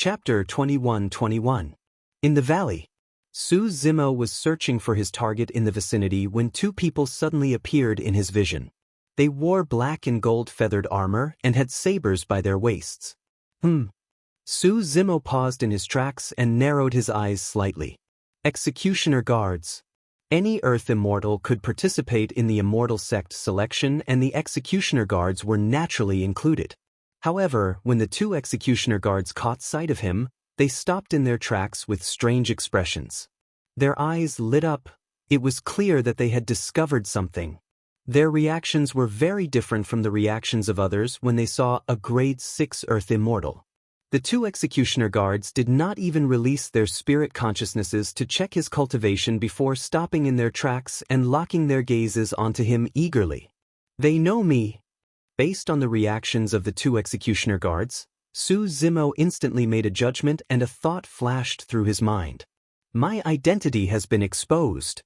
Chapter 21-21. In the valley. Su Zimo was searching for his target in the vicinity when two people suddenly appeared in his vision. They wore black and gold feathered armor and had sabers by their waists. Su Zimo paused in his tracks and narrowed his eyes slightly. Executioner guards. Any Earth immortal could participate in the immortal sect selection, and the executioner guards were naturally included. However, when the two executioner guards caught sight of him, they stopped in their tracks with strange expressions. Their eyes lit up. It was clear that they had discovered something. Their reactions were very different from the reactions of others when they saw a grade 6 Earth immortal. The two executioner guards did not even release their spirit consciousnesses to check his cultivation before stopping in their tracks and locking their gazes onto him eagerly. They know me. Based on the reactions of the two executioner guards, Su Zimo instantly made a judgment, and a thought flashed through his mind. My identity has been exposed.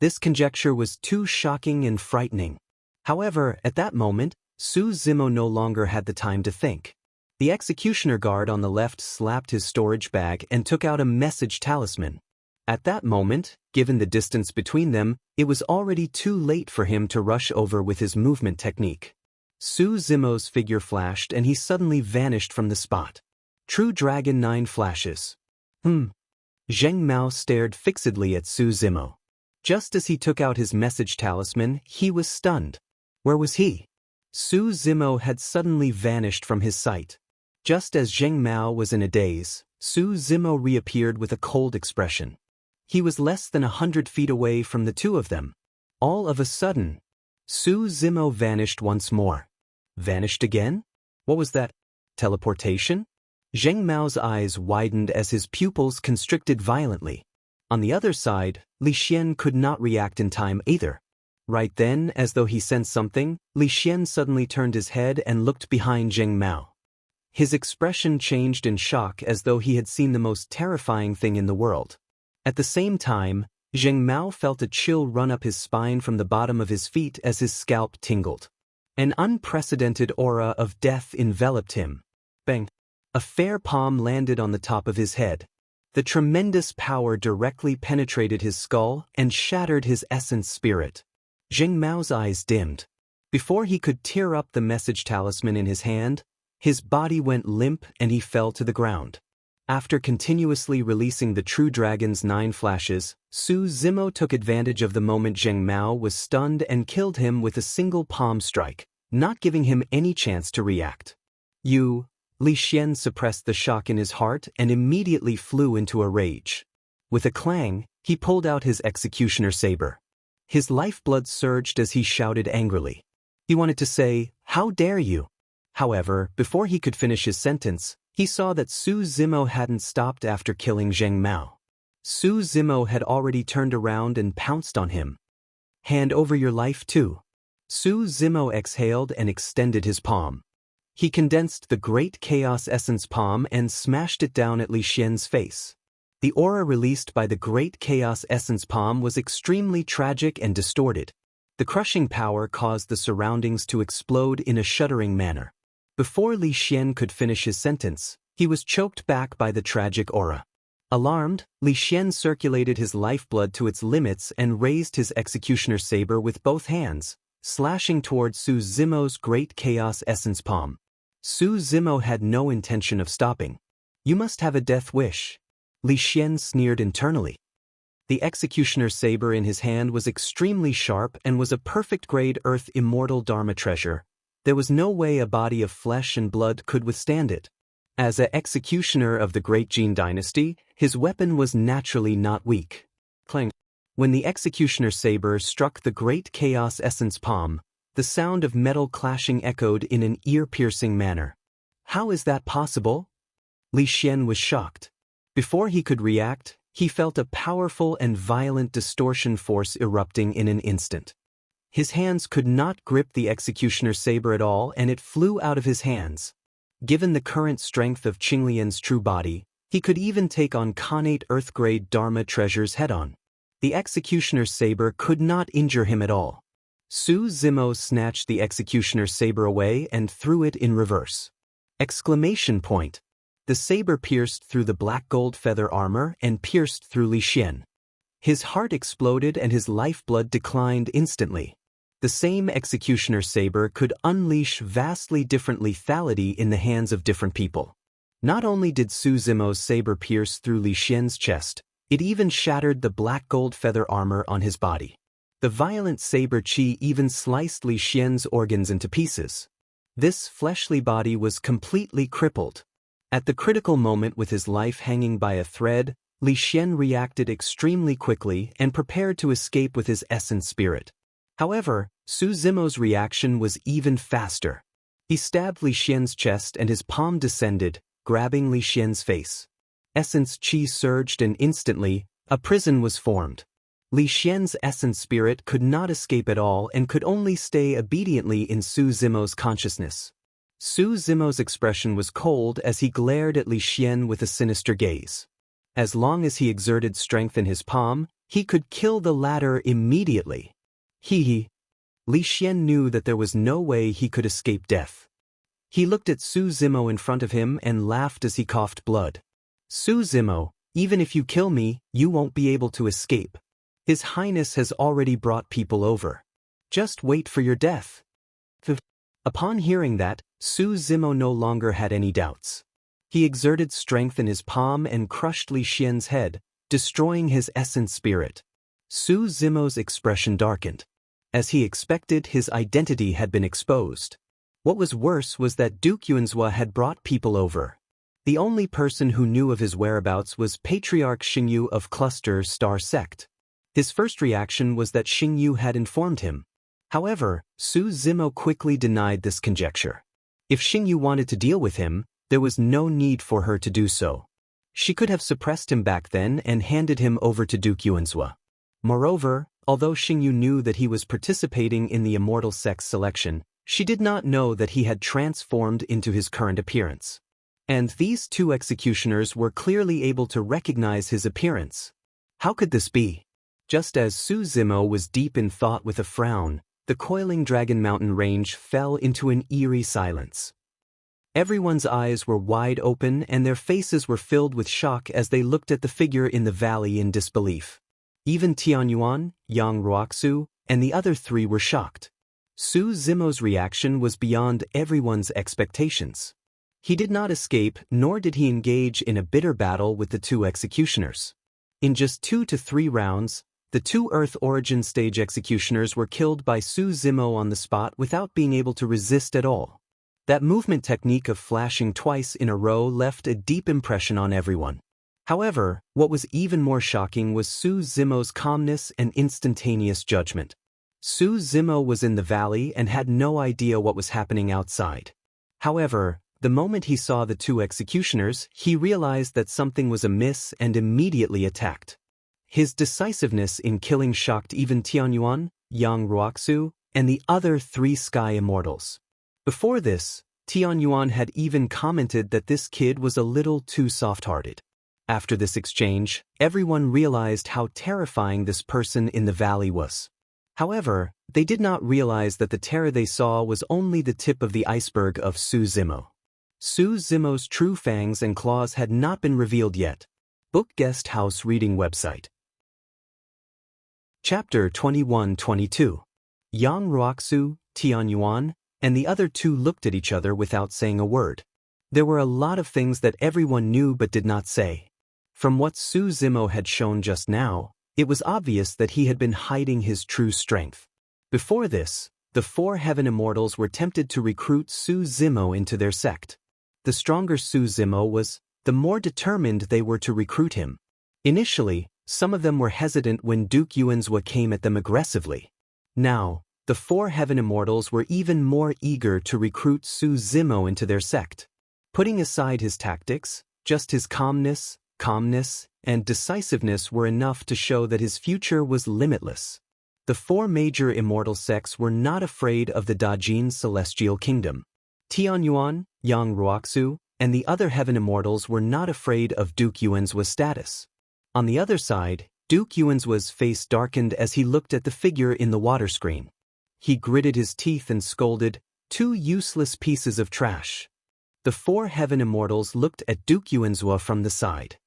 This conjecture was too shocking and frightening. However, at that moment, Su Zimo no longer had the time to think. The executioner guard on the left slapped his storage bag and took out a message talisman. At that moment, given the distance between them, it was already too late for him to rush over with his movement technique. Su Zimo's figure flashed and he suddenly vanished from the spot. True Dragon 9 flashes. Zheng Mao stared fixedly at Su Zimo. Just as he took out his message talisman, he was stunned. Where was he? Su Zimo had suddenly vanished from his sight. Just as Zheng Mao was in a daze, Su Zimo reappeared with a cold expression. He was less than 100 feet away from the two of them. All of a sudden, Su Zimo vanished once more. Vanished again? What was that? Teleportation? Zheng Mao's eyes widened as his pupils constricted violently. On the other side, Li Xian could not react in time either. Right then, as though he sensed something, Li Xian suddenly turned his head and looked behind Zheng Mao. His expression changed in shock, as though he had seen the most terrifying thing in the world. At the same time, Zheng Mao felt a chill run up his spine from the bottom of his feet as his scalp tingled. An unprecedented aura of death enveloped him. Bang! A fair palm landed on the top of his head. The tremendous power directly penetrated his skull and shattered his essence spirit. Zheng Mao's eyes dimmed. Before he could tear up the message talisman in his hand, his body went limp and he fell to the ground. After continuously releasing the True Dragon's 9 flashes, Su Zimo took advantage of the moment Zheng Mao was stunned and killed him with a single palm strike, not giving him any chance to react. Li Xian suppressed the shock in his heart and immediately flew into a rage. With a clang, he pulled out his executioner saber. His lifeblood surged as he shouted angrily. He wanted to say, "How dare you?" However, before he could finish his sentence, he saw that Su Zimo hadn't stopped after killing Zheng Mao. Su Zimo had already turned around and pounced on him. Hand over your life too. Su Zimo exhaled and extended his palm. He condensed the Great Chaos Essence palm and smashed it down at Li Xian's face. The aura released by the Great Chaos Essence palm was extremely tragic and distorted. The crushing power caused the surroundings to explode in a shuddering manner. Before Li Xian could finish his sentence, he was choked back by the tragic aura. Alarmed, Li Xian circulated his lifeblood to its limits and raised his executioner saber with both hands, slashing towards Su Zimo's Great Chaos Essence palm. Su Zimo had no intention of stopping. You must have a death wish. Li Xian sneered internally. The executioner saber in his hand was extremely sharp and was a perfect grade Earth immortal Dharma treasure. There was no way a body of flesh and blood could withstand it. As an executioner of the Great Jin dynasty, his weapon was naturally not weak. Clang. When the executioner saber struck the Great Chaos Essence palm, the sound of metal clashing echoed in an ear-piercing manner. How is that possible? Li Xian was shocked. Before he could react, he felt a powerful and violent distortion force erupting in an instant. His hands could not grip the executioner saber at all, and it flew out of his hands. Given the current strength of Qinglian's true body, he could even take on Khanate Earth-grade Dharma treasures head-on. The executioner saber could not injure him at all. Su Zimo snatched the executioner saber away and threw it in reverse. Exclamation point. The saber pierced through the black gold feather armor and pierced through Li Xian. His heart exploded and his lifeblood declined instantly. The same executioner saber could unleash vastly different lethality in the hands of different people. Not only did Su Zimo's saber pierce through Li Xian's chest, it even shattered the black gold feather armor on his body. The violent saber qi even sliced Li Xian's organs into pieces. This fleshly body was completely crippled. At the critical moment, with his life hanging by a thread, Li Xian reacted extremely quickly and prepared to escape with his essence spirit. However, Su Zimo's reaction was even faster. He stabbed Li Xian's chest and his palm descended, grabbing Li Xian's face. Essence qi surged and instantly, a prison was formed. Li Xian's essence spirit could not escape at all and could only stay obediently in Su Zimo's consciousness. Su Zimo's expression was cold as he glared at Li Xian with a sinister gaze. As long as he exerted strength in his palm, he could kill the latter immediately. Li Xian knew that there was no way he could escape death. He looked at Su Zimo in front of him and laughed as he coughed blood. Su Zimo, even if you kill me, you won't be able to escape. His Highness has already brought people over. Just wait for your death. Upon hearing that, Su Zimo no longer had any doubts. He exerted strength in his palm and crushed Li Xian's head, destroying his essence spirit. Su Zimo's expression darkened. As he expected, his identity had been exposed. What was worse was that Duke Yuanzhua had brought people over. The only person who knew of his whereabouts was Patriarch Xingyu of Cluster Star Sect. His first reaction was that Xingyu had informed him. However, Su Zimo quickly denied this conjecture. If Xingyu wanted to deal with him, there was no need for her to do so. She could have suppressed him back then and handed him over to Duke Yuanzhua. Moreover, although Xingyu knew that he was participating in the immortal sex selection, she did not know that he had transformed into his current appearance. And these two executioners were clearly able to recognize his appearance. How could this be? Just as Su Zimo was deep in thought with a frown, the coiling Dragon Mountain range fell into an eerie silence. Everyone's eyes were wide open and their faces were filled with shock as they looked at the figure in the valley in disbelief. Even Tianyuan, Yang Ruoxu, and the other three were shocked. Su Zimo's reaction was beyond everyone's expectations. He did not escape, nor did he engage in a bitter battle with the two executioners. In just 2 to 3 rounds, the two Earth Origin stage executioners were killed by Su Zimo on the spot without being able to resist at all. That movement technique of flashing twice in a row left a deep impression on everyone. However, what was even more shocking was Su Zimo's calmness and instantaneous judgment. Su Zimo was in the valley and had no idea what was happening outside. However, the moment he saw the two executioners, he realized that something was amiss and immediately attacked. His decisiveness in killing shocked even Tianyuan, Yang Ruoxu, and the other 3 Sky Immortals. Before this, Tianyuan had even commented that this kid was a little too soft-hearted. After this exchange, everyone realized how terrifying this person in the valley was. However, they did not realize that the terror they saw was only the tip of the iceberg of Su Zimo. Su Zimo's true fangs and claws had not been revealed yet. Book Guest House Reading Website. Chapter 21-22. Yang Ruoxu, Tianyuan, and the other 2 looked at each other without saying a word. There were a lot of things that everyone knew but did not say. From what Su Zimo had shown just now, it was obvious that he had been hiding his true strength. Before this, the 4 Heaven Immortals were tempted to recruit Su Zimo into their sect. The stronger Su Zimo was, the more determined they were to recruit him. Initially, some of them were hesitant when Duke Yuanzhua came at them aggressively. Now, the 4 Heaven Immortals were even more eager to recruit Su Zimo into their sect. Putting aside his tactics, just his calmness, and decisiveness were enough to show that his future was limitless. The 4 major immortal sects were not afraid of the Dajin Celestial Kingdom. Tianyuan, Yang Ruoxu, and the other Heaven Immortals were not afraid of Duke Yuanzhua's status. On the other side, Duke Yuanzhua's face darkened as he looked at the figure in the water screen. He gritted his teeth and scolded, 2 useless pieces of trash. The four heaven immortals looked at Duke Yuanzhua from the side.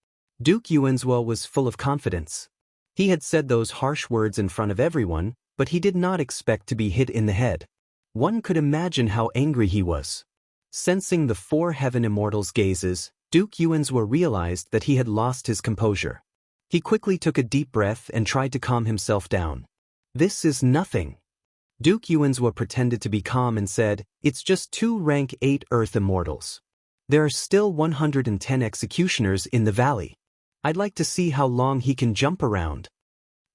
Duke Yuanzhua was full of confidence. He had said those harsh words in front of everyone, but he did not expect to be hit in the head. One could imagine how angry he was. Sensing the four heaven immortals' gazes, Duke Yuanzhua realized that he had lost his composure. He quickly took a deep breath and tried to calm himself down. "This is nothing." Duke Yuanzhua pretended to be calm and said, "It's just 2 rank 8 Earth immortals. There are still 110 executioners in the valley. I'd like to see how long he can jump around."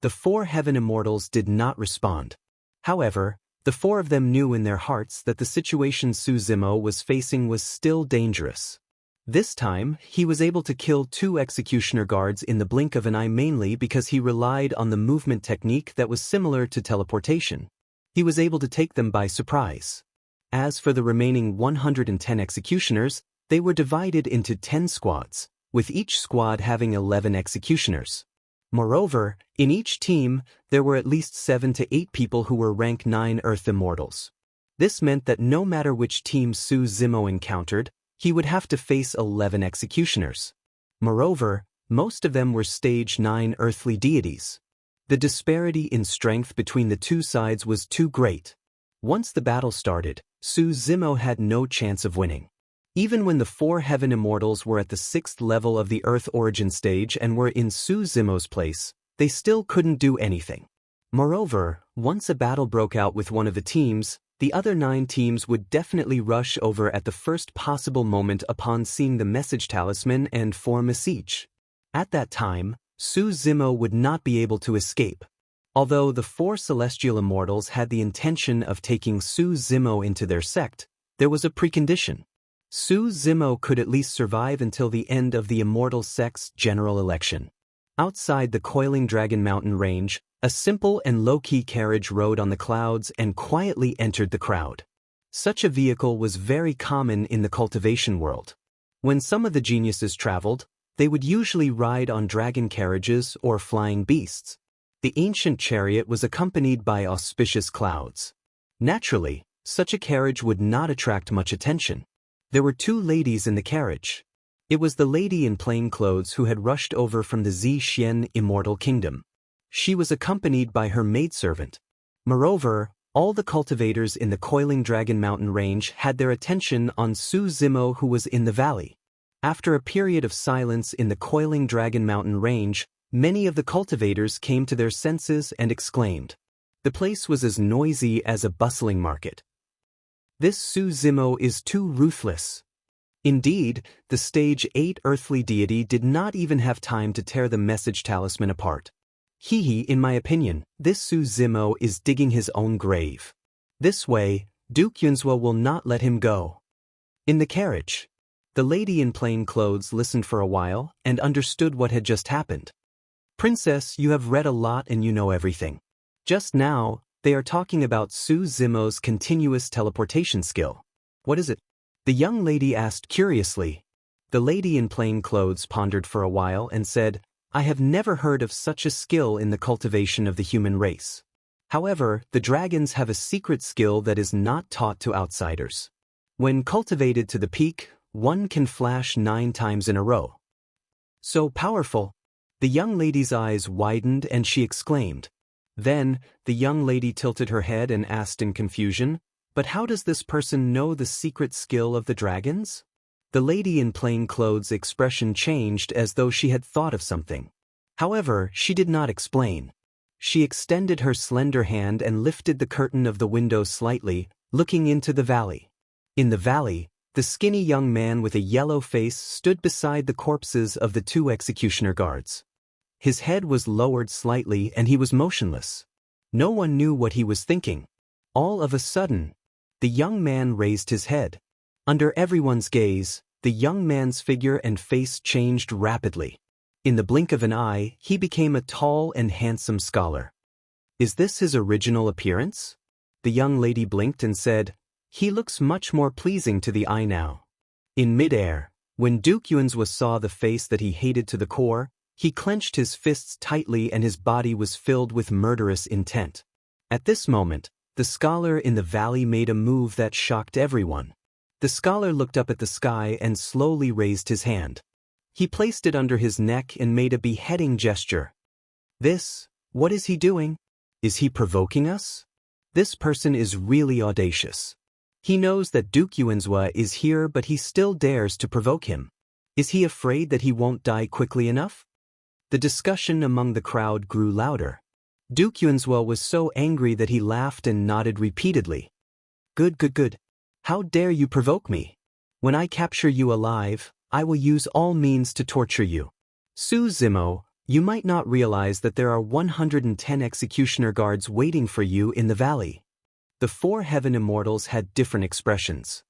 The 4 heaven immortals did not respond. However, the 4 of them knew in their hearts that the situation Su Zimo was facing was still dangerous. This time, he was able to kill 2 executioner guards in the blink of an eye, mainly because he relied on the movement technique that was similar to teleportation. He was able to take them by surprise. As for the remaining 110 executioners, they were divided into 10 squads, with each squad having 11 executioners. Moreover, in each team, there were at least 7 to 8 people who were rank 9 Earth Immortals. This meant that no matter which team Su Zimo encountered, he would have to face 11 executioners. Moreover, most of them were stage 9 earthly deities. The disparity in strength between the two sides was too great. Once the battle started, Su Zimo had no chance of winning. Even when the 4 heaven immortals were at the 6th level of the Earth origin stage and were in Su Zimo's place, they still couldn't do anything. Moreover, once a battle broke out with one of the teams, the other 9 teams would definitely rush over at the first possible moment upon seeing the message talisman and form a siege. At that time, Su Zimo would not be able to escape. Although the 4 celestial immortals had the intention of taking Su Zimo into their sect, there was a precondition. Su Zimo could at least survive until the end of the immortal sect's general election. Outside the coiling Dragon Mountain range, a simple and low-key carriage rode on the clouds and quietly entered the crowd. Such a vehicle was very common in the cultivation world. When some of the geniuses traveled, they would usually ride on dragon carriages or flying beasts. The ancient chariot was accompanied by auspicious clouds. Naturally, such a carriage would not attract much attention. There were 2 ladies in the carriage. It was the lady in plain clothes who had rushed over from the Zixien Immortal Kingdom. She was accompanied by her maidservant. Moreover, all the cultivators in the coiling Dragon Mountain range had their attention on Su Zimo, who was in the valley. After a period of silence in the coiling Dragon Mountain range, many of the cultivators came to their senses and exclaimed. The place was as noisy as a bustling market. "This Su Zimo is too ruthless." Indeed, the stage 8 earthly deity did not even have time to tear the message talisman apart. In my opinion, this Su Zimo is digging his own grave. This way, Duke Yuanzhua will not let him go. In the carriage, the lady in plain clothes listened for a while and understood what had just happened. "Princess, you have read a lot and you know everything. Just now, they are talking about Su Zimo's continuous teleportation skill. What is it?" the young lady asked curiously. The lady in plain clothes pondered for a while and said, "I have never heard of such a skill in the cultivation of the human race. However, the dragons have a secret skill that is not taught to outsiders. When cultivated to the peak, one can flash 9 times in a row." "So powerful." The young lady's eyes widened and she exclaimed. Then, the young lady tilted her head and asked in confusion, "But how does this person know the secret skill of the dragons?" The lady in plain clothes' expression changed as though she had thought of something. However, she did not explain. She extended her slender hand and lifted the curtain of the window slightly, looking into the valley. In the valley, the skinny young man with a yellow face stood beside the corpses of the 2 executioner guards. His head was lowered slightly and he was motionless. No one knew what he was thinking. All of a sudden, the young man raised his head. Under everyone's gaze, the young man's figure and face changed rapidly. In the blink of an eye, he became a tall and handsome scholar. "Is this his original appearance?" The young lady blinked and said, "He looks much more pleasing to the eye now." In midair, when Duke Yuanzhua saw the face that he hated to the core, he clenched his fists tightly and his body was filled with murderous intent. At this moment, the scholar in the valley made a move that shocked everyone. The scholar looked up at the sky and slowly raised his hand. He placed it under his neck and made a beheading gesture. What is he doing? Is he provoking us? This person is really audacious. He knows that Duke Yuanzhua is here, but he still dares to provoke him. Is he afraid that he won't die quickly enough? The discussion among the crowd grew louder. Duke Yuanzhua was so angry that he laughed and nodded repeatedly. Good. How dare you provoke me? When I capture you alive, I will use all means to torture you. Su Zimo, you might not realize that there are 110 executioner guards waiting for you in the valley. The 4 heaven immortals had different expressions.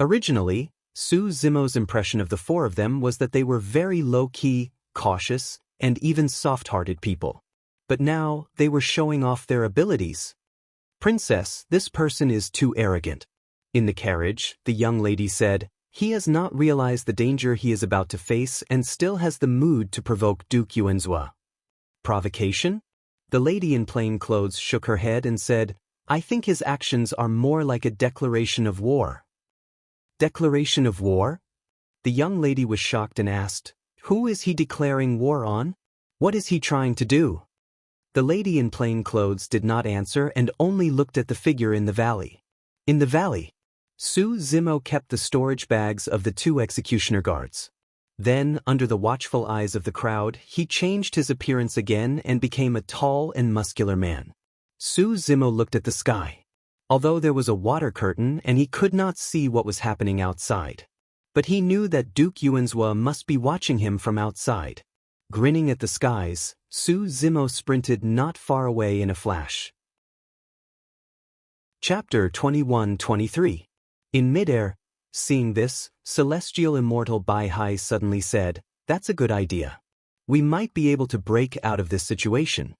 Originally, Su Zimo's impression of the 4 of them was that they were very low-key, cautious, and even soft-hearted people. But now, they were showing off their abilities. Princess, this person is too arrogant. In the carriage, the young lady said, he has not realized the danger he is about to face and still has the mood to provoke Duke Yuanzhua. Provocation? The lady in plain clothes shook her head and said, I think his actions are more like a declaration of war. Declaration of war? The young lady was shocked and asked, who is he declaring war on? What is he trying to do? The lady in plain clothes did not answer and only looked at the figure in the valley. In the valley, Su Zimo kept the storage bags of the 2 executioner guards. Then, under the watchful eyes of the crowd, he changed his appearance again and became a tall and muscular man. Su Zimo looked at the sky. Although there was a water curtain and he could not see what was happening outside. But he knew that Duke Yuanzhua must be watching him from outside. Grinning at the skies, Su Zimo sprinted not far away in a flash. Chapter 21-23. In midair, seeing this, celestial immortal Bai Hai suddenly said, that's a good idea. We might be able to break out of this situation.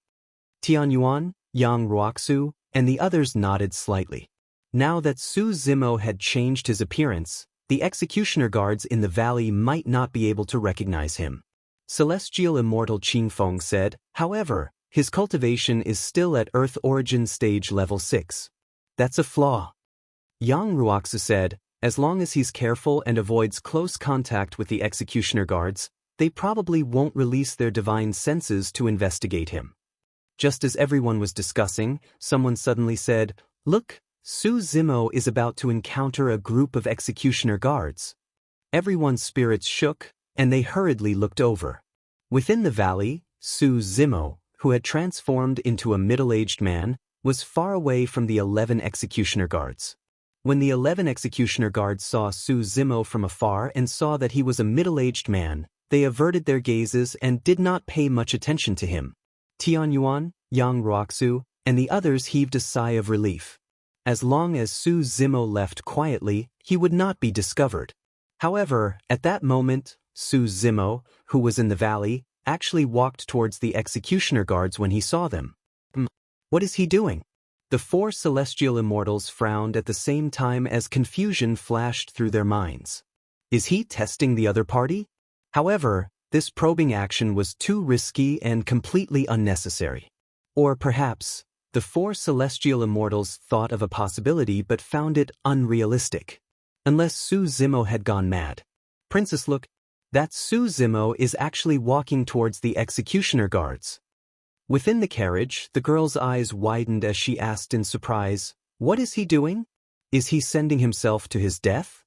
Tianyuan, Yang Ruoxu, and the others nodded slightly. Now that Su Zimo had changed his appearance, the executioner guards in the valley might not be able to recognize him. Celestial Immortal Qingfeng said, however, his cultivation is still at Earth Origin Stage Level 6. That's a flaw. Yang Ruoxu said, as long as he's careful and avoids close contact with the executioner guards, they probably won't release their divine senses to investigate him. Just as everyone was discussing, someone suddenly said, look, Su Zimo is about to encounter a group of executioner guards. Everyone's spirits shook, and they hurriedly looked over. Within the valley, Su Zimo, who had transformed into a middle-aged man, was far away from the 11 executioner guards. When the 11 executioner guards saw Su Zimo from afar and saw that he was a middle-aged man, they averted their gazes and did not pay much attention to him. Tianyuan, Yang Ruoxu, and the others heaved a sigh of relief. As long as Su Zimo left quietly, he would not be discovered. However, at that moment, Su Zimo, who was in the valley, actually walked towards the executioner guards when he saw them. What is he doing? The 4 celestial immortals frowned at the same time as confusion flashed through their minds. Is he testing the other party? However, this probing action was too risky and completely unnecessary. Or perhaps, the 4 celestial immortals thought of a possibility but found it unrealistic. Unless Su Zimo had gone mad. Princess, look, that Su Zimo is actually walking towards the executioner guards. Within the carriage, the girl's eyes widened as she asked in surprise, what is he doing? Is he sending himself to his death?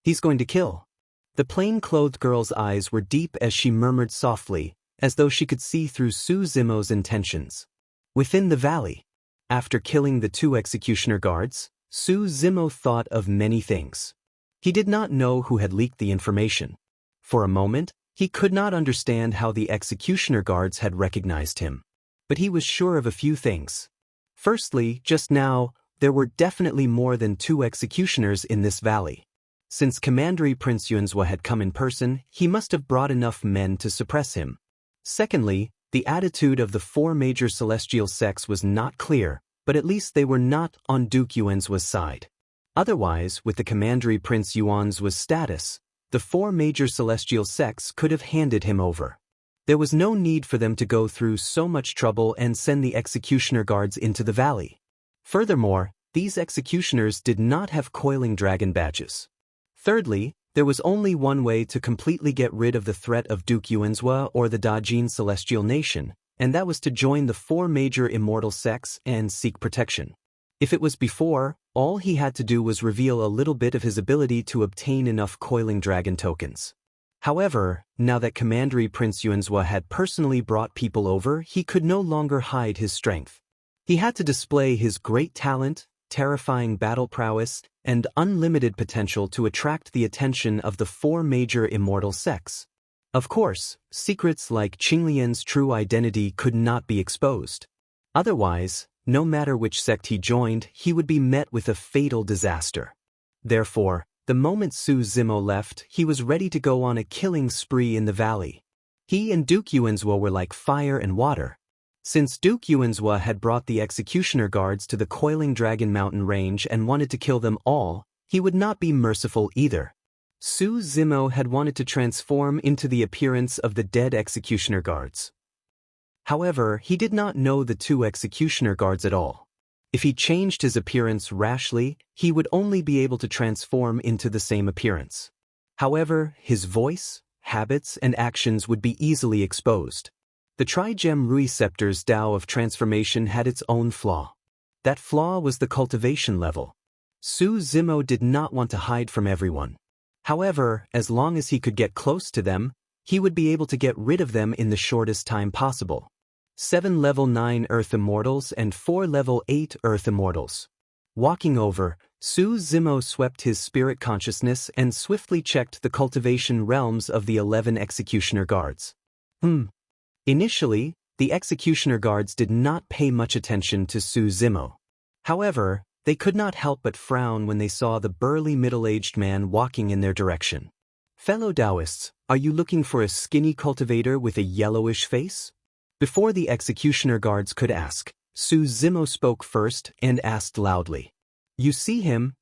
He's going to kill. The plain-clothed girl's eyes were deep as she murmured softly, as though she could see through Su Zimo's intentions. Within the valley, after killing the 2 executioner guards, Su Zimo thought of many things. He did not know who had leaked the information. For a moment, he could not understand how the executioner guards had recognized him. But he was sure of a few things. Firstly, just now, there were definitely more than 2 executioners in this valley. Since Commandery Prince Yuanzhua had come in person, he must have brought enough men to suppress him. Secondly, the attitude of the 4 major celestial sects was not clear, but at least they were not on Duke Yuanzhua's side. Otherwise, with the Commandery Prince Yuanzhua's status, the 4 major celestial sects could have handed him over. There was no need for them to go through so much trouble and send the executioner guards into the valley. Furthermore, these executioners did not have coiling dragon badges. Thirdly, there was only one way to completely get rid of the threat of Duke Yuanzhua or the Dajin Celestial Nation, and that was to join the 4 major immortal sects and seek protection. If it was before, all he had to do was reveal a little bit of his ability to obtain enough coiling dragon tokens. However, now that Commandery Prince Yuanzhua had personally brought people over, he could no longer hide his strength. He had to display his great talent, terrifying battle prowess, and unlimited potential to attract the attention of the 4 major immortal sects. Of course, secrets like Qinglian's true identity could not be exposed. Otherwise, no matter which sect he joined, he would be met with a fatal disaster. Therefore, the moment Su Zimo left, he was ready to go on a killing spree in the valley. He and Duke Yuanzhua were like fire and water. Since Duke Yuanzhua had brought the executioner guards to the Coiling Dragon Mountain range and wanted to kill them all, he would not be merciful either. Su Zimo had wanted to transform into the appearance of the dead executioner guards. However, he did not know the 2 executioner guards at all. If he changed his appearance rashly, he would only be able to transform into the same appearance. However, his voice, habits, and actions would be easily exposed. The Trigem Receptor's Tao of transformation had its own flaw. That flaw was the cultivation level. Su Zimo did not want to hide from everyone. However, as long as he could get close to them, he would be able to get rid of them in the shortest time possible. 7 level 9 Earth Immortals and 4 level 8 Earth Immortals. Walking over, Su Zimo swept his spirit consciousness and swiftly checked the cultivation realms of the 11 executioner guards. Initially, the executioner guards did not pay much attention to Su Zimo. However, they could not help but frown when they saw the burly middle-aged man walking in their direction. Fellow Taoists, are you looking for a skinny cultivator with a yellowish face? Before the executioner guards could ask, Su Zimo spoke first and asked loudly. You see him?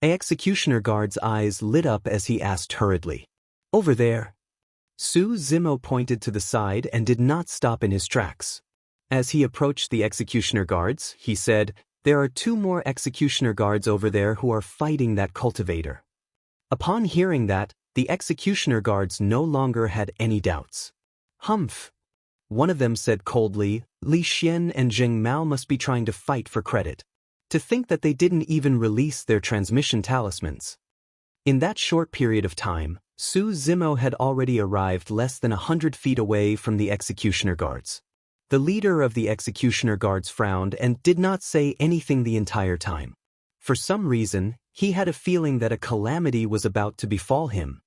The executioner guard's eyes lit up as he asked hurriedly. Over there. Su Zimo pointed to the side and did not stop in his tracks. As he approached the executioner guards, he said, There are 2 more executioner guards over there who are fighting that cultivator. Upon hearing that, the executioner guards no longer had any doubts. Humph. One of them said coldly, Li Xian and Zheng Mao must be trying to fight for credit. To think that they didn't even release their transmission talismans. In that short period of time, Su Zimo had already arrived less than 100 feet away from the executioner guards. The leader of the executioner guards frowned and did not say anything the entire time. For some reason, he had a feeling that a calamity was about to befall him.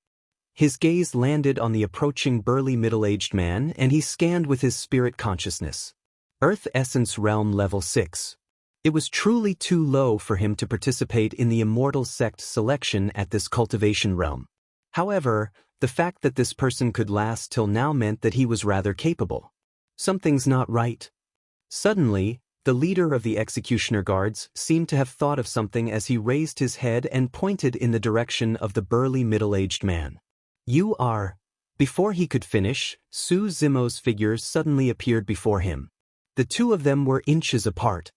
His gaze landed on the approaching burly middle-aged man and he scanned with his spirit consciousness. Earth Essence Realm Level 6. It was truly too low for him to participate in the Immortal Sect selection at this cultivation realm. However, the fact that this person could last till now meant that he was rather capable. Something's not right. Suddenly, the leader of the executioner guards seemed to have thought of something as he raised his head and pointed in the direction of the burly middle-aged man. You are. Before he could finish, Su Zimo's figure suddenly appeared before him. The 2 of them were inches apart.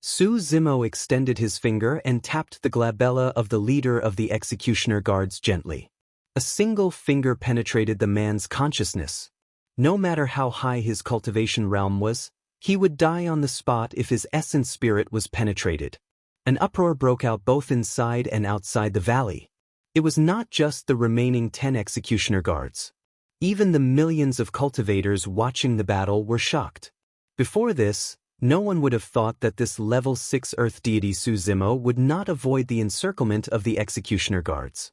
Su Zimo extended his finger and tapped the glabella of the leader of the executioner guards gently. A single finger penetrated the man's consciousness. No matter how high his cultivation realm was, he would die on the spot if his essence spirit was penetrated. An uproar broke out both inside and outside the valley. It was not just the remaining 10 executioner guards. Even the millions of cultivators watching the battle were shocked. Before this, no one would have thought that this level 6 earth deity Su Zimo would not avoid the encirclement of the executioner guards.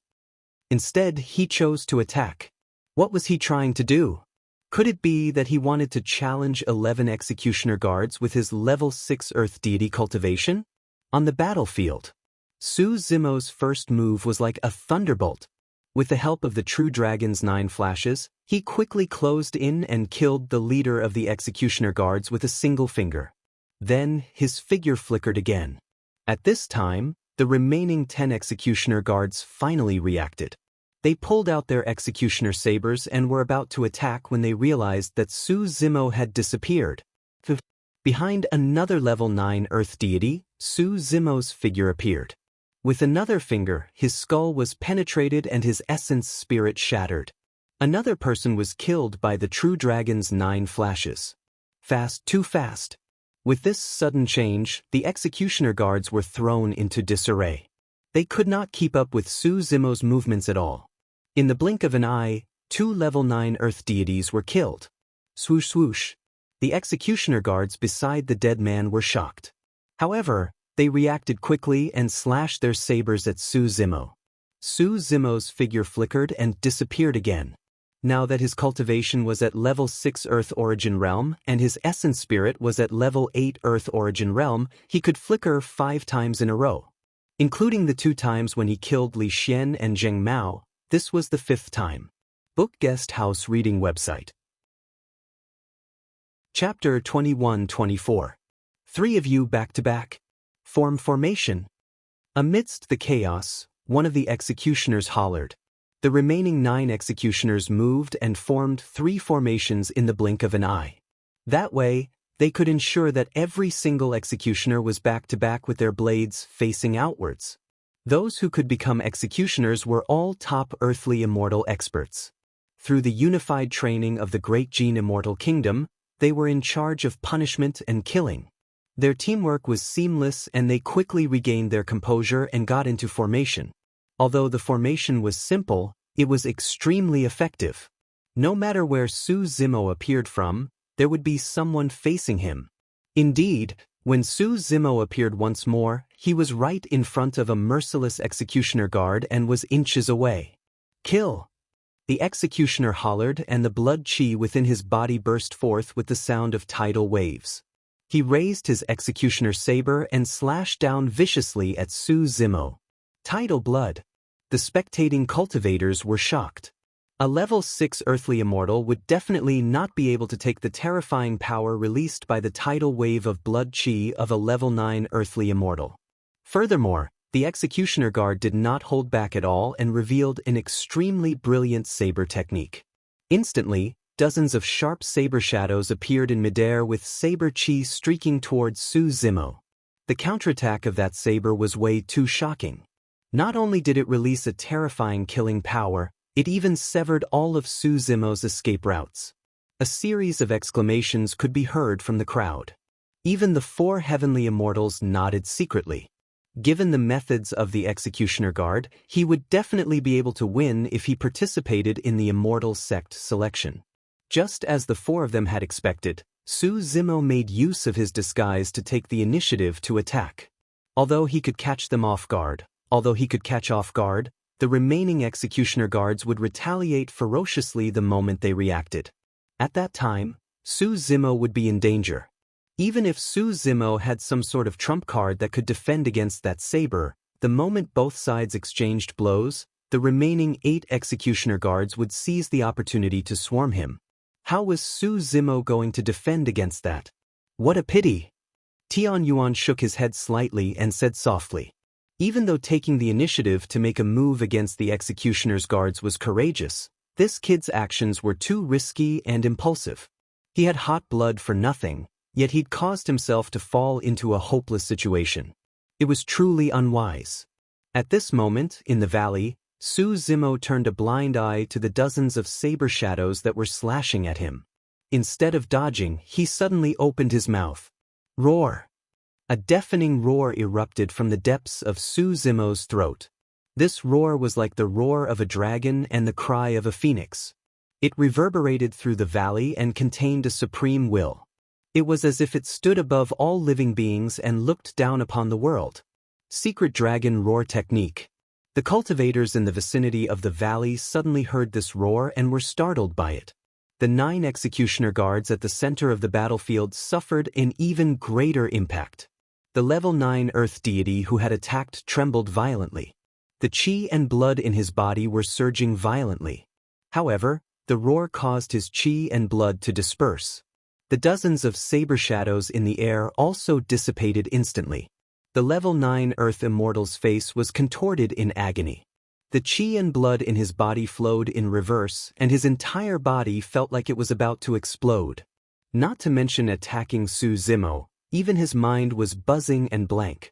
Instead, he chose to attack. What was he trying to do? Could it be that he wanted to challenge 11 executioner guards with his level 6 earth deity cultivation? On the battlefield, Su Zimo's first move was like a thunderbolt. With the help of the True Dragon's 9 flashes, he quickly closed in and killed the leader of the executioner guards with a single finger. Then, his figure flickered again. At this time, the remaining 10 executioner guards finally reacted. They pulled out their executioner sabers and were about to attack when they realized that Su Zimo had disappeared. Behind another level 9 Earth deity, Su Zimo's figure appeared. With another finger, his skull was penetrated and his essence spirit shattered. Another person was killed by the true dragon's 9 flashes. Fast, too fast. With this sudden change, the executioner guards were thrown into disarray. They could not keep up with Su Zimo's movements at all. In the blink of an eye, 2 level 9 Earth deities were killed. Swoosh swoosh. The executioner guards beside the dead man were shocked. However, they reacted quickly and slashed their sabers at Su Zimo. Su Zimo's figure flickered and disappeared again. Now that his cultivation was at level 6 Earth Origin Realm and his essence spirit was at level 8 Earth Origin Realm, he could flicker 5 times in a row. Including the 2 times when he killed Li Xian and Zheng Mao, this was the 5th time. Book Guest House Reading Website. Chapter 21-24. 3 of you back to back. Form formation. Amidst the chaos, one of the executioners hollered. The remaining 9 executioners moved and formed 3 formations in the blink of an eye. That way, they could ensure that every single executioner was back to back with their blades facing outwards. Those who could become executioners were all top earthly immortal experts. Through the unified training of the Great Gene Immortal Kingdom, they were in charge of punishment and killing. Their teamwork was seamless and they quickly regained their composure and got into formation. Although the formation was simple, it was extremely effective. No matter where Su Zimo appeared from, there would be someone facing him. Indeed, when Su Zimo appeared once more, he was right in front of a merciless executioner guard and was inches away. Kill! The executioner hollered and the blood chi within his body burst forth with the sound of tidal waves. He raised his executioner saber and slashed down viciously at Su Zimo. Tidal blood. The spectating cultivators were shocked. A level 6 earthly immortal would definitely not be able to take the terrifying power released by the tidal wave of blood chi of a level 9 earthly immortal. Furthermore, the executioner guard did not hold back at all and revealed an extremely brilliant saber technique. Instantly, dozens of sharp saber shadows appeared in midair with saber chi streaking towards Su Zimo. The counterattack of that saber was way too shocking. Not only did it release a terrifying killing power, it even severed all of Su Zimo's escape routes. A series of exclamations could be heard from the crowd. Even the 4 heavenly immortals nodded secretly. Given the methods of the executioner guard, he would definitely be able to win if he participated in the immortal sect selection. Just as the 4 of them had expected, Su Zimo made use of his disguise to take the initiative to attack. Although he could catch off guard, the remaining executioner guards would retaliate ferociously the moment they reacted. At that time, Su Zimo would be in danger. Even if Su Zimo had some sort of trump card that could defend against that saber, the moment both sides exchanged blows, the remaining 8 executioner guards would seize the opportunity to swarm him. How was Su Zimo going to defend against that? What a pity! Tian Yuan shook his head slightly and said softly. Even though taking the initiative to make a move against the executioner's guards was courageous, this kid's actions were too risky and impulsive. He had hot blood for nothing, yet he'd caused himself to fall into a hopeless situation. It was truly unwise. At this moment, in the valley, Su Zimo turned a blind eye to the dozens of saber shadows that were slashing at him. Instead of dodging, he suddenly opened his mouth. Roar! A deafening roar erupted from the depths of Su Zimo's throat. This roar was like the roar of a dragon and the cry of a phoenix. It reverberated through the valley and contained a supreme will. It was as if it stood above all living beings and looked down upon the world. Secret Dragon Roar Technique. The cultivators in the vicinity of the valley suddenly heard this roar and were startled by it. The 9 executioner guards at the center of the battlefield suffered an even greater impact. The level 9 earth deity who had attacked trembled violently. The chi and blood in his body were surging violently. However, the roar caused his chi and blood to disperse. The dozens of saber shadows in the air also dissipated instantly. The level 9 earth immortal's face was contorted in agony. The chi and blood in his body flowed in reverse and his entire body felt like it was about to explode. Not to mention attacking Su Zimo, even his mind was buzzing and blank.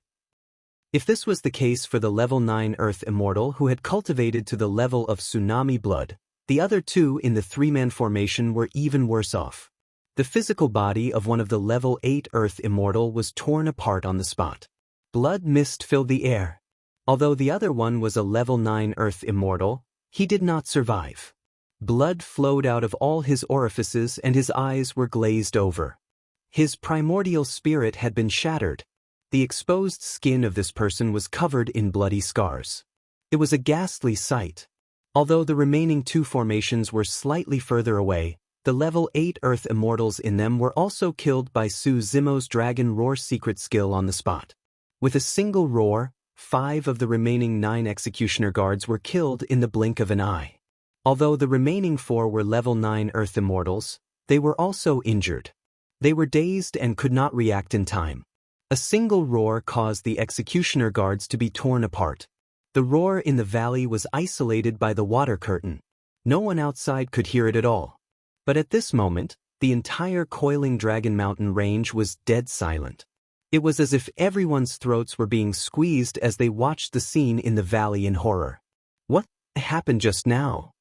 If this was the case for the level 9 Earth Immortal who had cultivated to the level of tsunami blood, the other two in the three-man formation were even worse off. The physical body of one of the level 8 Earth Immortal was torn apart on the spot. Blood mist filled the air. Although the other one was a level 9 Earth Immortal, he did not survive. Blood flowed out of all his orifices and his eyes were glazed over. His primordial spirit had been shattered. The exposed skin of this person was covered in bloody scars. It was a ghastly sight. Although the remaining two formations were slightly further away, the level 8 Earth Immortals in them were also killed by Su Zimo's Dragon Roar secret skill on the spot. With a single roar, 5 of the remaining 9 Executioner guards were killed in the blink of an eye. Although the remaining 4 were level 9 Earth Immortals, they were also injured. They were dazed and could not react in time. A single roar caused the Executioner guards to be torn apart. The roar in the valley was isolated by the water curtain. No one outside could hear it at all. But at this moment, the entire Coiling Dragon Mountain range was dead silent. It was as if everyone's throats were being squeezed as they watched the scene in the valley in horror. What happened just now?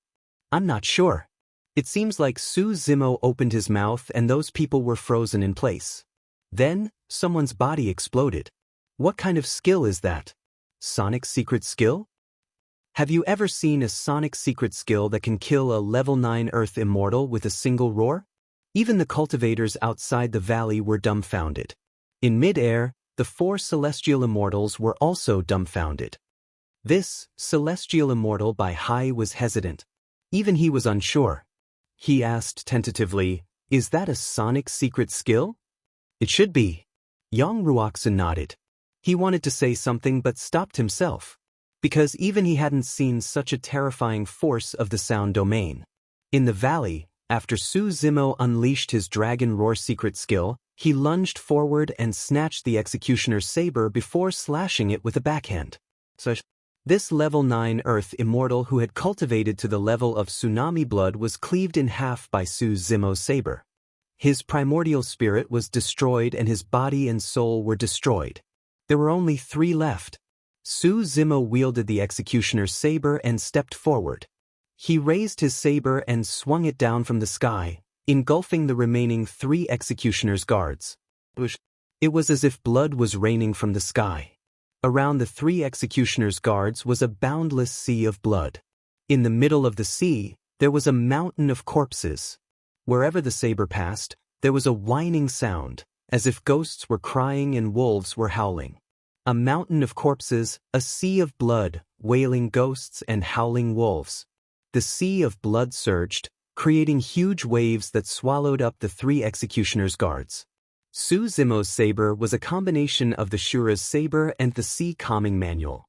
I'm not sure. It seems like Su Zimo opened his mouth and those people were frozen in place. Then, someone's body exploded. What kind of skill is that? Sonic secret skill? Have you ever seen a sonic secret skill that can kill a level 9 Earth Immortal with a single roar? Even the cultivators outside the valley were dumbfounded. In mid-air, the 4 Celestial Immortals were also dumbfounded. This Celestial Immortal by Hai was hesitant. Even he was unsure. He asked tentatively, "Is that a sonic secret skill?" "It should be." Yang Ruoxin nodded. He wanted to say something but stopped himself, because even he hadn't seen such a terrifying force of the sound domain. In the valley, after Su Zimo unleashed his Dragon Roar secret skill, he lunged forward and snatched the Executioner's saber before slashing it with a backhand. This level 9 Earth Immortal who had cultivated to the level of tsunami blood was cleaved in half by Su Zimo's saber. His primordial spirit was destroyed and his body and soul were destroyed. There were only 3 left. Su Zimo wielded the Executioner's saber and stepped forward. He raised his saber and swung it down from the sky, engulfing the remaining 3 Executioner's guards. It was as if blood was raining from the sky. Around the 3 Executioner's guards was a boundless sea of blood. In the middle of the sea, there was a mountain of corpses. Wherever the saber passed, there was a whining sound, as if ghosts were crying and wolves were howling. A mountain of corpses, a sea of blood, wailing ghosts and howling wolves. The sea of blood surged, creating huge waves that swallowed up the 3 Executioner's guards. Su Zimo's saber was a combination of the Shura's saber and the Sea Calming Manual.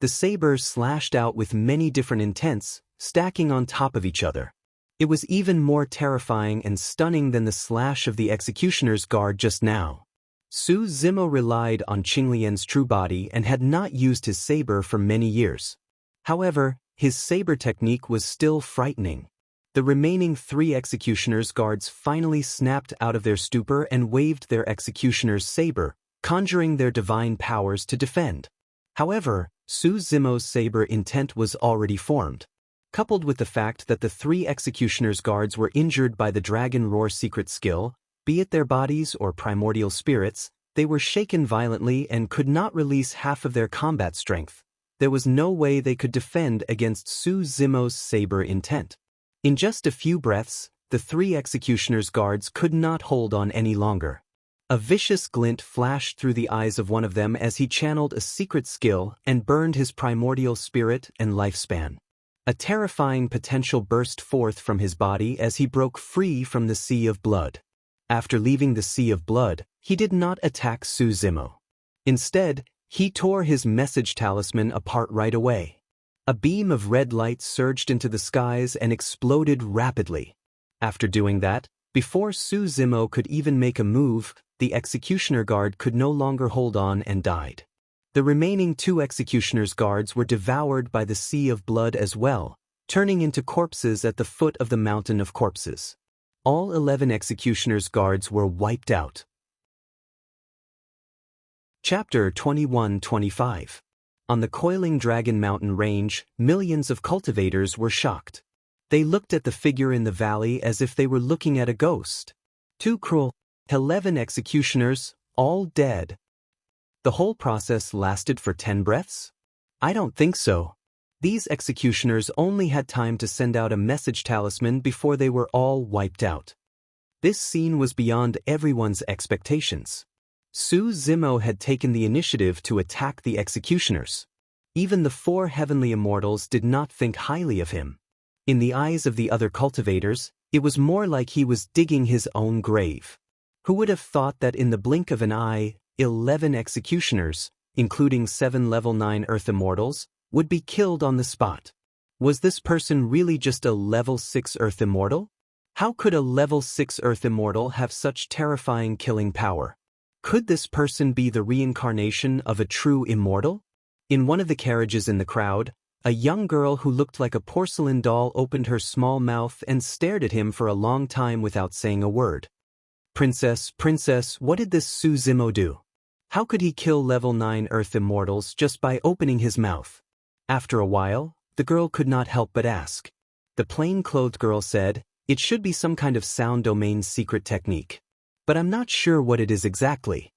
The saber slashed out with many different intents, stacking on top of each other. It was even more terrifying and stunning than the slash of the Executioner's guard just now. Su Zimo relied on Qinglian's true body and had not used his saber for many years. However, his saber technique was still frightening. The remaining 3 Executioner's guards finally snapped out of their stupor and waved their Executioner's saber, conjuring their divine powers to defend. However, Su Zimo's saber intent was already formed. Coupled with the fact that the 3 Executioner's guards were injured by the Dragon Roar secret skill, be it their bodies or primordial spirits, they were shaken violently and could not release half of their combat strength. There was no way they could defend against Su Zimo's saber intent. In just a few breaths, the 3 Executioner's guards could not hold on any longer. A vicious glint flashed through the eyes of one of them as he channeled a secret skill and burned his primordial spirit and lifespan. A terrifying potential burst forth from his body as he broke free from the sea of blood. After leaving the sea of blood, he did not attack Su Zimo. Instead, he tore his message talisman apart right away. A beam of red light surged into the skies and exploded rapidly. After doing that, before Su Zimo could even make a move, the Executioner guard could no longer hold on and died. The remaining 2 Executioner's guards were devoured by the sea of blood as well, turning into corpses at the foot of the mountain of corpses. All 11 executioner's guards were wiped out. Chapter 21-25. On the coiling Dragon Mountain range, millions of cultivators were shocked. They looked at the figure in the valley as if they were looking at a ghost. Too cruel. 11 executioners, all dead. The whole process lasted for 10 breaths? I don't think so. These executioners only had time to send out a message talisman before they were all wiped out. This scene was beyond everyone's expectations. Su Zimo had taken the initiative to attack the executioners. Even the 4 heavenly immortals did not think highly of him. In the eyes of the other cultivators, it was more like he was digging his own grave. Who would have thought that in the blink of an eye, 11 executioners, including 7 level 9 Earth Immortals, would be killed on the spot? Was this person really just a level 6 Earth Immortal? How could a level 6 Earth Immortal have such terrifying killing power? Could this person be the reincarnation of a true immortal? In one of the carriages in the crowd, a young girl who looked like a porcelain doll opened her small mouth and stared at him for a long time without saying a word. Princess, what did this Su Zimo do? How could he kill level 9 Earth Immortals just by opening his mouth? After a while, the girl could not help but ask. The plain-clothed girl said, "It should be some kind of sound domain secret technique. But I'm not sure what it is exactly."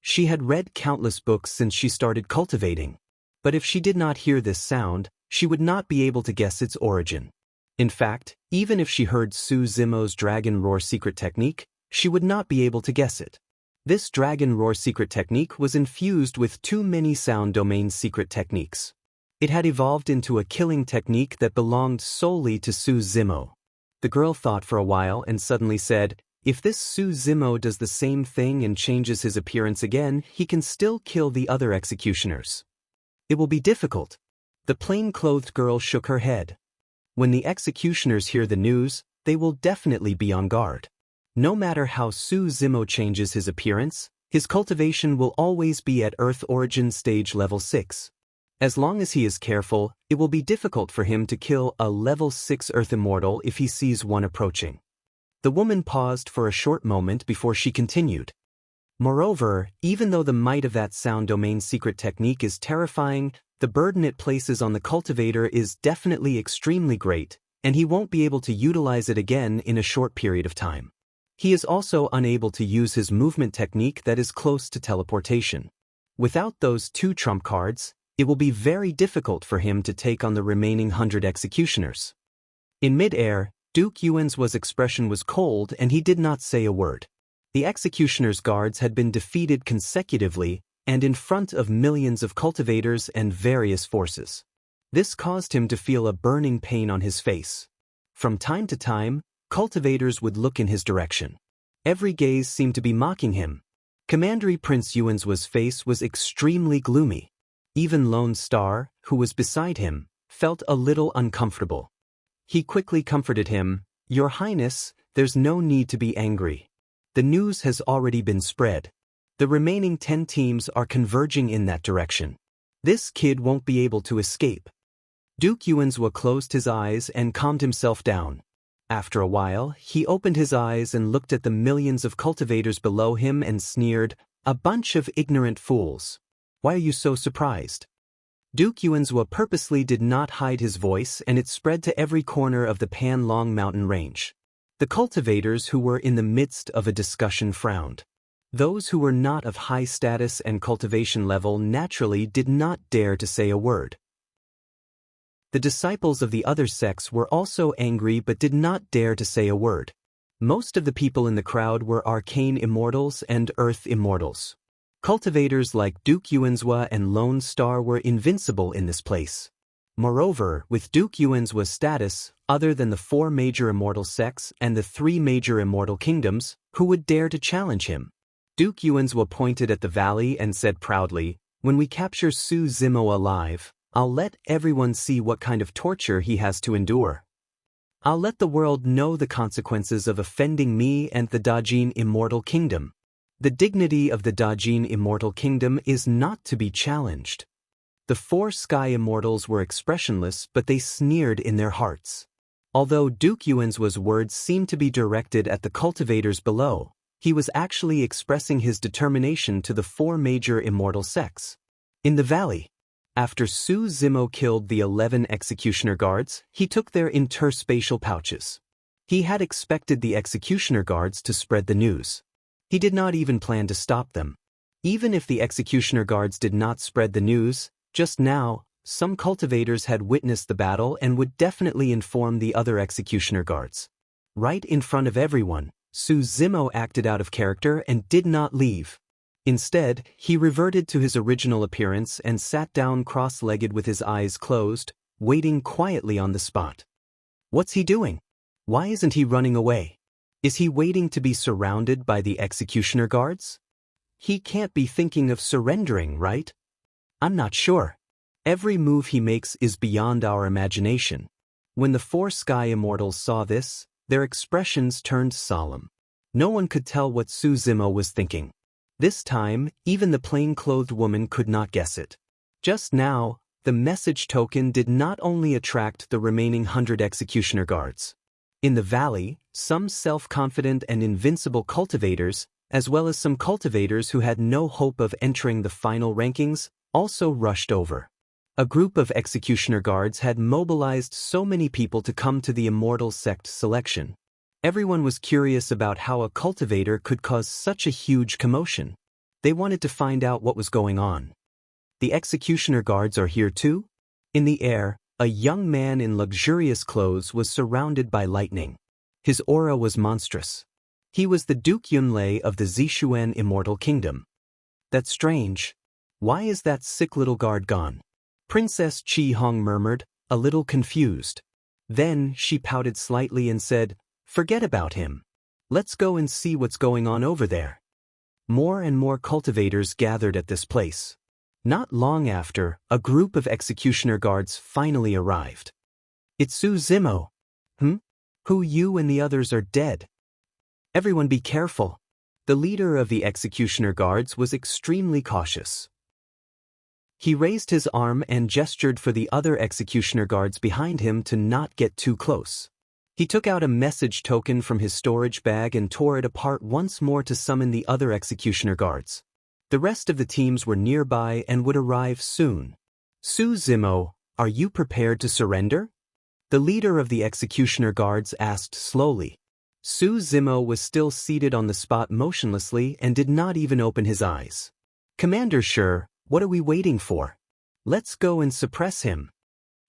She had read countless books since she started cultivating. But if she did not hear this sound, she would not be able to guess its origin. In fact, even if she heard Su Zimo's Dragon Roar secret technique, she would not be able to guess it. This Dragon Roar secret technique was infused with too many sound domain secret techniques. It had evolved into a killing technique that belonged solely to Su Zimo. The girl thought for a while and suddenly said, "If this Su Zimo does the same thing and changes his appearance again, he can still kill the other executioners. It will be difficult." The plain-clothed girl shook her head. When the executioners hear the news, they will definitely be on guard. No matter how Su Zimo changes his appearance, his cultivation will always be at Earth Origin Stage Level 6. As long as he is careful, it will be difficult for him to kill a Level 6 Earth Immortal if he sees one approaching. The woman paused for a short moment before she continued. Moreover, even though the might of that sound domain secret technique is terrifying, the burden it places on the cultivator is definitely extremely great, and he won't be able to utilize it again in a short period of time. He is also unable to use his movement technique that is close to teleportation. Without those 2 trump cards, it will be very difficult for him to take on the remaining 100 executioners. In mid-air, Duke Yuan's expression was cold and he did not say a word. The executioner's guards had been defeated consecutively and in front of millions of cultivators and various forces. This caused him to feel a burning pain on his face. From time to time, cultivators would look in his direction. Every gaze seemed to be mocking him. Commander Prince Yuan's face was extremely gloomy. Even Lone Star, who was beside him, felt a little uncomfortable. He quickly comforted him, "Your Highness, there's no need to be angry. The news has already been spread. The remaining 10 teams are converging in that direction. This kid won't be able to escape." Duke Yuanzwa closed his eyes and calmed himself down. After a while, he opened his eyes and looked at the millions of cultivators below him and sneered, "A bunch of ignorant fools. Why are you so surprised?" Duke Yuanzwa purposely did not hide his voice and it spread to every corner of the Panlong mountain range. The cultivators who were in the midst of a discussion frowned. Those who were not of high status and cultivation level naturally did not dare to say a word. The disciples of the other sects were also angry but did not dare to say a word. Most of the people in the crowd were arcane immortals and earth immortals. Cultivators like Duke Yuanzwa and Lone Star were invincible in this place. Moreover, with Duke Yuanzwa's status, other than the 4 major immortal sects and the 3 major immortal kingdoms, who would dare to challenge him? Duke Yuanzwa pointed at the valley and said proudly, "When we capture Su Zimo alive, I'll let everyone see what kind of torture he has to endure. I'll let the world know the consequences of offending me and the Dajin Immortal Kingdom. The dignity of the Dajin Immortal Kingdom is not to be challenged." The 4 Sky Immortals were expressionless but they sneered in their hearts. Although Duke Yuan's words seemed to be directed at the cultivators below, he was actually expressing his determination to the four major immortal sects. In the valley, after Su Zimo killed the 11 executioner guards, he took their interspatial pouches. He had expected the executioner guards to spread the news. He did not even plan to stop them. Even if the executioner guards did not spread the news, just now, some cultivators had witnessed the battle and would definitely inform the other executioner guards. Right in front of everyone, Su Zimo acted out of character and did not leave. Instead, he reverted to his original appearance and sat down cross-legged with his eyes closed, waiting quietly on the spot. What's he doing? Why isn't he running away? Is he waiting to be surrounded by the executioner guards? He can't be thinking of surrendering, right? I'm not sure. Every move he makes is beyond our imagination. When the four sky immortals saw this, their expressions turned solemn. No one could tell what Su Zimo was thinking. This time, even the plain-clothed woman could not guess it. Just now, the message token did not only attract the remaining 100 executioner guards. In the valley, some self-confident and invincible cultivators, as well as some cultivators who had no hope of entering the final rankings, also rushed over. A group of executioner guards had mobilized so many people to come to the immortal sect selection. Everyone was curious about how a cultivator could cause such a huge commotion. They wanted to find out what was going on. The executioner guards are here too? In the air, a young man in luxurious clothes was surrounded by lightning. His aura was monstrous. He was the Duke Yunlei of the Zixuan Immortal Kingdom. That's strange. Why is that sick little guard gone? Princess Qi Hong murmured, a little confused. Then she pouted slightly and said, "Forget about him. Let's go and see what's going on over there." More and more cultivators gathered at this place. Not long after, a group of executioner guards finally arrived. "It's Su Zimo." "Who, you and the others are dead." "Everyone be careful." The leader of the executioner guards was extremely cautious. He raised his arm and gestured for the other executioner guards behind him to not get too close. He took out a message token from his storage bag and tore it apart once more to summon the other executioner guards. The rest of the teams were nearby and would arrive soon. "Su Zimo, are you prepared to surrender?" The leader of the executioner guards asked slowly. Su Zimo was still seated on the spot motionlessly and did not even open his eyes. "Commander Shi, what are we waiting for? Let's go and suppress him."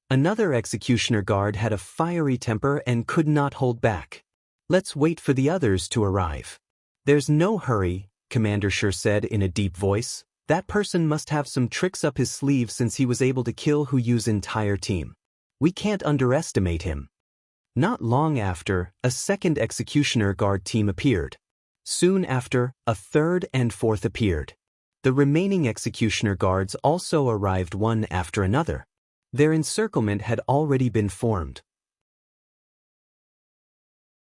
Another executioner guard had a fiery temper and could not hold back. "Let's wait for the others to arrive." "There's no hurry," Commander Shi said in a deep voice. "That person must have some tricks up his sleeve since he was able to kill Hu Yu's entire team. We can't underestimate him." Not long after, a second executioner guard team appeared. Soon after, a third and fourth appeared. The remaining executioner guards also arrived one after another. Their encirclement had already been formed.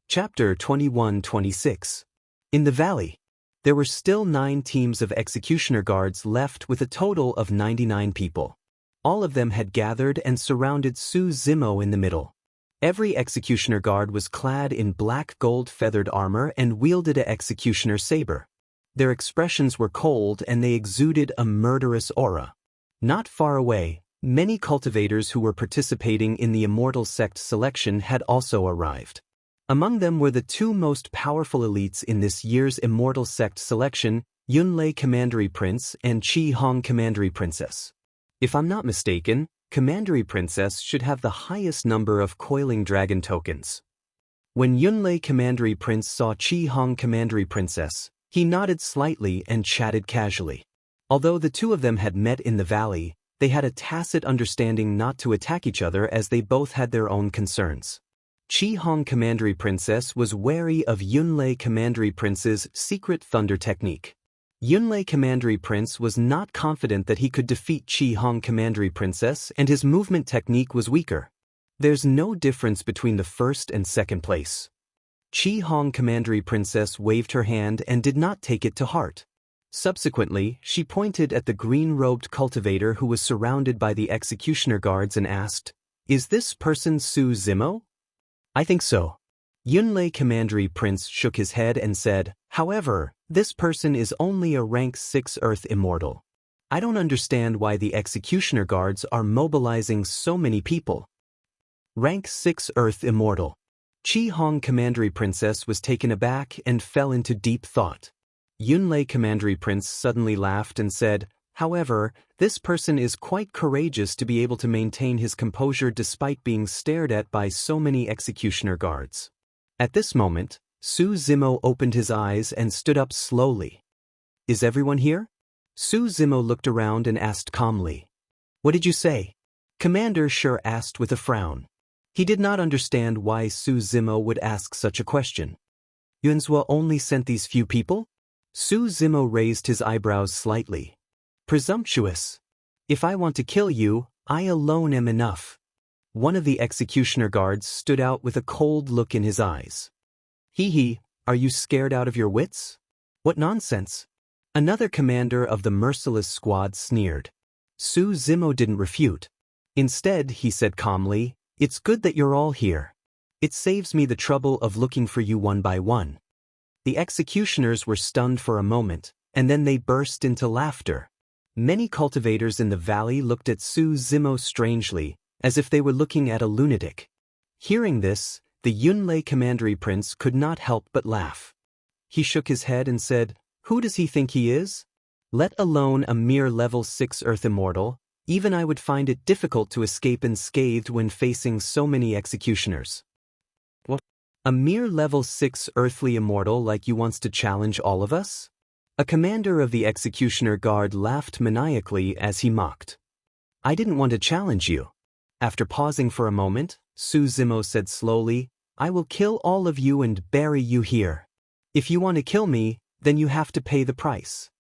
Chapter 21-26. In the valley, there were still 9 teams of executioner guards left with a total of 99 people. All of them had gathered and surrounded Su Zimo in the middle. Every executioner guard was clad in black gold feathered armor and wielded an executioner saber. Their expressions were cold and they exuded a murderous aura. Not far away, many cultivators who were participating in the Immortal Sect selection had also arrived. Among them were the 2 most powerful elites in this year's Immortal Sect selection, Yunlei Commandery Prince and Qi Hong Commandery Princess. If I'm not mistaken, Commandery Princess should have the highest number of Coiling Dragon tokens. When Yunlei Commandery Prince saw Qi Hong Commandery Princess, he nodded slightly and chatted casually. Although the 2 of them had met in the valley, they had a tacit understanding not to attack each other as they both had their own concerns. Qi Hong Commandery Princess was wary of Yunlei Commandery Prince's secret thunder technique. Yunlei Commandery Prince was not confident that he could defeat Qi Hong Commandery Princess and his movement technique was weaker. There's no difference between the first and second place. Qi Hong Commandery Princess waved her hand and did not take it to heart. Subsequently, she pointed at the green-robed cultivator who was surrounded by the executioner guards and asked, "Is this person Su Zimo?" I think so. Yunlei Commandery Prince shook his head and said, however, this person is only a rank 6 Earth Immortal. I don't understand why the executioner guards are mobilizing so many people. Rank 6 Earth Immortal. Chi Hong Commandery Princess was taken aback and fell into deep thought. Yunlei Commandery Prince suddenly laughed and said, however, this person is quite courageous to be able to maintain his composure despite being stared at by so many executioner guards. At this moment, Su Zimo opened his eyes and stood up slowly. Is everyone here? Su Zimo looked around and asked calmly. What did you say? Commander Shi asked with a frown. He did not understand why Su Zimo would ask such a question. Yuanzhua only sent these few people? Su Zimo raised his eyebrows slightly. Presumptuous. If I want to kill you, I alone am enough. One of the executioner guards stood out with a cold look in his eyes. Hee, are you scared out of your wits? What nonsense. Another commander of the merciless squad sneered. Su Zimo didn't refute. Instead, he said calmly, it's good that you're all here. It saves me the trouble of looking for you one by one. The executioners were stunned for a moment, and then they burst into laughter. Many cultivators in the valley looked at Su Zimo strangely, as if they were looking at a lunatic. Hearing this, the Yunlei Commandery Prince could not help but laugh. He shook his head and said, who does he think he is? Let alone a mere level 6 Earth Immortal, even I would find it difficult to escape unscathed when facing so many executioners. What? A mere level 6 Earthly Immortal like you wants to challenge all of us? A commander of the executioner guard laughed maniacally as he mocked. I didn't want to challenge you. After pausing for a moment, Su Zimo said slowly, I will kill all of you and bury you here. If you want to kill me, then you have to pay the price.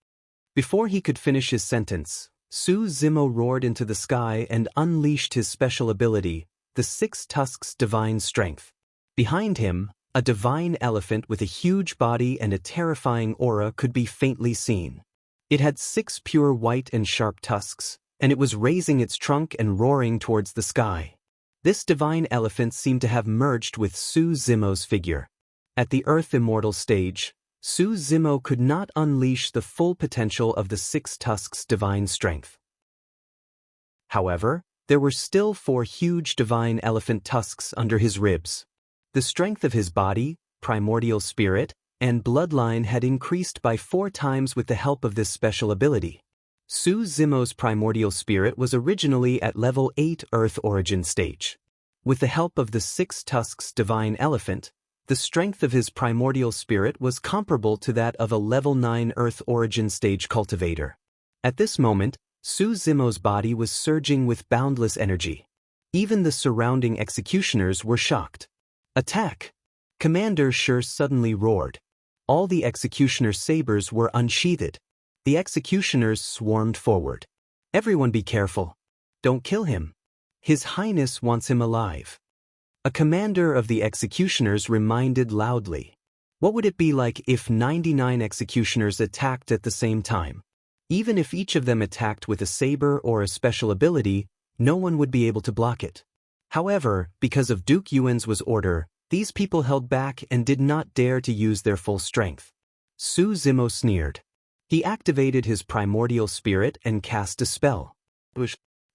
Before he could finish his sentence, Su Zimo roared into the sky and unleashed his special ability, the 6 Tusks Divine Strength. Behind him, a divine elephant with a huge body and a terrifying aura could be faintly seen. It had 6 pure white and sharp tusks, and it was raising its trunk and roaring towards the sky. This divine elephant seemed to have merged with Su Zimo's figure. At the Earth Immortal stage, Su Zimo could not unleash the full potential of the 6 Tusks' divine strength. However, there were still 4 huge divine elephant tusks under his ribs. The strength of his body, primordial spirit, and bloodline had increased by 4 times with the help of this special ability. Su Zimo's primordial spirit was originally at level 8 Earth Origin stage. With the help of the 6 Tusks Divine Elephant, the strength of his primordial spirit was comparable to that of a level 9 Earth Origin stage cultivator. At this moment, Su Zimo's body was surging with boundless energy. Even the surrounding executioners were shocked. Attack! Commander Shi suddenly roared. All the executioner sabers were unsheathed. The executioners swarmed forward. Everyone be careful. Don't kill him. His Highness wants him alive. A commander of the executioners reminded loudly. What would it be like if 99 executioners attacked at the same time? Even if each of them attacked with a saber or a special ability, no one would be able to block it. However, because of Duke Yuan's order, these people held back and did not dare to use their full strength. Su Zimo sneered. He activated his primordial spirit and cast a spell.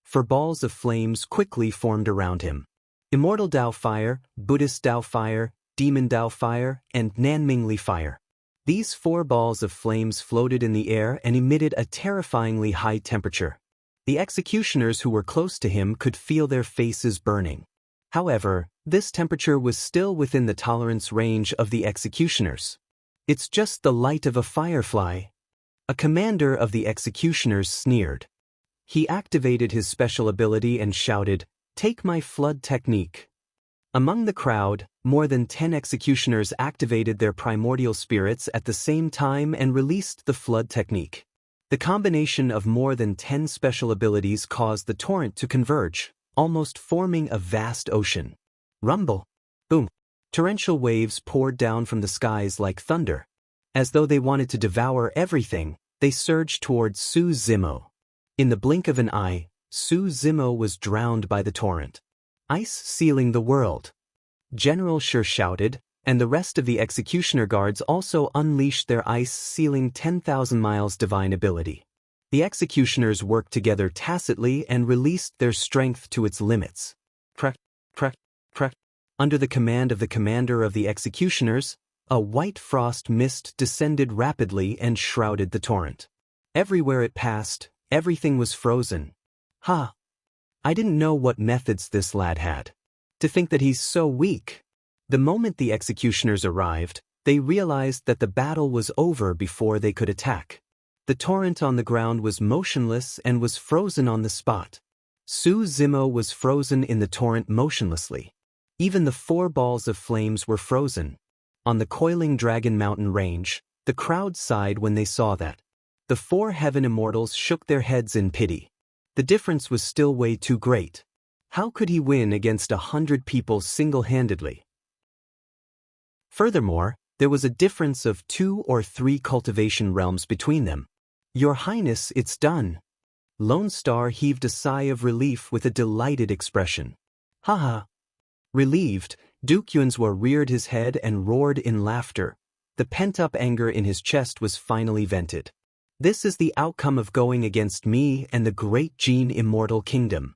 For balls of flames quickly formed around him. Immortal Dao Fire, Buddhist Dao Fire, Demon Dao Fire, and Nanmingli Fire. These 4 balls of flames floated in the air and emitted a terrifyingly high temperature. The executioners who were close to him could feel their faces burning. However, this temperature was still within the tolerance range of the executioners. It's just the light of a firefly. A commander of the executioners sneered. He activated his special ability and shouted, "Take my flood technique." Among the crowd, more than 10 executioners activated their primordial spirits at the same time and released the flood technique. The combination of more than 10 special abilities caused the torrent to converge, almost forming a vast ocean. Rumble. Boom. Torrential waves poured down from the skies like thunder. As though they wanted to devour everything, they surged towards Su Zimo. In the blink of an eye, Su Zimo was drowned by the torrent. Ice sealing the world. General Shur shouted, and the rest of the executioner guards also unleashed their ice-sealing 10,000 miles divine ability. The executioners worked together tacitly and released their strength to its limits. Crack, crack, crack. Under the command of the commander of the executioners, a white frost mist descended rapidly and shrouded the torrent. Everywhere it passed, everything was frozen. Ha! I didn't know what methods this lad had. To think that he's so weak. The moment the executioners arrived, they realized that the battle was over before they could attack. The torrent on the ground was motionless and was frozen on the spot. Su Zimo was frozen in the torrent motionlessly. Even the 4 balls of flames were frozen. On the coiling Dragon Mountain range, the crowd sighed when they saw that. The 4 heaven immortals shook their heads in pity. The difference was still way too great. How could he win against 100 people single-handedly? Furthermore, there was a difference of 2 or 3 cultivation realms between them. Your Highness, it's done. Lone Star heaved a sigh of relief with a delighted expression. Haha. Relieved, Duke Yuanzhua reared his head and roared in laughter. The pent-up anger in his chest was finally vented. This is the outcome of going against me and the great Jin Immortal Kingdom.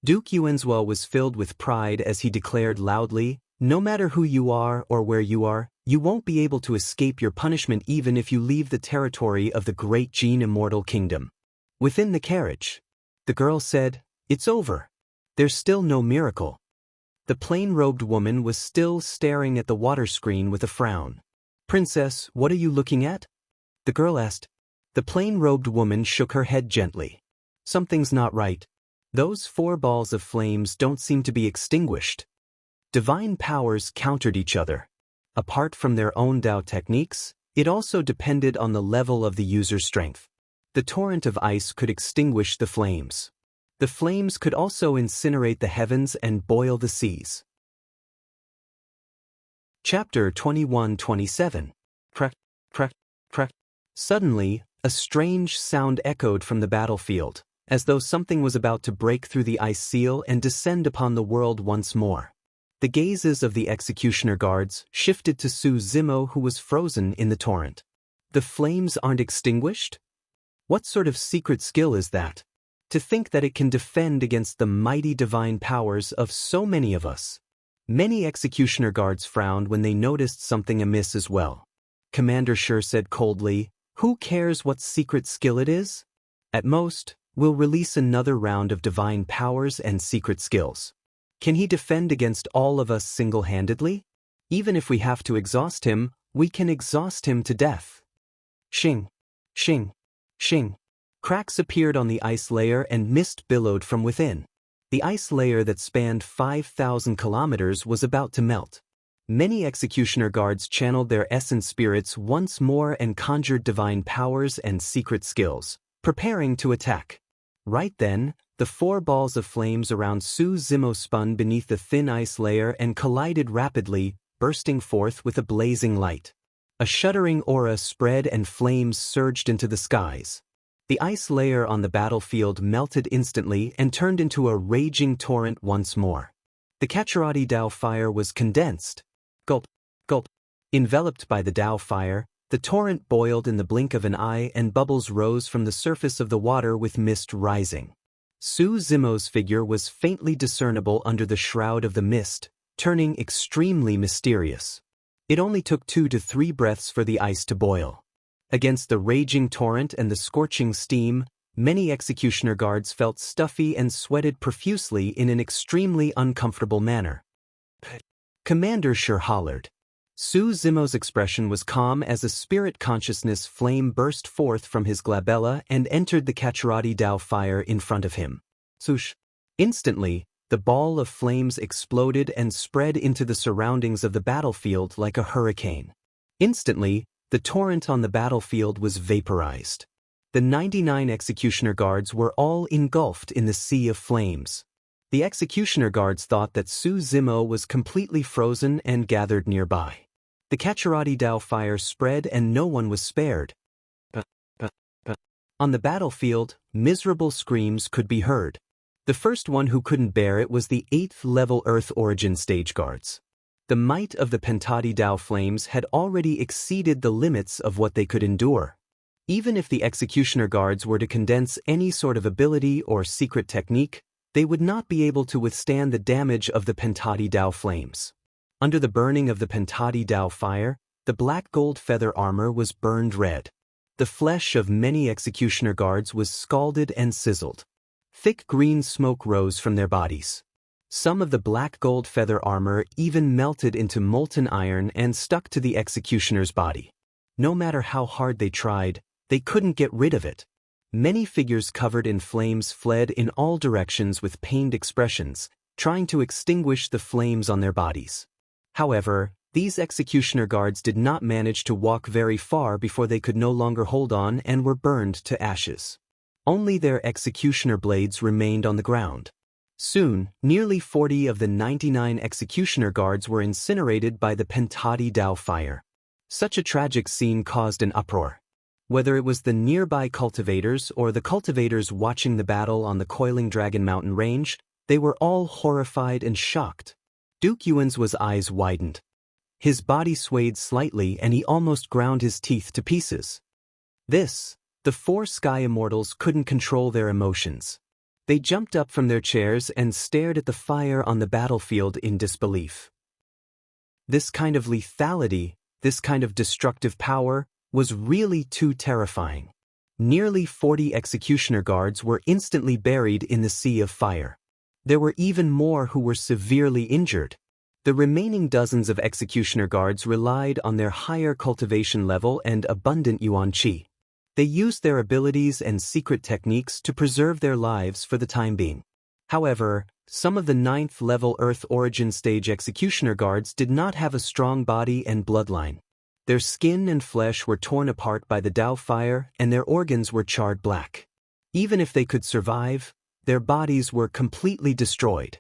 Duke Yuanzhua was filled with pride as he declared loudly, no matter who you are or where you are, you won't be able to escape your punishment even if you leave the territory of the great Jin Immortal Kingdom. Within the carriage, the girl said, it's over. There's still no miracle. The plain-robed woman was still staring at the water screen with a frown. Princess, what are you looking at? The girl asked. The plain-robed woman shook her head gently. Something's not right. Those 4 balls of flames don't seem to be extinguished. Divine powers countered each other. Apart from their own Dao techniques, it also depended on the level of the user's strength. The torrent of ice could extinguish the flames. The flames could also incinerate the heavens and boil the seas. Chapter 21-27. Crack, crack, crack. Suddenly, a strange sound echoed from the battlefield, as though something was about to break through the ice seal and descend upon the world once more. The gazes of the executioner guards shifted to Su Zimo, who was frozen in the torrent. The flames aren't extinguished? What sort of secret skill is that? To think that it can defend against the mighty divine powers of so many of us. Many executioner guards frowned when they noticed something amiss as well. Commander Shur said coldly, who cares what secret skill it is? At most, we'll release another round of divine powers and secret skills. Can he defend against all of us single-handedly? Even if we have to exhaust him, we can exhaust him to death. Shing, shing, shing. Cracks appeared on the ice layer and mist billowed from within. The ice layer that spanned 5,000 kilometers was about to melt. Many executioner guards channeled their essence spirits once more and conjured divine powers and secret skills, preparing to attack. Right then, the 4 balls of flames around Su Zimo spun beneath the thin ice layer and collided rapidly, bursting forth with a blazing light. A shuddering aura spread and flames surged into the skies. The ice layer on the battlefield melted instantly and turned into a raging torrent once more. The Kacharati Dao fire was condensed. Gulp, gulp. Enveloped by the Dao fire, the torrent boiled in the blink of an eye and bubbles rose from the surface of the water with mist rising. Su Zimo's figure was faintly discernible under the shroud of the mist, turning extremely mysterious. It only took 2 to 3 breaths for the ice to boil. Against the raging torrent and the scorching steam, many executioner guards felt stuffy and sweated profusely in an extremely uncomfortable manner. Commander Shur hollered. Su Zimo's expression was calm as a spirit consciousness flame burst forth from his glabella and entered the Kacharati Dao fire in front of him. Swoosh! Instantly, the ball of flames exploded and spread into the surroundings of the battlefield like a hurricane. Instantly, the torrent on the battlefield was vaporized. The 99 executioner guards were all engulfed in the sea of flames. The executioner guards thought that Su Zimo was completely frozen and gathered nearby. The Kacharati Dao fire spread and no one was spared. On the battlefield, miserable screams could be heard. The first one who couldn't bear it was the 8th level Earth Origin stage guards. The might of the Pentati Dao flames had already exceeded the limits of what they could endure. Even if the executioner guards were to condense any sort of ability or secret technique, they would not be able to withstand the damage of the Pentati Dao flames. Under the burning of the Pentati Dao fire, the black gold feather armor was burned red. The flesh of many executioner guards was scalded and sizzled. Thick green smoke rose from their bodies. Some of the black gold feather armor even melted into molten iron and stuck to the executioner's body. No matter how hard they tried, they couldn't get rid of it. Many figures covered in flames fled in all directions with pained expressions, trying to extinguish the flames on their bodies. However, these executioner guards did not manage to walk very far before they could no longer hold on and were burned to ashes. Only their executioner blades remained on the ground. Soon, nearly 40 of the 99 executioner guards were incinerated by the Pentati Dao fire. Such a tragic scene caused an uproar. Whether it was the nearby cultivators or the cultivators watching the battle on the Coiling Dragon Mountain range, they were all horrified and shocked. Duke Yuan's eyes widened. His body swayed slightly and he almost ground his teeth to pieces. The 4 Sky Immortals couldn't control their emotions. They jumped up from their chairs and stared at the fire on the battlefield in disbelief. This kind of lethality, this kind of destructive power, was really too terrifying. Nearly 40 executioner guards were instantly buried in the sea of fire. There were even more who were severely injured. The remaining dozens of executioner guards relied on their higher cultivation level and abundant yuan qi. They used their abilities and secret techniques to preserve their lives for the time being. However, some of the 9th-level Earth Origin Stage executioner guards did not have a strong body and bloodline. Their skin and flesh were torn apart by the Dao fire and their organs were charred black. Even if they could survive, their bodies were completely destroyed.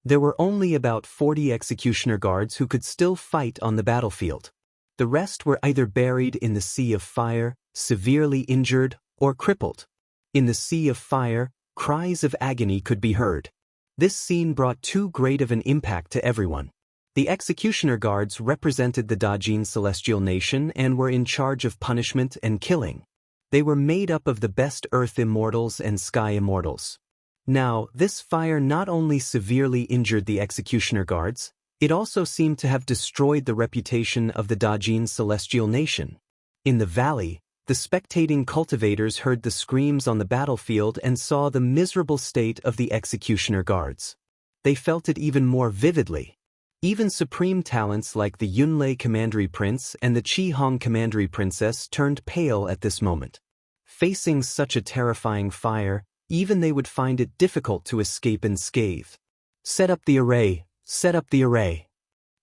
There were only about 40 executioner guards who could still fight on the battlefield. The rest were either buried in the sea of fire, severely injured, or crippled. In the sea of fire, cries of agony could be heard. This scene brought too great of an impact to everyone. The executioner guards represented the Dajin celestial nation and were in charge of punishment and killing. They were made up of the best Earth Immortals and Sky Immortals. Now, this fire not only severely injured the executioner guards, it also seemed to have destroyed the reputation of the Dajin celestial nation. In the valley, the spectating cultivators heard the screams on the battlefield and saw the miserable state of the executioner guards. They felt it even more vividly. Even supreme talents like the Yunlei Commandery Prince and the Qi Hong Commandery Princess turned pale at this moment. Facing such a terrifying fire, even they would find it difficult to escape unscathed. Set up the array, set up the array.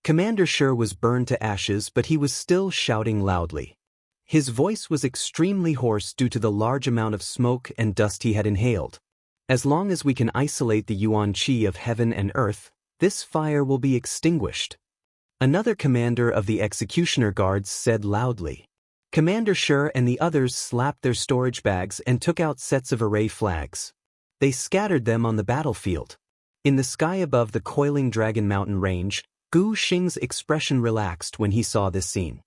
Commander Shi was burned to ashes, but he was still shouting loudly. His voice was extremely hoarse due to the large amount of smoke and dust he had inhaled. As long as we can isolate the yuan qi of heaven and earth, this fire will be extinguished. Another commander of the executioner guards said loudly. Commander Shi and the others slapped their storage bags and took out sets of array flags. They scattered them on the battlefield. In the sky above the Coiling Dragon Mountain range, Gu Xing's expression relaxed when he saw this scene.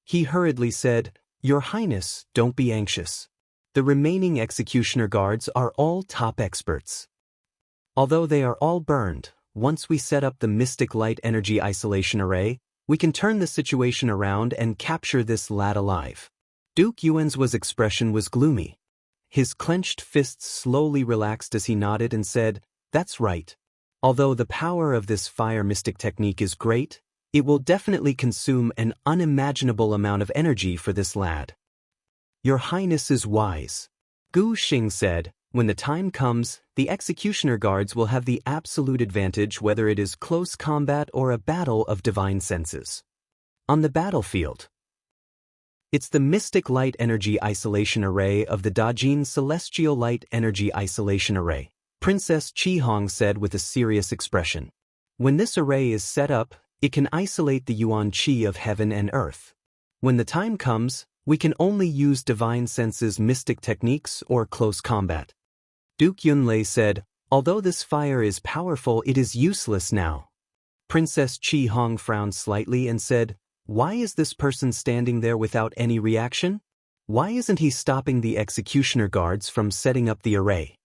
He hurriedly said, "Your Highness, don't be anxious. The remaining executioner guards are all top experts. Although they are all burned, once we set up the Mystic Light Energy Isolation Array, we can turn the situation around and capture this lad alive." Duke Yuan's expression was gloomy. His clenched fists slowly relaxed as he nodded and said, "That's right. Although the power of this fire mystic technique is great, it will definitely consume an unimaginable amount of energy for this lad." "Your Highness is wise," Gu Xing said. "When the time comes, the executioner guards will have the absolute advantage whether it is close combat or a battle of divine senses. On the battlefield, it's the Mystic Light Energy Isolation Array of the Dajin Celestial Light Energy Isolation Array," Princess Qi Hong said with a serious expression. "When this array is set up, it can isolate the yuan qi of heaven and earth. When the time comes, we can only use divine senses mystic techniques or close combat." Duke Yunlei said, "Although this fire is powerful, it is useless now. Princess Chi Hong frowned slightly and said, "Why is this person standing there without any reaction? Why isn't he stopping the executioner guards from setting up the array?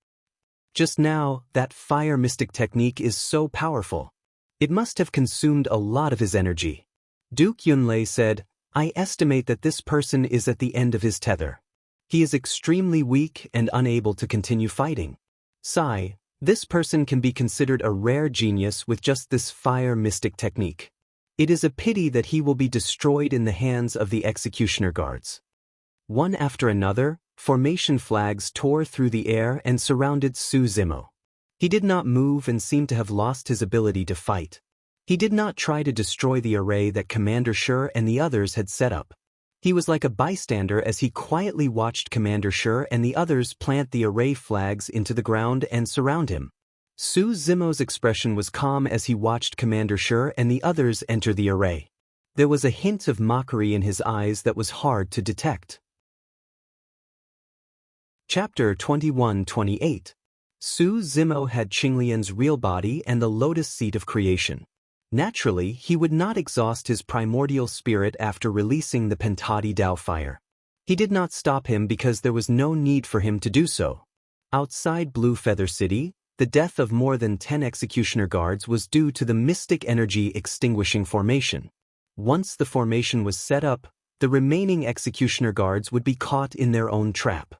Just now, that fire mystic technique is so powerful. It must have consumed a lot of his energy." Duke Yunlei said, "I estimate that this person is at the end of his tether. He is extremely weak and unable to continue fighting. Sai, this person can be considered a rare genius with just this fire mystic technique. It is a pity that he will be destroyed in the hands of the executioner guards." One after another, formation flags tore through the air and surrounded Su Zimo. He did not move and seemed to have lost his ability to fight. He did not try to destroy the array that Commander Shi and the others had set up. He was like a bystander as he quietly watched Commander Shi and the others plant the array flags into the ground and surround him. Su Zimo's expression was calm as he watched Commander Shi and the others enter the array. There was a hint of mockery in his eyes that was hard to detect. Chapter 21-28. Su Zimo had Qinglian's real body and the lotus seat of creation. Naturally, he would not exhaust his primordial spirit after releasing the Pentati Dao fire. He did not stop him because there was no need for him to do so. Outside Blue Feather City, the death of more than 10 executioner guards was due to the mystic energy extinguishing formation. Once the formation was set up, the remaining executioner guards would be caught in their own trap.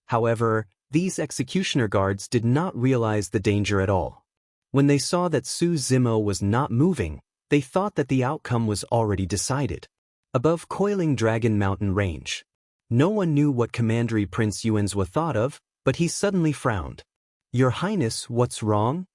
However, these executioner guards did not realize the danger at all. When they saw that Su Zimo was not moving, they thought that the outcome was already decided. Above Coiling Dragon Mountain Range, no one knew what Commandery Prince Yuanzhua thought of, but he suddenly frowned. "Your Highness, what's wrong?"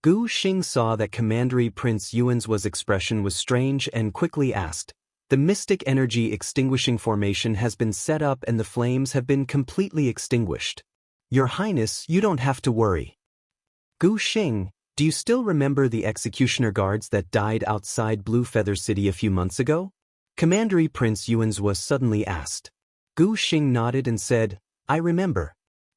Gu Xing saw that Commandery Prince Yuanzhua's expression was strange and quickly asked, "The mystic energy extinguishing formation has been set up and the flames have been completely extinguished. Your Highness, you don't have to worry." "Gu Xing, do you still remember the executioner guards that died outside Blue Feather City a few months ago?" Commandery Prince Yuanzhua suddenly asked. Gu Xing nodded and said, "I remember.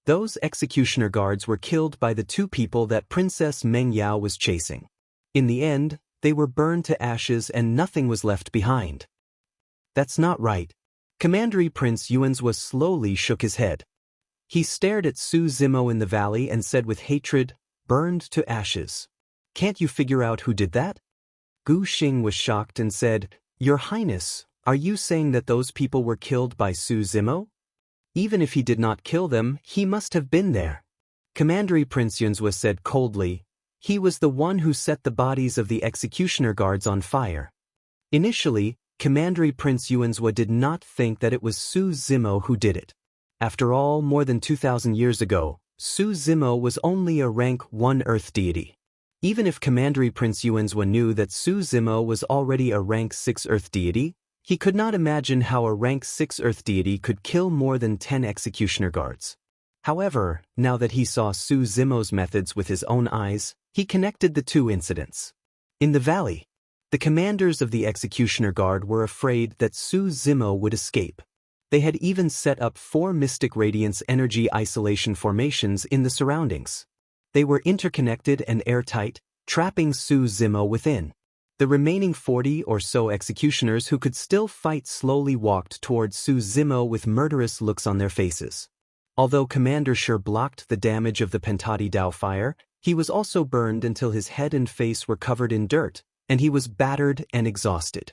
Those executioner guards were killed by the two people that Princess Meng Yao was chasing. In the end, they were burned to ashes and nothing was left behind." "That's not right." Commandery Prince Yuanzhua slowly shook his head. He stared at Su Zimo in the valley and said with hatred, "Burned to ashes. Can't you figure out who did that?" Gu Xing was shocked and said, "Your Highness, are you saying that those people were killed by Su Zimo? Even if he did not kill them, he must have been there." Commandery Prince Yuanzhua said coldly, "He was the one who set the bodies of the executioner guards on fire." Initially, Commandery Prince Yuanzhua did not think that it was Su Zimo who did it. After all, more than 2,000 years ago, Su Zimo was only a rank 1 earth deity. Even if Commandery Prince Yuanzhua knew that Su Zimo was already a rank 6 earth deity, he could not imagine how a rank 6 earth deity could kill more than 10 executioner guards. However, now that he saw Su Zimo's methods with his own eyes, he connected the two incidents. In the valley, the commanders of the executioner guard were afraid that Su Zimo would escape. They had even set up 4 Mystic Radiance energy isolation formations in the surroundings. They were interconnected and airtight, trapping Su Zimo within. The remaining 40 or so executioners who could still fight slowly walked towards Su Zimo with murderous looks on their faces. Although Commander Shi blocked the damage of the Pentati Dao fire, he was also burned until his head and face were covered in dirt, and he was battered and exhausted.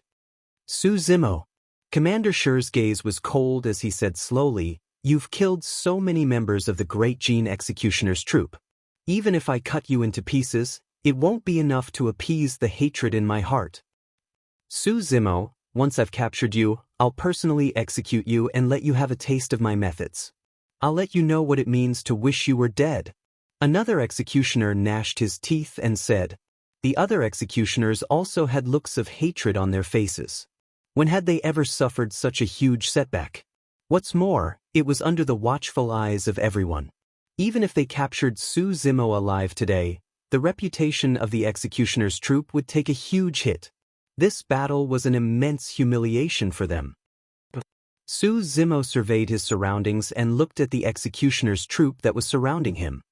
"Su Zimo." Commander Shi's gaze was cold as he said slowly, "You've killed so many members of the Great Gene Executioner's troop. Even if I cut you into pieces, it won't be enough to appease the hatred in my heart. Su Zimo, once I've captured you, I'll personally execute you and let you have a taste of my methods. I'll let you know what it means to wish you were dead." Another executioner gnashed his teeth and said. The other executioners also had looks of hatred on their faces. When had they ever suffered such a huge setback? What's more, it was under the watchful eyes of everyone. Even if they captured Su Zimo alive today, the reputation of the executioner's troop would take a huge hit. This battle was an immense humiliation for them. Su Zimo surveyed his surroundings and looked at the executioner's troop that was surrounding him.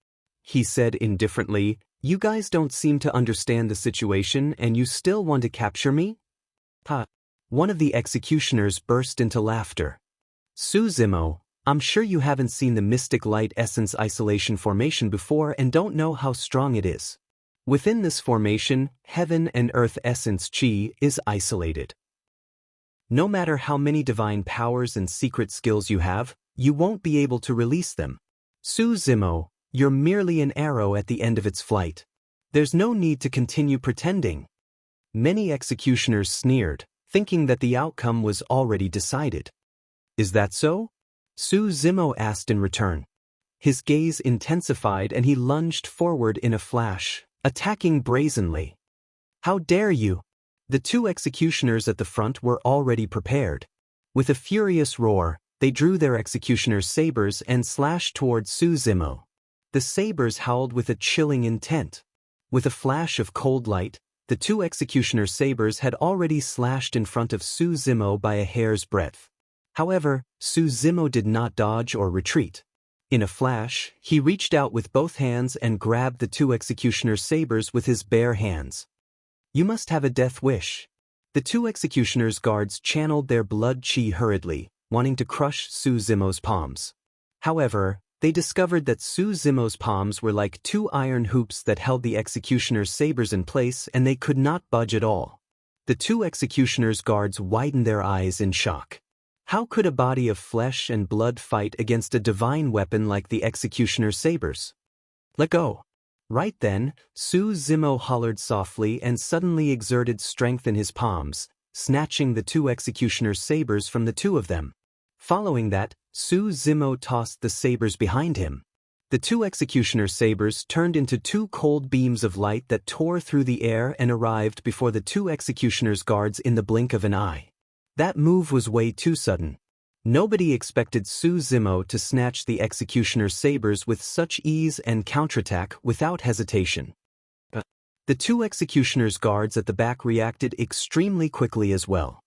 He said indifferently, You guys don't seem to understand the situation and you still want to capture me? Ha! One of the executioners burst into laughter. Suzimo, I'm sure you haven't seen the Mystic Light Essence Isolation Formation before and don't know how strong it is. Within this formation, Heaven and Earth Essence Chi is isolated. No matter how many divine powers and secret skills you have, you won't be able to release them. Suzimo, you're merely an arrow at the end of its flight. There's no need to continue pretending. Many executioners sneered, thinking that the outcome was already decided. Is that so? Suzimo asked in return. His gaze intensified and he lunged forward in a flash, attacking brazenly. How dare you! The two executioners at the front were already prepared. With a furious roar, they drew their executioner's sabers and slashed towards Suzimo. The sabers howled with a chilling intent. With a flash of cold light, the two executioner's sabers had already slashed in front of Suzimo by a hair's breadth. However, Suzimo did not dodge or retreat. In a flash, he reached out with both hands and grabbed the two executioner's sabers with his bare hands. You must have a death wish. The two executioner's guards channeled their blood chi hurriedly, wanting to crush Suzimo's palms. However, they discovered that Suzimo's palms were like two iron hoops that held the executioner's sabers in place and they could not budge at all. The two executioner's guards widened their eyes in shock. How could a body of flesh and blood fight against a divine weapon like the executioner's sabers? Let go. Right then, Suzimo hollered softly and suddenly exerted strength in his palms, snatching the two executioner's sabers from the two of them. Following that, Suzimo tossed the sabers behind him. The two executioner's sabers turned into two cold beams of light that tore through the air and arrived before the two executioner's guards in the blink of an eye. That move was way too sudden. Nobody expected Suzimo to snatch the executioner's sabers with such ease and counterattack without hesitation. The two executioner's guards at the back reacted extremely quickly as well.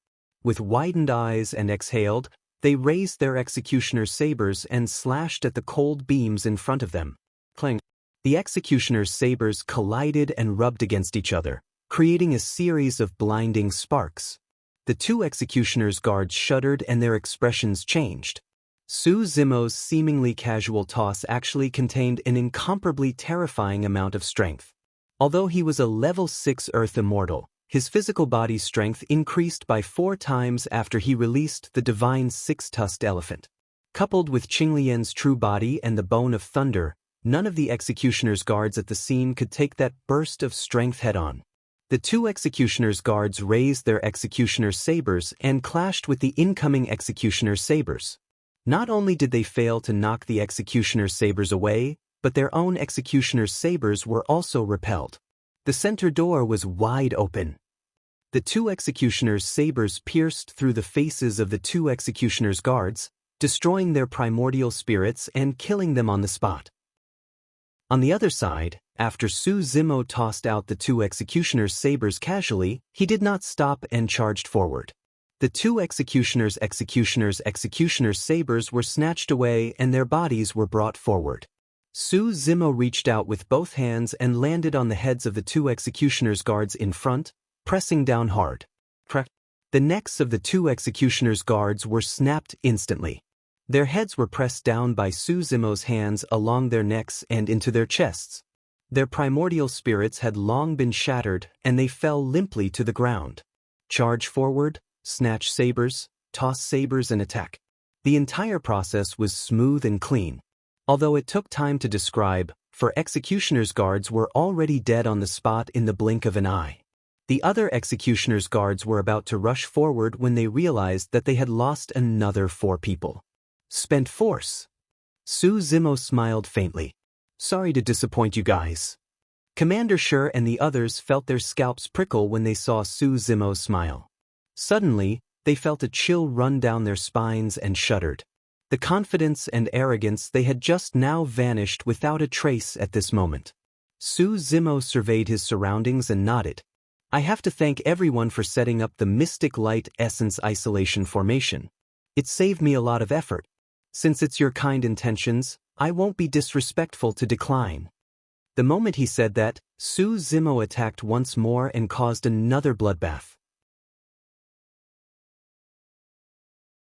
With widened eyes and exhaled, they raised their executioner's sabers and slashed at the cold beams in front of them. Clang! The executioner's sabers collided and rubbed against each other, creating a series of blinding sparks. The two executioner's guards shuddered and their expressions changed. Suzimo's seemingly casual toss actually contained an incomparably terrifying amount of strength. Although he was a level 6 Earth Immortal, his physical body strength increased by 4 times after he released the divine six-tusked elephant. Coupled with Qinglian's true body and the bone of thunder, none of the executioner's guards at the scene could take that burst of strength head-on. The two executioner's guards raised their executioner's sabers and clashed with the incoming executioner's sabers. Not only did they fail to knock the executioner's sabers away, but their own executioner's sabers were also repelled. The center door was wide open. The two executioner's sabers pierced through the faces of the two executioner's guards, destroying their primordial spirits and killing them on the spot. On the other side, after Suzimo tossed out the two executioner's sabers casually, he did not stop and charged forward. The two executioner's sabers were snatched away and their bodies were brought forward. Suzimo reached out with both hands and landed on the heads of the two executioner's guards in front, pressing down hard. The necks of the two executioner's guards were snapped instantly. Their heads were pressed down by Suzimo's hands along their necks and into their chests. Their primordial spirits had long been shattered and they fell limply to the ground. Charge forward, snatch sabers, toss sabers and attack. The entire process was smooth and clean. Although it took time to describe, for executioner's guards were already dead on the spot in the blink of an eye. The other executioner's guards were about to rush forward when they realized that they had lost another 4 people. Spent force. Suzimo smiled faintly. Sorry to disappoint you guys. Commander Shi and the others felt their scalps prickle when they saw Suzimo smile. Suddenly, they felt a chill run down their spines and shuddered. The confidence and arrogance they had just now vanished without a trace at this moment. Suzimo surveyed his surroundings and nodded. I have to thank everyone for setting up the Mystic Light Essence Isolation Formation. It saved me a lot of effort. Since it's your kind intentions, I won't be disrespectful to decline. The moment he said that, Su Zimo attacked once more and caused another bloodbath.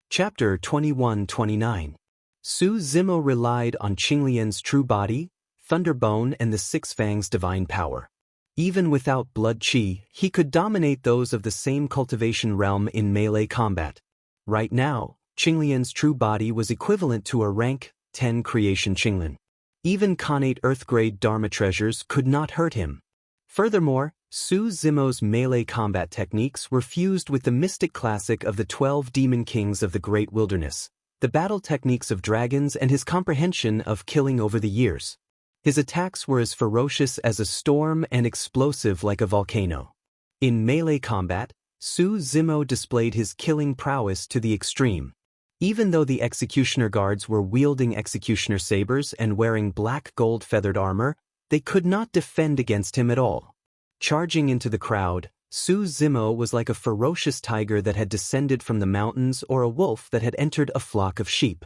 Chapter 21-29. Su Zimo relied on Qinglian's true body, Thunderbone and the Six Fangs' divine power. Even without blood qi, he could dominate those of the same cultivation realm in melee combat. Right now, Qinglian's true body was equivalent to a rank 10 creation Qinglian. Even Khanate Earth-grade Dharma treasures could not hurt him. Furthermore, Su Zimo's melee combat techniques were fused with the mystic classic of the 12 demon kings of the Great Wilderness, the battle techniques of dragons and his comprehension of killing over the years. His attacks were as ferocious as a storm and explosive like a volcano. In melee combat, Su Zimo displayed his killing prowess to the extreme. Even though the executioner guards were wielding executioner sabers and wearing black gold feathered armor, they could not defend against him at all. Charging into the crowd, Su Zimo was like a ferocious tiger that had descended from the mountains or a wolf that had entered a flock of sheep.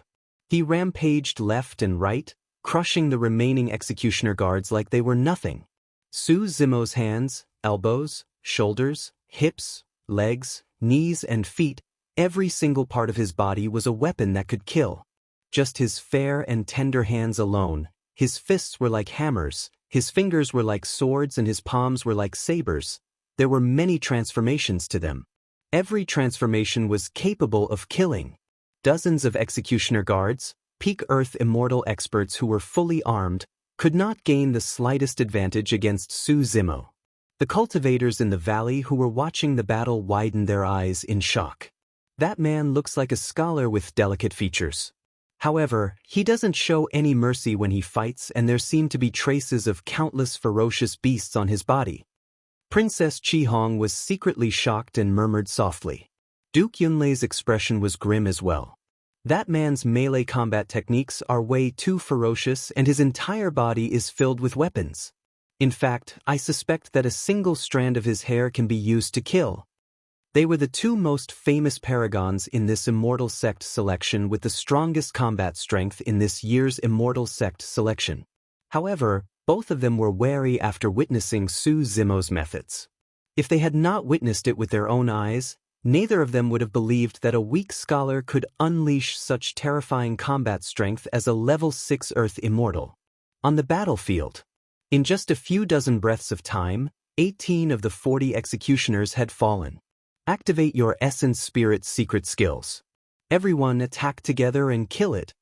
He rampaged left and right, crushing the remaining executioner guards like they were nothing. Su Zimo's hands, elbows, shoulders, hips, legs, knees and feet, every single part of his body was a weapon that could kill. Just his fair and tender hands alone, his fists were like hammers, his fingers were like swords and his palms were like sabers. There were many transformations to them. Every transformation was capable of killing. Dozens of executioner guards, peak Earth immortal experts who were fully armed, could not gain the slightest advantage against Su Zimo. The cultivators in the valley who were watching the battle widened their eyes in shock. That man looks like a scholar with delicate features. However, he doesn't show any mercy when he fights and there seem to be traces of countless ferocious beasts on his body. Princess Qihong was secretly shocked and murmured softly. Duke Yunlei's expression was grim as well. That man's melee combat techniques are way too ferocious and his entire body is filled with weapons. In fact, I suspect that a single strand of his hair can be used to kill. They were the two most famous paragons in this Immortal Sect selection with the strongest combat strength in this year's Immortal Sect selection. However, both of them were wary after witnessing Su Zimo's methods. If they had not witnessed it with their own eyes, neither of them would have believed that a weak scholar could unleash such terrifying combat strength as a level 6 Earth Immortal. On the battlefield, in just a few dozen breaths of time, 18 of the 40 executioners had fallen. Activate your Essence Spirit secret skills. Everyone attack together and kill it.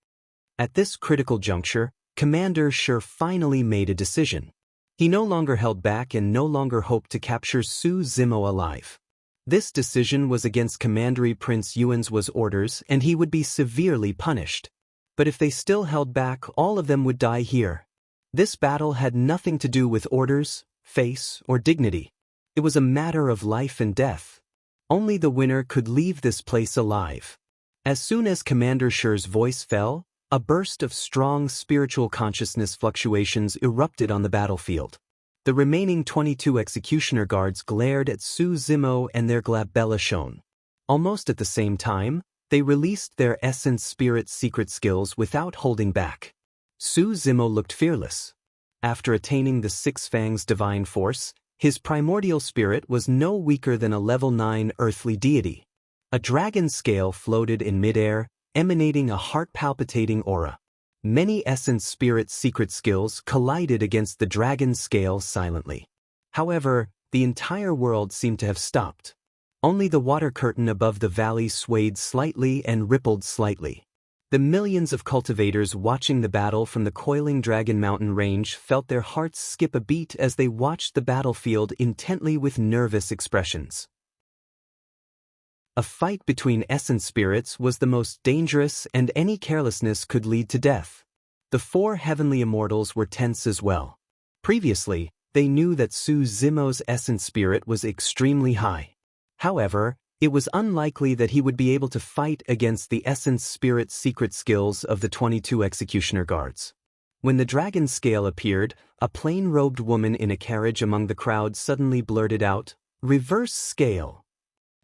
At this critical juncture, Commander Shi finally made a decision. He no longer held back and no longer hoped to capture Su Zimo alive. This decision was against Commandery Prince Yuan's orders and he would be severely punished. But if they still held back, all of them would die here. This battle had nothing to do with orders, face, or dignity. It was a matter of life and death. Only the winner could leave this place alive. As soon as Commander Shi's voice fell, a burst of strong spiritual consciousness fluctuations erupted on the battlefield. The remaining 22 executioner guards glared at Su Zimo and their glabella shone. Almost at the same time, they released their Essence Spirit secret skills without holding back. Su Zimo looked fearless. After attaining the Six Fangs' divine force, his primordial spirit was no weaker than a level 9 earthly deity. A dragon scale floated in midair, emanating a heart-palpitating aura. Many Essence Spirit secret skills collided against the dragon scale silently. However, the entire world seemed to have stopped. Only the water curtain above the valley swayed slightly and rippled slightly. The millions of cultivators watching the battle from the coiling Dragon Mountain range felt their hearts skip a beat as they watched the battlefield intently with nervous expressions. A fight between essence spirits was the most dangerous and any carelessness could lead to death. The 4 heavenly immortals were tense as well. Previously, they knew that Su Zimo's essence spirit was extremely high. However, it was unlikely that he would be able to fight against the Essence Spirit secret skills of the 22 executioner guards. When the dragon scale appeared, a plain-robed woman in a carriage among the crowd suddenly blurted out, "Reverse scale."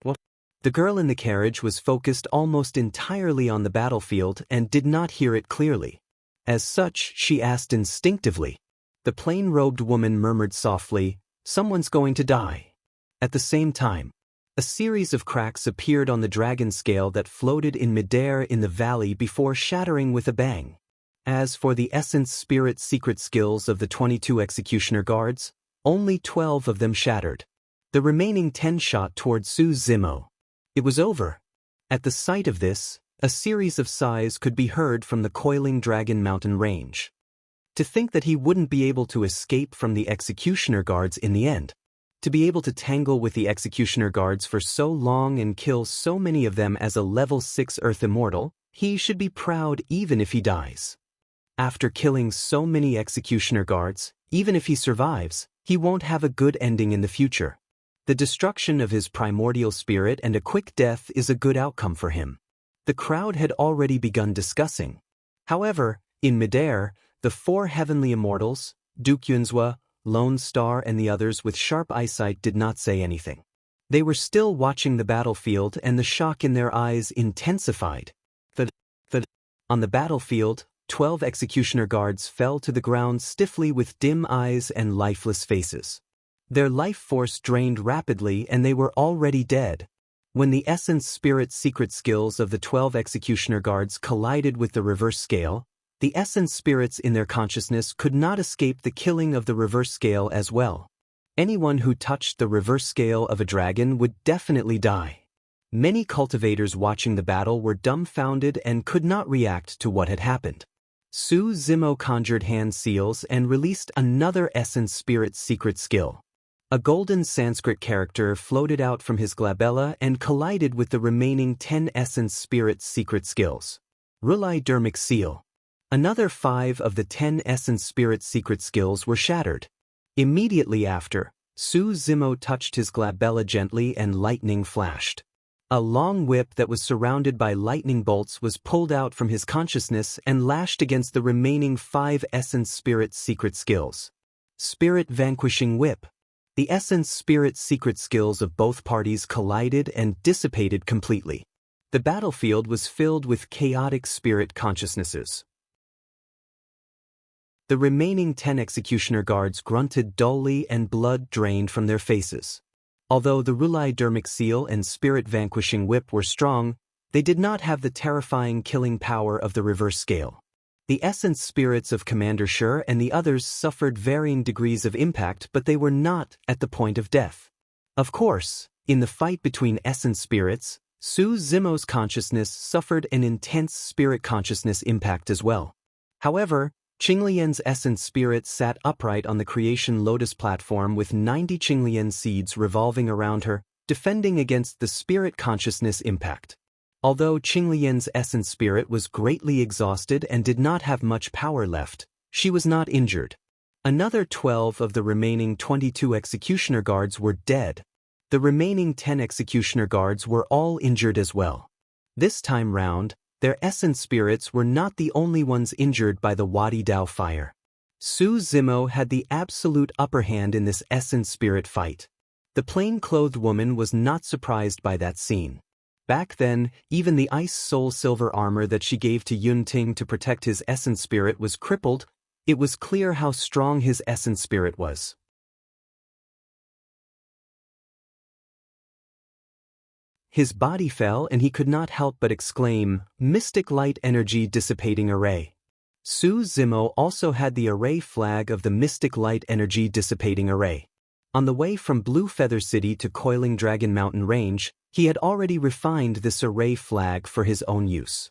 What? The girl in the carriage was focused almost entirely on the battlefield and did not hear it clearly. As such, she asked instinctively, The plain-robed woman murmured softly, "Someone's going to die." At the same time, a series of cracks appeared on the dragon scale that floated in midair in the valley before shattering with a bang. As for the essence spirit secret skills of the 22 executioner guards, only 12 of them shattered. The remaining 10 shot toward Su Zimo. It was over. At the sight of this, a series of sighs could be heard from the coiling Dragon Mountain range. To think that he wouldn't be able to escape from the executioner guards in the end. To be able to tangle with the executioner guards for so long and kill so many of them as a level 6 Earth Immortal, he should be proud even if he dies. After killing so many executioner guards, even if he survives, he won't have a good ending in the future. The destruction of his primordial spirit and a quick death is a good outcome for him. The crowd had already begun discussing. However, in midair, the 4 heavenly immortals, Duke Yunzhua, Lone Star and the others with sharp eyesight did not say anything. They were still watching the battlefield and the shock in their eyes intensified. On the battlefield, 12 executioner guards fell to the ground stiffly with dim eyes and lifeless faces. Their life force drained rapidly and they were already dead. When the essence spirit secret skills of the 12 executioner guards collided with the reverse scale, the essence spirits in their consciousness could not escape the killing of the reverse scale as well. Anyone who touched the reverse scale of a dragon would definitely die. Many cultivators watching the battle were dumbfounded and could not react to what had happened. Su Zimo conjured hand seals and released another essence spirit secret skill. A golden Sanskrit character floated out from his glabella and collided with the remaining 10 essence spirit secret skills. Rulai Dermic Seal. Another 5 of the 10 essence spirit secret skills were shattered. Immediately after, Su Zimo touched his glabella gently and lightning flashed. A long whip that was surrounded by lightning bolts was pulled out from his consciousness and lashed against the remaining 5 essence spirit secret skills. Spirit Vanquishing Whip. The essence spirit secret skills of both parties collided and dissipated completely. The battlefield was filled with chaotic spirit consciousnesses. The remaining 10 executioner guards grunted dully and blood drained from their faces. Although the Rulai Dermic Seal and Spirit Vanquishing Whip were strong, they did not have the terrifying killing power of the reverse scale. The essence spirits of Commander Shur and the others suffered varying degrees of impact, but they were not at the point of death. Of course, in the fight between essence spirits, Su Zimo's consciousness suffered an intense spirit consciousness impact as well. However, Qinglian's essence spirit sat upright on the creation lotus platform with 90 Qinglian seeds revolving around her, defending against the spirit consciousness impact. Although Qinglian's essence spirit was greatly exhausted and did not have much power left, she was not injured. Another 12 of the remaining 22 executioner guards were dead. The remaining 10 executioner guards were all injured as well. This time round, their essence spirits were not the only ones injured by the Wadi Dao fire. Su Zimo had the absolute upper hand in this essence spirit fight. The plain-clothed woman was not surprised by that scene. Back then, even the ice soul silver armor that she gave to Yun Ting to protect his essence spirit was crippled. It was clear how strong his essence spirit was. His body fell and he could not help but exclaim, "Mystic Light Energy Dissipating Array." Su Zimo also had the array flag of the Mystic Light Energy Dissipating Array. On the way from Blue Feather City to Coiling Dragon Mountain Range, he had already refined this array flag for his own use.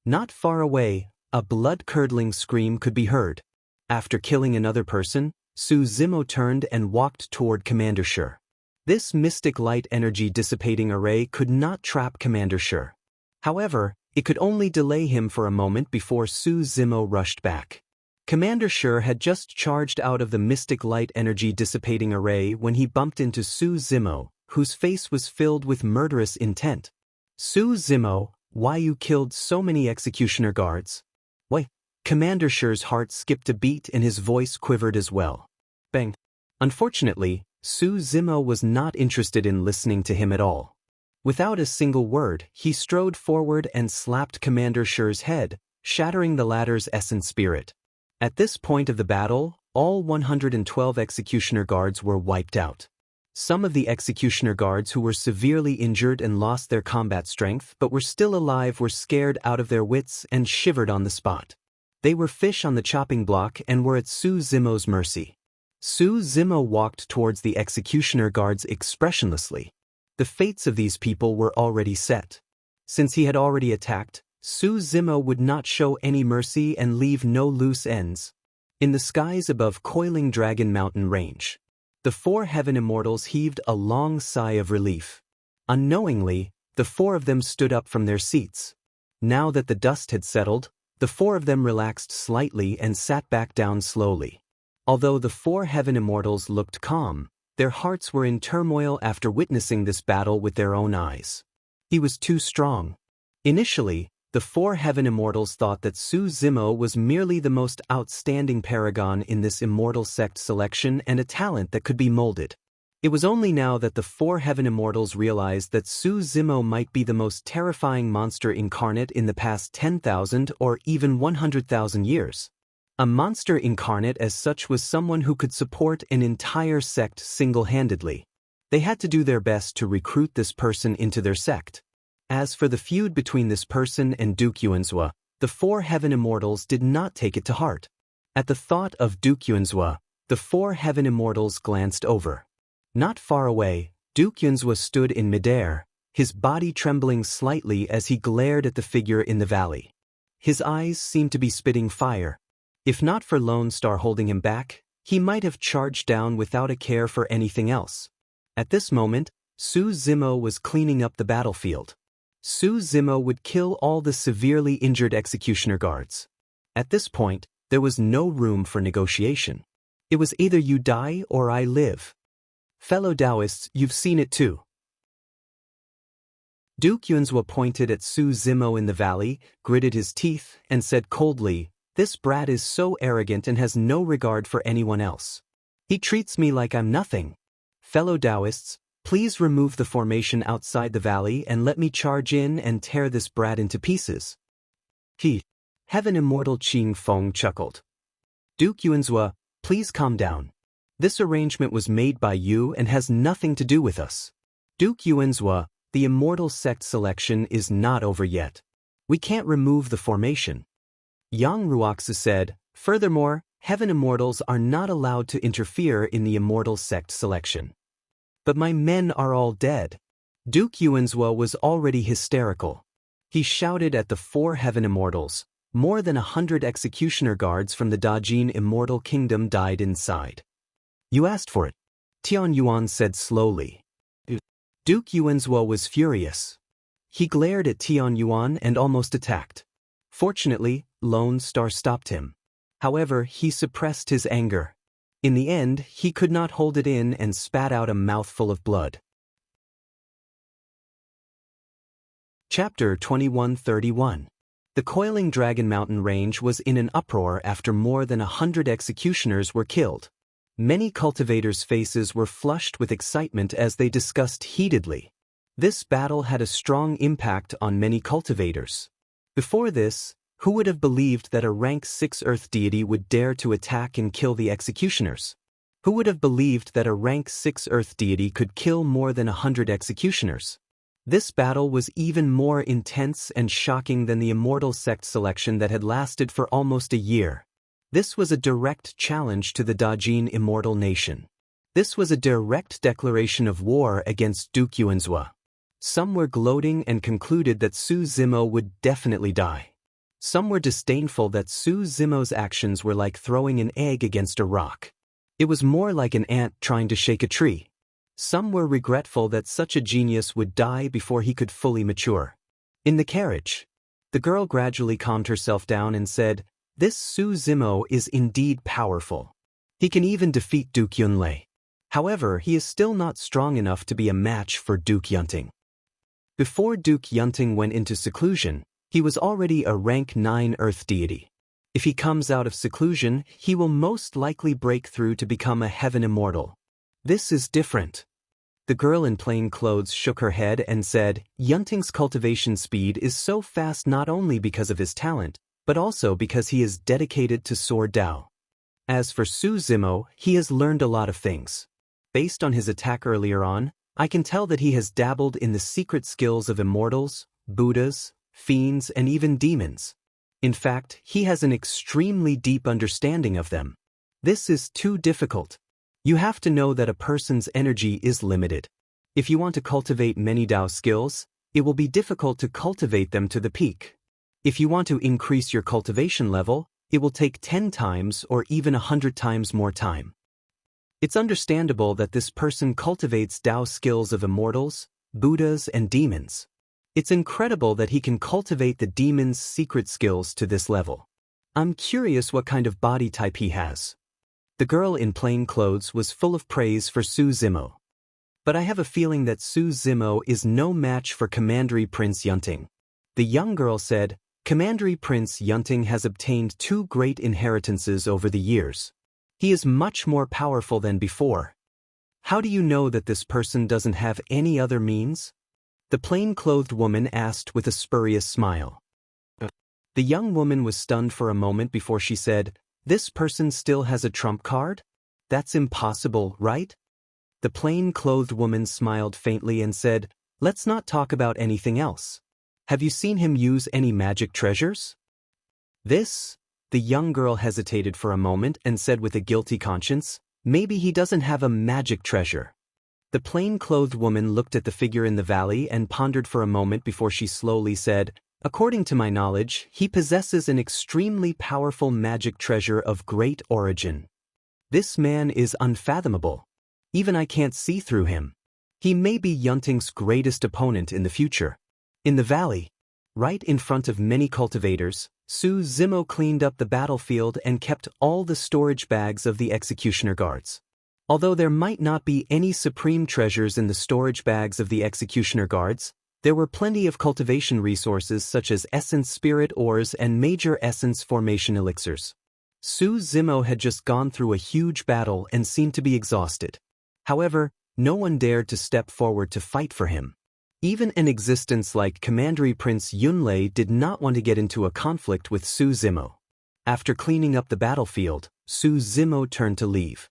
Not far away, a blood-curdling scream could be heard. After killing another person, Su Zimo turned and walked toward Commander Shur. This Mystic Light Energy Dissipating Array could not trap Commander Shur. However, it could only delay him for a moment before Su Zimo rushed back. Commander Shur had just charged out of the Mystic Light Energy Dissipating Array when he bumped into Su Zimo, whose face was filled with murderous intent. "Su Zimo, why you killed so many executioner guards?" "Why?" Commander Shur's heart skipped a beat and his voice quivered as well. Bang. Unfortunately, Su Zimo was not interested in listening to him at all. Without a single word, he strode forward and slapped Commander Shur's head, shattering the latter's essence spirit. At this point of the battle, all 112 executioner guards were wiped out. Some of the executioner guards who were severely injured and lost their combat strength but were still alive were scared out of their wits and shivered on the spot. They were fish on the chopping block and were at Su Zimo's mercy. Su Zimo walked towards the executioner guards expressionlessly. The fates of these people were already set. Since he had already attacked, Su Zimo would not show any mercy and leave no loose ends. In the skies above Coiling Dragon Mountain Range, the four heaven immortals heaved a long sigh of relief. Unknowingly, the four of them stood up from their seats. Now that the dust had settled, the four of them relaxed slightly and sat back down slowly. Although the four heaven immortals looked calm, their hearts were in turmoil after witnessing this battle with their own eyes. He was too strong. Initially, the four heaven immortals thought that Su Zimo was merely the most outstanding paragon in this immortal sect selection and a talent that could be molded. It was only now that the four heaven immortals realized that Su Zimo might be the most terrifying monster incarnate in the past 10,000 or even 100,000 years. A monster incarnate as such was someone who could support an entire sect single-handedly. They had to do their best to recruit this person into their sect. As for the feud between this person and Duke Yuanzhua, the four heaven immortals did not take it to heart. At the thought of Duke Yuanzhua, the four heaven immortals glanced over. Not far away, Duke Yuanzhua stood in midair, his body trembling slightly as he glared at the figure in the valley. His eyes seemed to be spitting fire. If not for Lone Star holding him back, he might have charged down without a care for anything else. At this moment, Su Zimo was cleaning up the battlefield. Su Zimo would kill all the severely injured executioner guards. At this point, there was no room for negotiation. It was either you die or I live. Fellow Taoists, you've seen it too. Duke Yuanzhua pointed at Su Zimo in the valley, gritted his teeth, and said coldly, "This brat is so arrogant and has no regard for anyone else. He treats me like I'm nothing. Fellow Taoists, please remove the formation outside the valley and let me charge in and tear this brat into pieces." Heaven Immortal Qing Feng chuckled. Duke Yuanzhua, please calm down. This arrangement was made by you and has nothing to do with us. Duke Yuanzhua, the immortal sect selection is not over yet. We can't remove the formation. Yang Ruoxia said, furthermore, heaven immortals are not allowed to interfere in the immortal sect selection. But my men are all dead. Duke Yuanzhua was already hysterical. He shouted at the four heaven immortals. More than 100 executioner guards from the Dajin Immortal Kingdom died inside. You asked for it, Tian Yuan said slowly. Duke Yuanzhua was furious. He glared at Tian Yuan and almost attacked. Fortunately, Lone Star stopped him. However, he suppressed his anger. In the end, he could not hold it in and spat out a mouthful of blood. Chapter 2131. The Coiling Dragon Mountain Range was in an uproar after more than 100 executioners were killed. Many cultivators' faces were flushed with excitement as they discussed heatedly. This battle had a strong impact on many cultivators. Before this, who would have believed that a rank 6 Earth deity would dare to attack and kill the executioners? Who would have believed that a rank 6 Earth deity could kill more than 100 executioners? This battle was even more intense and shocking than the immortal sect selection that had lasted for almost a year. This was a direct challenge to the Dajin Immortal Nation. This was a direct declaration of war against Duke Yuanzhua. Some were gloating and concluded that Su Zimo would definitely die. Some were disdainful that Su Zimo's actions were like throwing an egg against a rock. It was more like an ant trying to shake a tree. Some were regretful that such a genius would die before he could fully mature. In the carriage, the girl gradually calmed herself down and said, "This Su Zimo is indeed powerful. He can even defeat Duke Yunlei. However, he is still not strong enough to be a match for Duke Yunting." Before Duke Yunting went into seclusion, he was already a rank 9 Earth deity. If he comes out of seclusion, he will most likely break through to become a heaven immortal. This is different. The girl in plain clothes shook her head and said, Yunting's cultivation speed is so fast not only because of his talent, but also because he is dedicated to Sword Dao. As for Su Zimo, he has learned a lot of things. Based on his attack earlier on, I can tell that he has dabbled in the secret skills of immortals, Buddhas, fiends, and even demons. In fact, he has an extremely deep understanding of them. This is too difficult. You have to know that a person's energy is limited. If you want to cultivate many Dao skills, it will be difficult to cultivate them to the peak. If you want to increase your cultivation level, it will take 10 times or even 100 times more time. It's understandable that this person cultivates Dao skills of immortals, Buddhas, and demons. It's incredible that he can cultivate the demon's secret skills to this level. I'm curious what kind of body type he has. The girl in plain clothes was full of praise for Su Zimo. But I have a feeling that Su Zimo is no match for Commandery Prince Yunting. The young girl said, Commandery Prince Yunting has obtained 2 great inheritances over the years. He is much more powerful than before. How do you know that this person doesn't have any other means? The plain-clothed woman asked with a spurious smile. The young woman was stunned for a moment before she said, This person still has a trump card? That's impossible, right? The plain-clothed woman smiled faintly and said, Let's not talk about anything else. Have you seen him use any magic treasures? The young girl hesitated for a moment and said with a guilty conscience, Maybe he doesn't have a magic treasure. The plain-clothed woman looked at the figure in the valley and pondered for a moment before she slowly said, According to my knowledge, he possesses an extremely powerful magic treasure of great origin. This man is unfathomable. Even I can't see through him. He may be Yunting's greatest opponent in the future. In the valley, right in front of many cultivators, Su Zimo cleaned up the battlefield and kept all the storage bags of the executioner guards. Although there might not be any supreme treasures in the storage bags of the executioner guards, there were plenty of cultivation resources such as essence spirit ores and major essence formation elixirs. Su Zimo had just gone through a huge battle and seemed to be exhausted. However, no one dared to step forward to fight for him. Even an existence like Commandery Prince Yunlei did not want to get into a conflict with Su Zimo. After cleaning up the battlefield, Su Zimo turned to leave.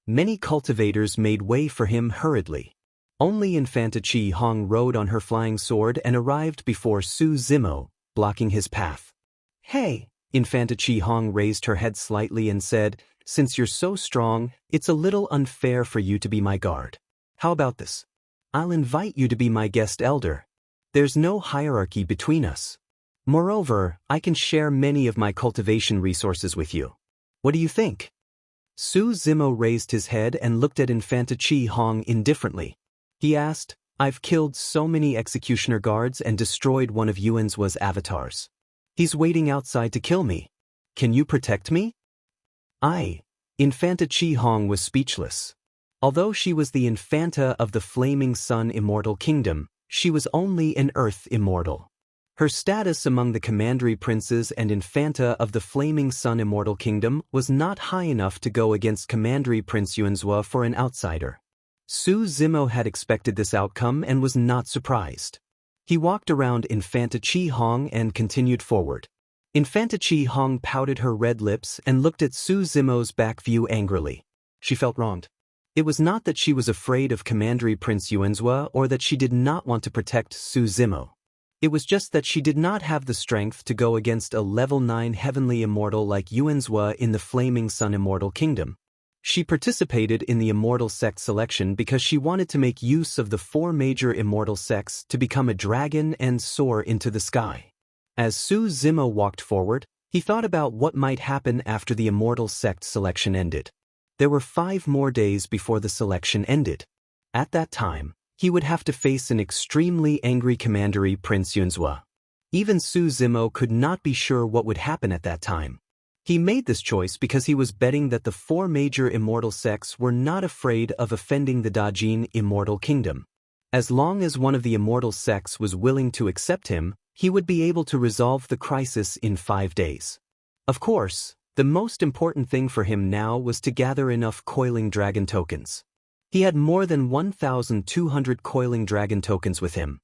Many cultivators made way for him hurriedly. Only Infanta Chi Hong rode on her flying sword and arrived before Su Zimo, blocking his path. Hey! Infanta Chi Hong raised her head slightly and said, Since you're so strong, it's a little unfair for you to be my guard. How about this? I'll invite you to be my guest elder. There's no hierarchy between us. Moreover, I can share many of my cultivation resources with you. What do you think? Su Zimo raised his head and looked at Infanta Chi Hong indifferently. He asked, I've killed so many executioner guards and destroyed one of Yuan's avatars. He's waiting outside to kill me. Can you protect me? Infanta Chi Hong was speechless. Although she was the Infanta of the Flaming Sun Immortal Kingdom, she was only an Earth Immortal. Her status among the Commandery Princes and Infanta of the Flaming Sun Immortal Kingdom was not high enough to go against Commandery Prince Yuanzhua for an outsider. Su Zimo had expected this outcome and was not surprised. He walked around Infanta Chi Hong and continued forward. Infanta Chi Hong pouted her red lips and looked at Su Zimo's back view angrily. She felt wronged. It was not that she was afraid of Commandery Prince Yuanzhua or that she did not want to protect Su Zimo. It was just that she did not have the strength to go against a level 9 heavenly immortal like Yuanzhua in the Flaming Sun Immortal Kingdom. She participated in the immortal sect selection because she wanted to make use of the 4 major immortal sects to become a dragon and soar into the sky. As Su Zimo walked forward, he thought about what might happen after the immortal sect selection ended. There were 5 more days before the selection ended. At that time, he would have to face an extremely angry Commandery Prince Yuanzhua. Even Su Zimo could not be sure what would happen at that time. He made this choice because he was betting that the 4 major immortal sects were not afraid of offending the Dajin Immortal Kingdom. As long as one of the immortal sects was willing to accept him, he would be able to resolve the crisis in 5 days. Of course, the most important thing for him now was to gather enough Coiling Dragon tokens. He had more than 1,200 Coiling Dragon tokens with him.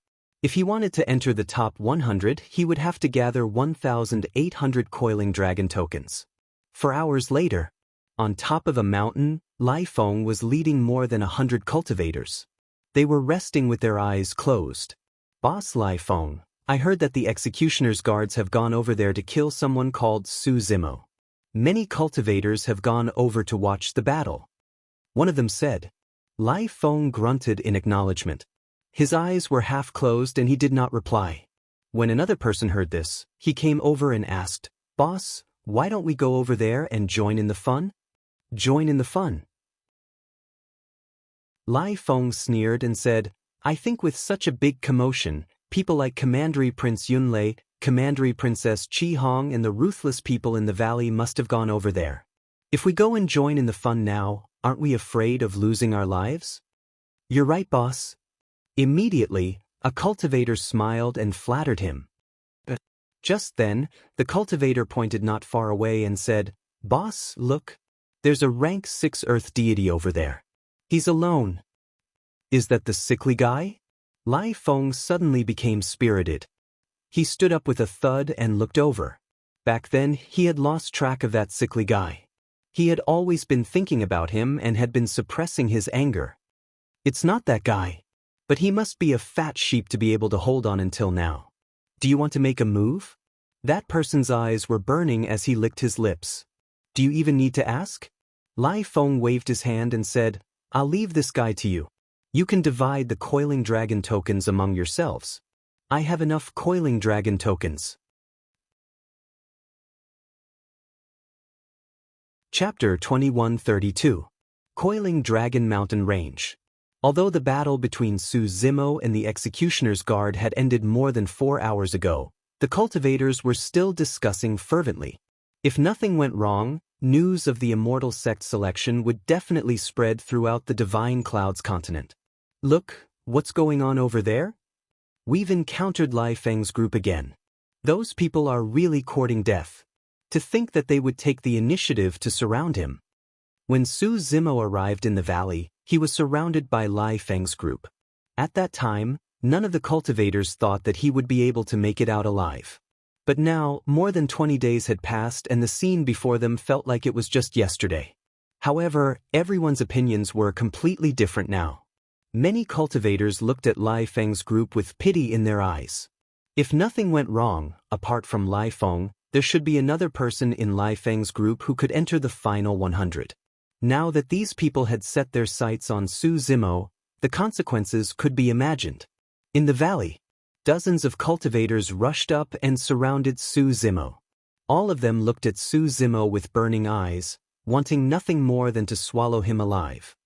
If he wanted to enter the top 100, he would have to gather 1,800 coiling dragon tokens. 4 hours later, on top of a mountain, Lai Feng was leading more than 100 cultivators. They were resting with their eyes closed. "Boss Lai Feng, I heard that the executioner's guards have gone over there to kill someone called Su Zimo. Many cultivators have gone over to watch the battle," one of them said. Lai Feng grunted in acknowledgement. His eyes were half closed and he did not reply. When another person heard this, he came over and asked, "Boss, why don't we go over there and join in the fun?" "Join in the fun?" Lai Feng sneered and said, "I think with such a big commotion, people like Commandery Prince Yunlei, Commandery Princess Chi Hong and the ruthless people in the valley must have gone over there. If we go and join in the fun now, aren't we afraid of losing our lives?" "You're right, boss." Immediately, a cultivator smiled and flattered him. Just then, the cultivator pointed not far away and said, "Boss, look. There's a rank 6 earth deity over there. He's alone." "Is that the sickly guy?" Lai Feng suddenly became spirited. He stood up with a thud and looked over. Back then, he had lost track of that sickly guy. He had always been thinking about him and had been suppressing his anger. "It's not that guy. But he must be a fat sheep to be able to hold on until now. Do you want to make a move?" That person's eyes were burning as he licked his lips. "Do you even need to ask?" Lai Feng waved his hand and said, "I'll leave this guy to you. You can divide the coiling dragon tokens among yourselves. I have enough coiling dragon tokens." Chapter 2132. Coiling Dragon Mountain Range. Although the battle between Su Zimo and the executioner's guard had ended more than 4 hours ago, the cultivators were still discussing fervently. If nothing went wrong, news of the immortal sect selection would definitely spread throughout the Divine Clouds continent. "Look, what's going on over there? We've encountered Lai Feng's group again. Those people are really courting death. To think that they would take the initiative to surround him." When Su Zimo arrived in the valley, he was surrounded by Lai Feng's group. At that time, none of the cultivators thought that he would be able to make it out alive. But now, more than 20 days had passed and the scene before them felt like it was just yesterday. However, everyone's opinions were completely different now. Many cultivators looked at Lai Feng's group with pity in their eyes. If nothing went wrong, apart from Lai Feng, there should be another person in Lai Feng's group who could enter the final 100. Now that these people had set their sights on Su Zimo, the consequences could be imagined. In the valley, dozens of cultivators rushed up and surrounded Su Zimo. All of them looked at Su Zimo with burning eyes, wanting nothing more than to swallow him alive.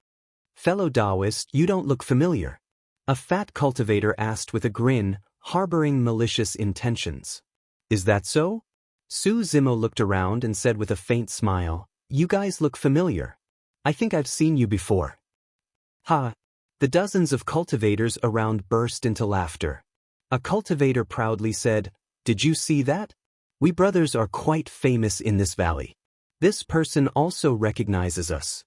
"Fellow Taoist, you don't look familiar," a fat cultivator asked with a grin, harboring malicious intentions. "Is that so?" Su Zimo looked around and said with a faint smile, "You guys look familiar. I think I've seen you before." "Ha!" The dozens of cultivators around burst into laughter. A cultivator proudly said, "Did you see that? We brothers are quite famous in this valley. This person also recognizes us."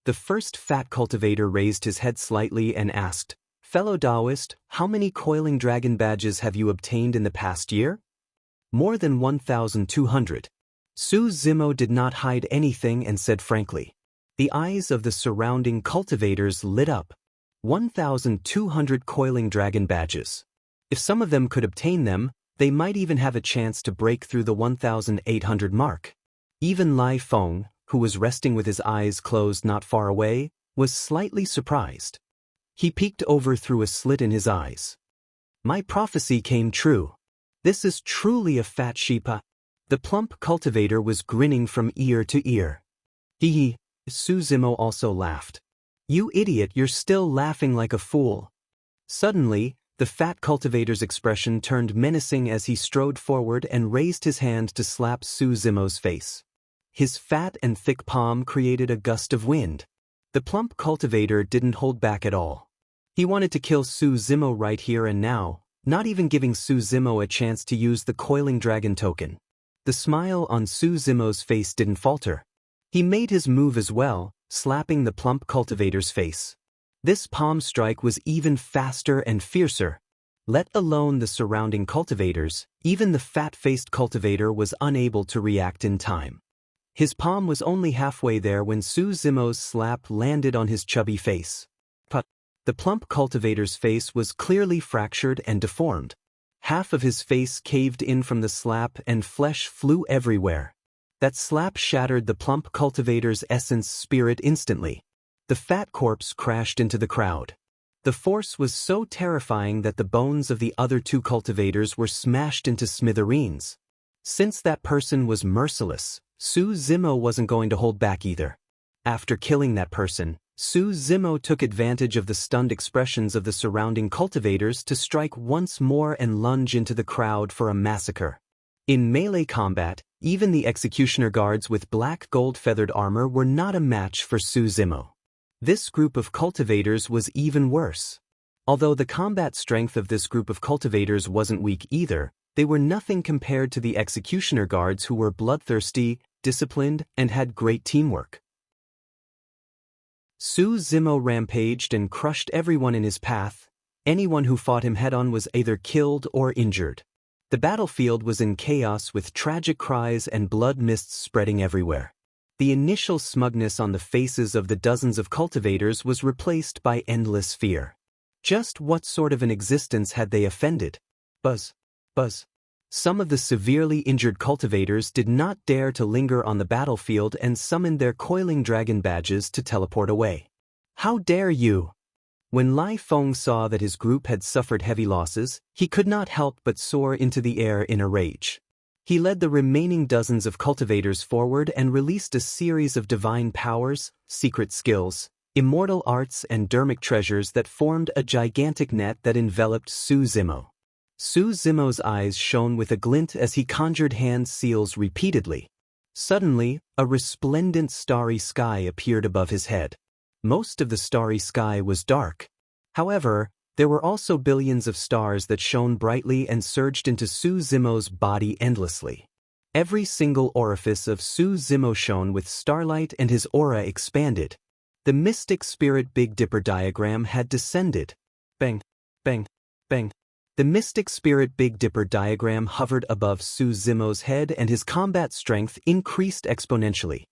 The first fat cultivator raised his head slightly and asked, "Fellow Taoist, how many coiling dragon badges have you obtained in the past year?" "More than 1,200. Su Zimo did not hide anything and said frankly. The eyes of the surrounding cultivators lit up. 1,200 coiling dragon badges. If some of them could obtain them, they might even have a chance to break through the 1,800 mark. Even Lai Feng, who was resting with his eyes closed not far away, was slightly surprised. He peeked over through a slit in his eyes. "My prophecy came true. This is truly a fat sheep." The plump cultivator was grinning from ear to ear. "Hee." Su Zimo also laughed. "You idiot, you're still laughing like a fool." Suddenly, the fat cultivator's expression turned menacing as he strode forward and raised his hand to slap Su Zimo's face. His fat and thick palm created a gust of wind. The plump cultivator didn't hold back at all. He wanted to kill Su Zimo right here and now, not even giving Su Zimo a chance to use the coiling dragon token. The smile on Su Zimo's face didn't falter. He made his move as well, slapping the plump cultivator's face. This palm strike was even faster and fiercer. Let alone the surrounding cultivators. Even the fat-faced cultivator was unable to react in time. His palm was only halfway there when Su Zimo's slap landed on his chubby face. But the plump cultivator's face was clearly fractured and deformed. Half of his face caved in from the slap and flesh flew everywhere. That slap shattered the plump cultivator's essence spirit instantly. The fat corpse crashed into the crowd. The force was so terrifying that the bones of the other two cultivators were smashed into smithereens. Since that person was merciless, Su Zimo wasn't going to hold back either. After killing that person, Su Zimo took advantage of the stunned expressions of the surrounding cultivators to strike once more and lunge into the crowd for a massacre. In melee combat, even the executioner guards with black gold-feathered armor were not a match for Su Zimo. This group of cultivators was even worse. Although the combat strength of this group of cultivators wasn't weak either, they were nothing compared to the executioner guards who were bloodthirsty, disciplined, and had great teamwork. Su Zimo rampaged and crushed everyone in his path. Anyone who fought him head-on was either killed or injured. The battlefield was in chaos with tragic cries and blood mists spreading everywhere. The initial smugness on the faces of the dozens of cultivators was replaced by endless fear. Just what sort of an existence had they offended? Buzz. Buzz. Some of the severely injured cultivators did not dare to linger on the battlefield and summoned their coiling dragon badges to teleport away. How dare you! When Lai Feng saw that his group had suffered heavy losses, he could not help but soar into the air in a rage. He led the remaining dozens of cultivators forward and released a series of divine powers, secret skills, immortal arts and dermic treasures that formed a gigantic net that enveloped Su Zimo. Su Zimo's eyes shone with a glint as he conjured hand seals repeatedly. Suddenly, a resplendent starry sky appeared above his head. Most of the starry sky was dark. However, there were also billions of stars that shone brightly and surged into Su Zimo's body endlessly. Every single orifice of Su Zimo shone with starlight and his aura expanded. The mystic spirit Big Dipper diagram had descended. Bang, bang, bang. The mystic spirit Big Dipper diagram hovered above Su Zimo's head and his combat strength increased exponentially.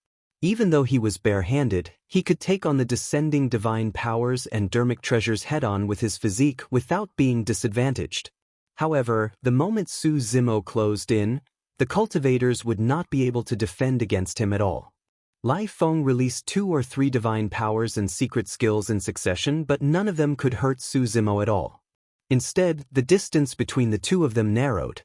Even though he was bare-handed, he could take on the descending divine powers and dermic treasures head-on with his physique without being disadvantaged. However, the moment Su Zimo closed in, the cultivators would not be able to defend against him at all. Lai Feng released 2 or 3 divine powers and secret skills in succession, but none of them could hurt Su Zimo at all. Instead, the distance between the two of them narrowed.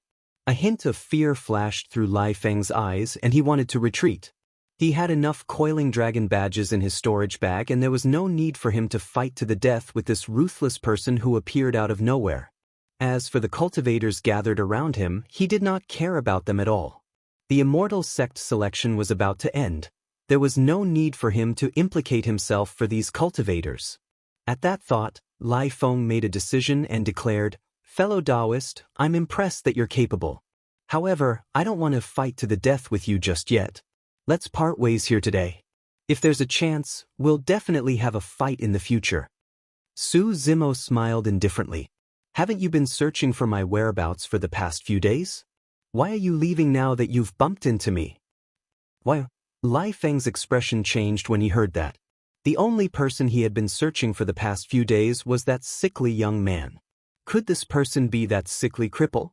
A hint of fear flashed through Lai Feng's eyes and he wanted to retreat. He had enough coiling dragon badges in his storage bag and there was no need for him to fight to the death with this ruthless person who appeared out of nowhere. As for the cultivators gathered around him, he did not care about them at all. The immortal sect selection was about to end. There was no need for him to implicate himself for these cultivators. At that thought, Lai Feng made a decision and declared, "Fellow Taoist, I'm impressed that you're capable. However, I don't want to fight to the death with you just yet. Let's part ways here today. If there's a chance, we'll definitely have a fight in the future." Su Zimo smiled indifferently. "Haven't you been searching for my whereabouts for the past few days? Why are you leaving now that you've bumped into me?" Why? Lai Feng's expression changed when he heard that. The only person he had been searching for the past few days was that sickly young man. Could this person be that sickly cripple?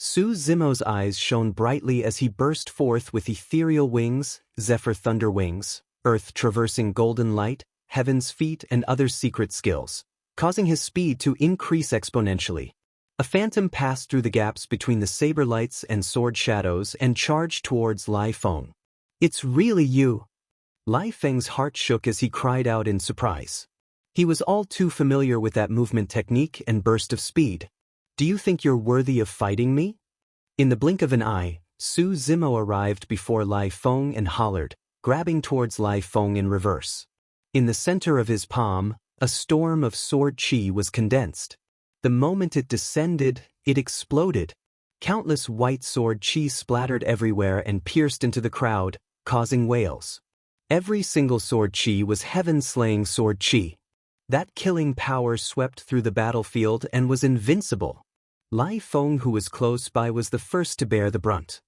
Su Zimo's eyes shone brightly as he burst forth with ethereal wings, zephyr thunder wings, earth-traversing golden light, heaven's feet and other secret skills, causing his speed to increase exponentially. A phantom passed through the gaps between the saber lights and sword shadows and charged towards Lai Feng. "It's really you!" Lai Feng's heart shook as he cried out in surprise. He was all too familiar with that movement technique and burst of speed. "Do you think you're worthy of fighting me?" In the blink of an eye, Su Zimo arrived before Lai Feng and hollered, grabbing towards Lai Feng in reverse. In the center of his palm, a storm of sword chi was condensed. The moment it descended, it exploded. Countless white sword chi splattered everywhere and pierced into the crowd, causing wails. Every single sword chi was heaven-slaying sword chi. That killing power swept through the battlefield and was invincible. Lai Feng, who was close by, was the first to bear the brunt.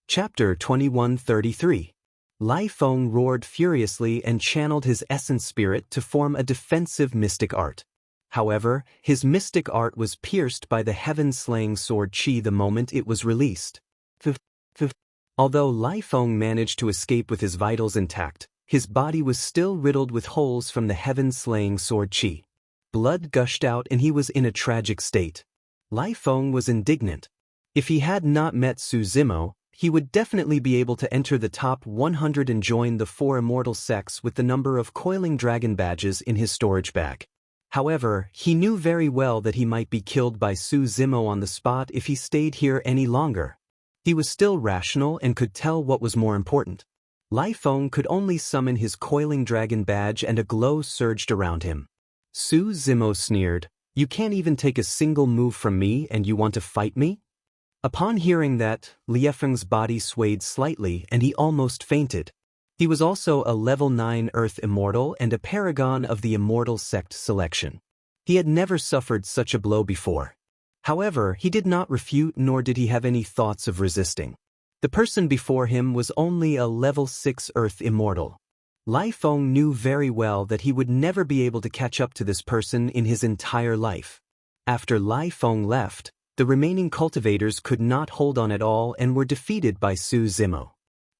Chapter 2133. Lai Feng roared furiously and channeled his essence spirit to form a defensive mystic art. However, his mystic art was pierced by the heaven-slaying sword Qi the moment it was released. Although Lai Feng managed to escape with his vitals intact, his body was still riddled with holes from the heaven-slaying sword Qi. Blood gushed out and he was in a tragic state. Lai Feng was indignant. If he had not met Su Zimo, he would definitely be able to enter the top 100 and join the 4 immortal sects with the number of coiling dragon badges in his storage bag. However, he knew very well that he might be killed by Su Zimo on the spot if he stayed here any longer. He was still rational and could tell what was more important. Lai Feng could only summon his coiling dragon badge and a glow surged around him. Su Zimo sneered, "You can't even take a single move from me and you want to fight me?" Upon hearing that, Liefeng's body swayed slightly and he almost fainted. He was also a level 9 Earth Immortal and a paragon of the Immortal Sect selection. He had never suffered such a blow before. However, he did not refute nor did he have any thoughts of resisting. The person before him was only a level 6 Earth Immortal. Lai Feng knew very well that he would never be able to catch up to this person in his entire life. After Lai Feng left, the remaining cultivators could not hold on at all and were defeated by Su Zimo.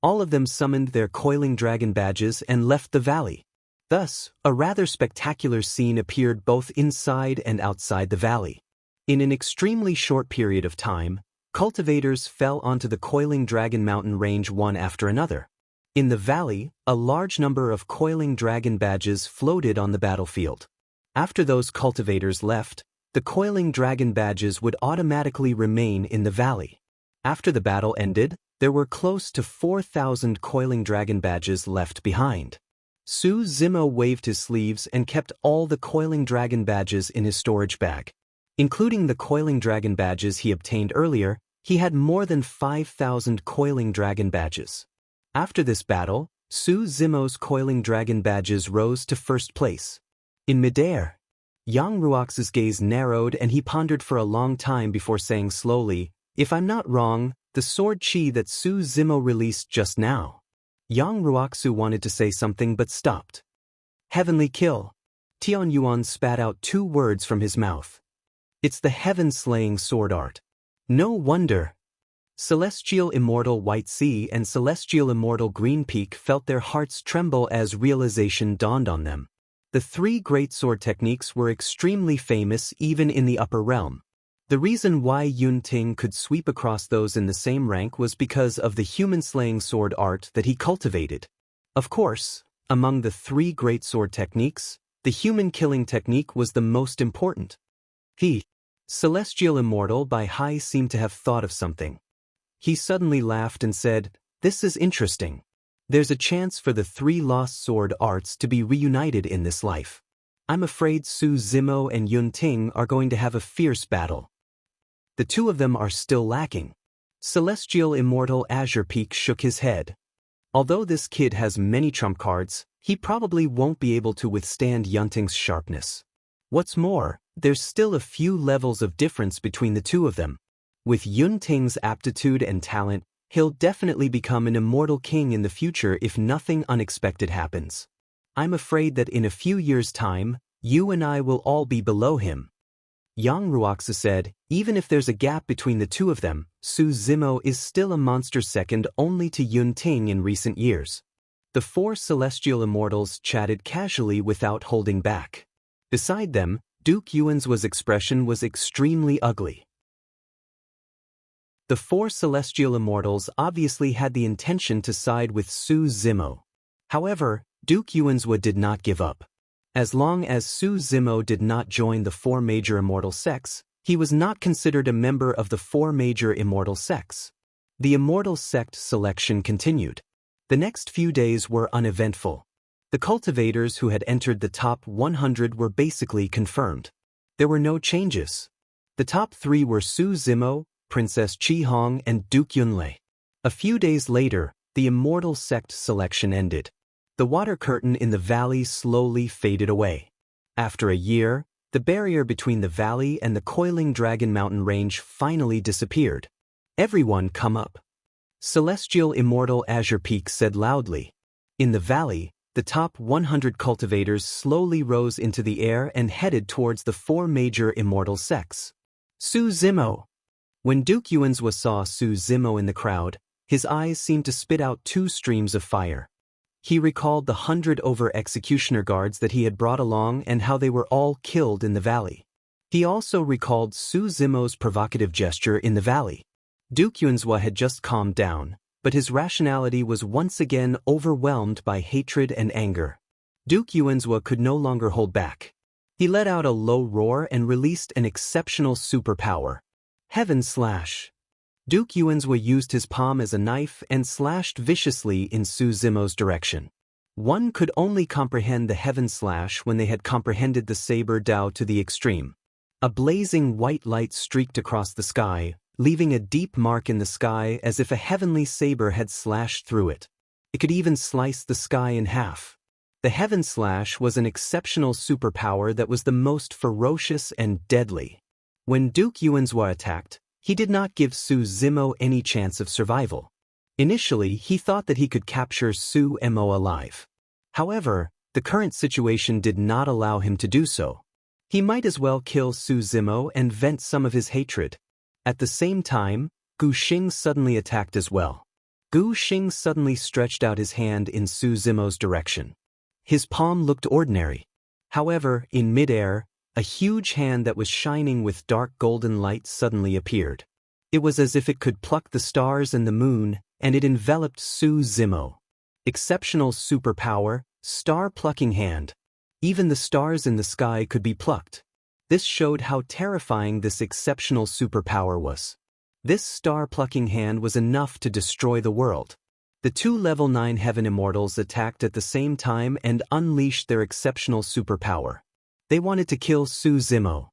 All of them summoned their coiling dragon badges and left the valley. Thus, a rather spectacular scene appeared both inside and outside the valley. In an extremely short period of time, cultivators fell onto the coiling dragon mountain range one after another. In the valley, a large number of coiling dragon badges floated on the battlefield. After those cultivators left, the coiling dragon badges would automatically remain in the valley. After the battle ended, there were close to 4,000 coiling dragon badges left behind. Su Zimo waved his sleeves and kept all the coiling dragon badges in his storage bag. Including the coiling dragon badges he obtained earlier, he had more than 5,000 coiling dragon badges. After this battle, Su Zimo's coiling dragon badges rose to first place. In midair, Yang Ruox's gaze narrowed and he pondered for a long time before saying slowly, "If I'm not wrong, the sword Qi that Su Zimo released just now." Yang Ruoxu wanted to say something but stopped. "Heavenly kill." Tian Yuan spat out 2 words from his mouth. "It's the heaven-slaying sword art." No wonder. Celestial Immortal White Sea and Celestial Immortal Green Peak felt their hearts tremble as realization dawned on them. The 3 great sword techniques were extremely famous even in the upper realm. The reason why Yun Ting could sweep across those in the same rank was because of the human-slaying sword art that he cultivated. Of course, among the 3 great sword techniques, the human-killing technique was the most important. Celestial Immortal Bai Hai seemed to have thought of something. He suddenly laughed and said, "This is interesting. There's a chance for the 3 lost sword arts to be reunited in this life. I'm afraid Su Zimo and Yun Ting are going to have a fierce battle. The 2 of them are still lacking." Celestial Immortal Azure Peak shook his head. Although this kid has many trump cards, he probably won't be able to withstand Yun Ting's sharpness. What's more, there's still a few levels of difference between the 2 of them. With Yun Ting's aptitude and talent, he'll definitely become an immortal king in the future if nothing unexpected happens. I'm afraid that in a few years' time, you and I will all be below him. Yang Ruoxa said, "Even if there's a gap between the 2 of them, Su Zimo is still a monster second only to Yun Ting in recent years." The 4 celestial immortals chatted casually without holding back. Beside them, Duke Yuan's expression was extremely ugly. The 4 celestial immortals obviously had the intention to side with Su Zimo. However, Duke Yuan's did not give up. As long as Su Zimo did not join the 4 major immortal sects, he was not considered a member of the 4 major immortal sects. The immortal sect selection continued. The next few days were uneventful. The cultivators who had entered the top 100 were basically confirmed. There were no changes. The top 3 were Su Zimo, Princess Qi Hong, and Duke Yunlei. A few days later, the immortal sect selection ended. The water curtain in the valley slowly faded away. After a year, the barrier between the valley and the coiling Dragon Mountain range finally disappeared. "Everyone come up," Celestial Immortal Azure Peak said loudly. In the valley, the top 100 cultivators slowly rose into the air and headed towards the four major immortal sects. Su Zimo. When Duke Yuanzhua saw Su Zimo in the crowd, his eyes seemed to spit out two streams of fire. He recalled the 100 over-executioner guards that he had brought along and how they were all killed in the valley. He also recalled Su Zimo's provocative gesture in the valley. Duke Yuanzhua had just calmed down, but his rationality was once again overwhelmed by hatred and anger. Duke Yuanzhua could no longer hold back. He let out a low roar and released an exceptional superpower. Heaven Slash. Duke Yuanzhua used his palm as a knife and slashed viciously in Su Zimo's direction. One could only comprehend the Heaven Slash when they had comprehended the saber Dao to the extreme. A blazing white light streaked across the sky, leaving a deep mark in the sky as if a heavenly saber had slashed through it. It could even slice the sky in half. The Heaven Slash was an exceptional superpower that was the most ferocious and deadly. When Duke Yuanzhua attacked, he did not give Su Zimo any chance of survival. Initially, he thought that he could capture Su Mo alive. However, the current situation did not allow him to do so. He might as well kill Su Zimo and vent some of his hatred. At the same time, Gu Xing suddenly attacked as well. Gu Xing suddenly stretched out his hand in Su Zimo's direction. His palm looked ordinary. However, in midair, a huge hand that was shining with dark golden light suddenly appeared. It was as if it could pluck the stars and the moon, and it enveloped Su Zimo. Exceptional superpower, star-plucking hand. Even the stars in the sky could be plucked. This showed how terrifying this exceptional superpower was. This star-plucking hand was enough to destroy the world. The two level 9 Heaven Immortals attacked at the same time and unleashed their exceptional superpower. They wanted to kill Su Zimo.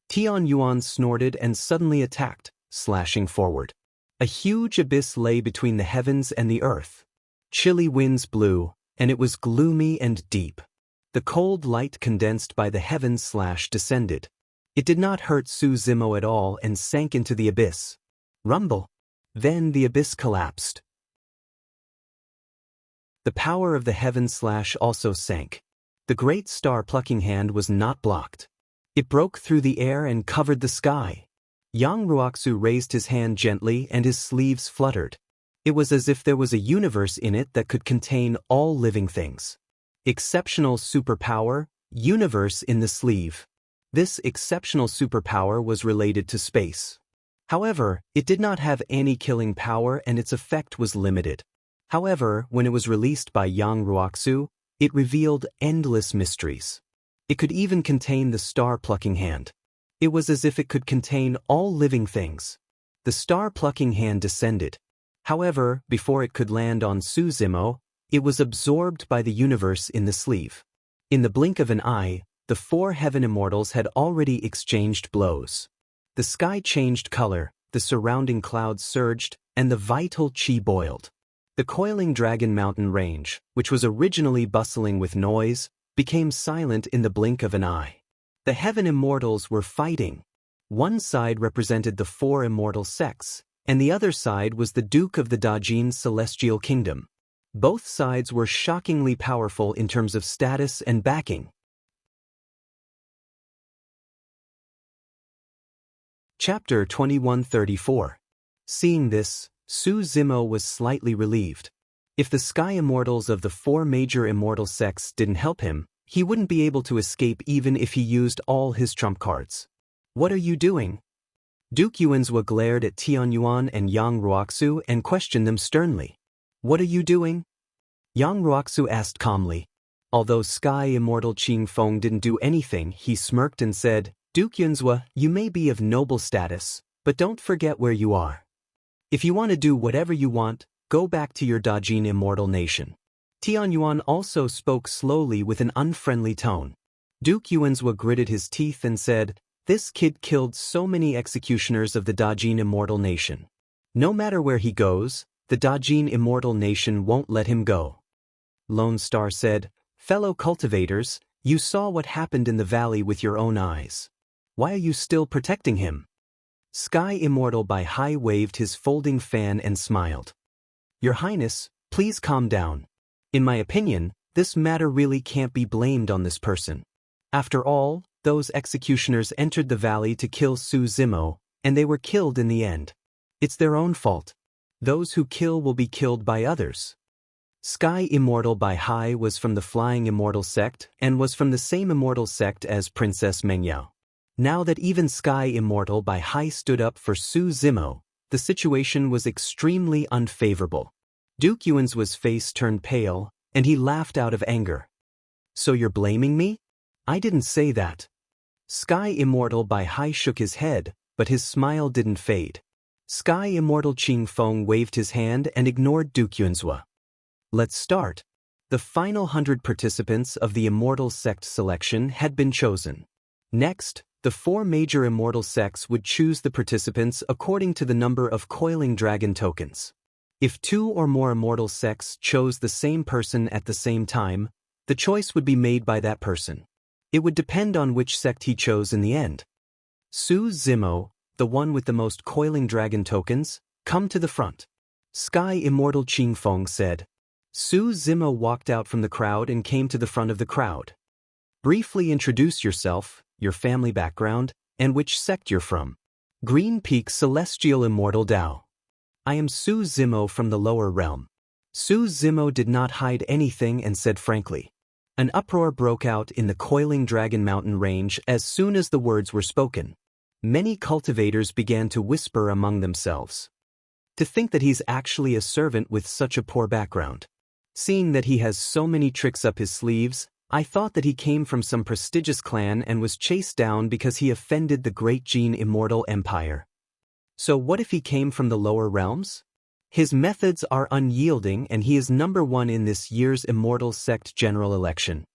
Tian Yuan snorted and suddenly attacked, slashing forward. A huge abyss lay between the heavens and the earth. Chilly winds blew, and it was gloomy and deep. The cold light condensed by the Heaven Slash descended. It did not hurt Su Zimo at all and sank into the abyss. Rumble. Then the abyss collapsed. The power of the Heaven Slash also sank. The great star-plucking hand was not blocked. It broke through the air and covered the sky. Yang Ruoxu raised his hand gently and his sleeves fluttered. It was as if there was a universe in it that could contain all living things. Exceptional superpower, universe in the sleeve. This exceptional superpower was related to space. However, it did not have any killing power and its effect was limited. However, when it was released by Yang Ruoxu, it revealed endless mysteries. It could even contain the star-plucking hand. It was as if it could contain all living things. The star-plucking hand descended. However, before it could land on Su Zimo, it was absorbed by the universe in the sleeve. In the blink of an eye, the four Heaven Immortals had already exchanged blows. The sky changed color, the surrounding clouds surged, and the vital chi boiled. The coiling Dragon Mountain range, which was originally bustling with noise, became silent in the blink of an eye. The Heaven Immortals were fighting. One side represented the four immortal sects, and the other side was the Duke of the Dajin Celestial Kingdom. Both sides were shockingly powerful in terms of status and backing. Chapter 2134. Seeing this, Su Zimo was slightly relieved. If the Sky Immortals of the four major immortal sects didn't help him, he wouldn't be able to escape even if he used all his trump cards. What are you doing? Duke Yuanzhua glared at Tian Yuan and Yang Ruoxu and questioned them sternly. What are you doing? Yang Ruoxu asked calmly. Although Sky Immortal Qing Feng didn't do anything, he smirked and said, Duke Yuanzhua, you may be of noble status, but don't forget where you are. If you want to do whatever you want, go back to your Dajin immortal nation. Tian Yuan also spoke slowly with an unfriendly tone. Duke Yuanzhua gritted his teeth and said, This kid killed so many executioners of the Dajin immortal nation. No matter where he goes, the Dajin immortal nation won't let him go. Lone Star said, "Fellow cultivators, you saw what happened in the valley with your own eyes. Why are you still protecting him?" Sky Immortal by High waved his folding fan and smiled. "Your Highness, please calm down. In my opinion, this matter really can't be blamed on this person. After all, those executioners entered the valley to kill Su Zimo, and they were killed in the end. It's their own fault. Those who kill will be killed by others." Sky Immortal by High was from the Flying Immortal sect and was from the same immortal sect as Princess Mengyao. Now that even Sky Immortal by High stood up for Su Zimo, the situation was extremely unfavorable. Duke Yuan's face turned pale, and he laughed out of anger. "So you're blaming me? I didn't say that." Sky Immortal by High shook his head, but his smile didn't fade. Sky Immortal Qing Feng waved his hand and ignored Duke Yuan's. "Let's start." The final 100 participants of the Immortal Sect selection had been chosen. Next, the 4 major Immortal sects would choose the participants according to the number of Coiling Dragon tokens. If 2 or more Immortal sects chose the same person at the same time, the choice would be made by that person. It would depend on which sect he chose in the end. "Su Zimo, the one with the most Coiling Dragon tokens, come to the front." Sky Immortal Qing Feng said. Su Zimo walked out from the crowd and came to the front of the crowd. "Briefly introduce yourself, your family background, and which sect you're from." Green Peak Celestial Immortal Dao. "I am Su Zimo from the lower realm." Su Zimo did not hide anything and said frankly. An uproar broke out in the Coiling Dragon Mountain range as soon as the words were spoken. Many cultivators began to whisper among themselves. To think that he's actually a servant with such a poor background. Seeing that he has so many tricks up his sleeves, I thought that he came from some prestigious clan and was chased down because he offended the Great Gene Immortal Empire. So what if he came from the lower realms? His methods are unyielding and he is number 1 in this year's Immortal Sect General Election.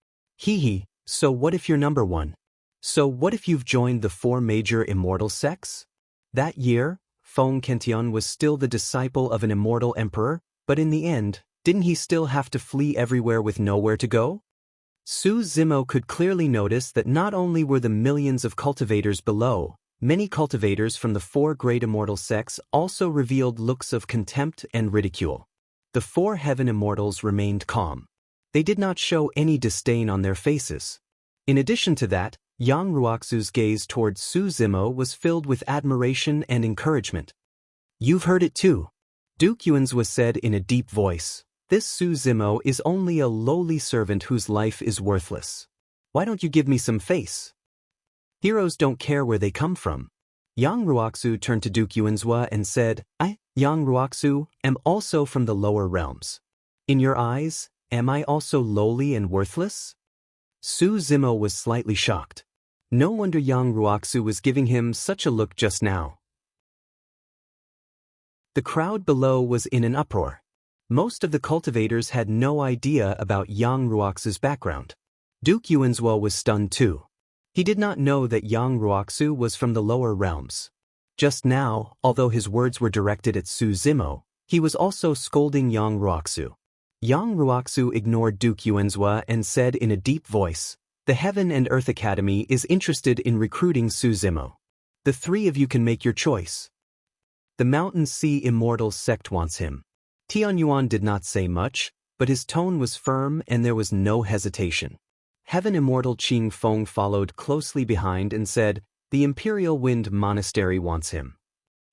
So what if you're number 1? So what if you've joined the 4 major Immortal sects? That year, Feng Kention was still the disciple of an immortal emperor, but in the end, didn't he still have to flee everywhere with nowhere to go? Su Zimo could clearly notice that not only were the millions of cultivators below, many cultivators from the 4 great immortal sects also revealed looks of contempt and ridicule. The 4 heaven immortals remained calm. They did not show any disdain on their faces. In addition to that, Yang Ruoxu's gaze towards Su Zimo was filled with admiration and encouragement. "You've heard it too." Duke Yuan's was said in a deep voice. "This Su Zimo is only a lowly servant whose life is worthless. Why don't you give me some face? Heroes don't care where they come from." Yang Ruoxu turned to Duke Yuanzhua and said, "I, Yang Ruoxu, am also from the lower realms. In your eyes, am I also lowly and worthless?" Su Zimo was slightly shocked. No wonder Yang Ruoxu was giving him such a look just now. The crowd below was in an uproar. Most of the cultivators had no idea about Yang Ruoxu's background. Duke Yuanzhua was stunned too. He did not know that Yang Ruoxu was from the lower realms. Just now, although his words were directed at Su Zimo, he was also scolding Yang Ruoxu. Yang Ruoxu ignored Duke Yuanzhua and said in a deep voice, "The Heaven and Earth Academy is interested in recruiting Su Zimo. The 3 of you can make your choice. The Mountain Sea Immortal Sect wants him." Tianyuan did not say much, but his tone was firm and there was no hesitation. Heaven Immortal Qing Feng followed closely behind and said, "The Imperial Wind Monastery wants him."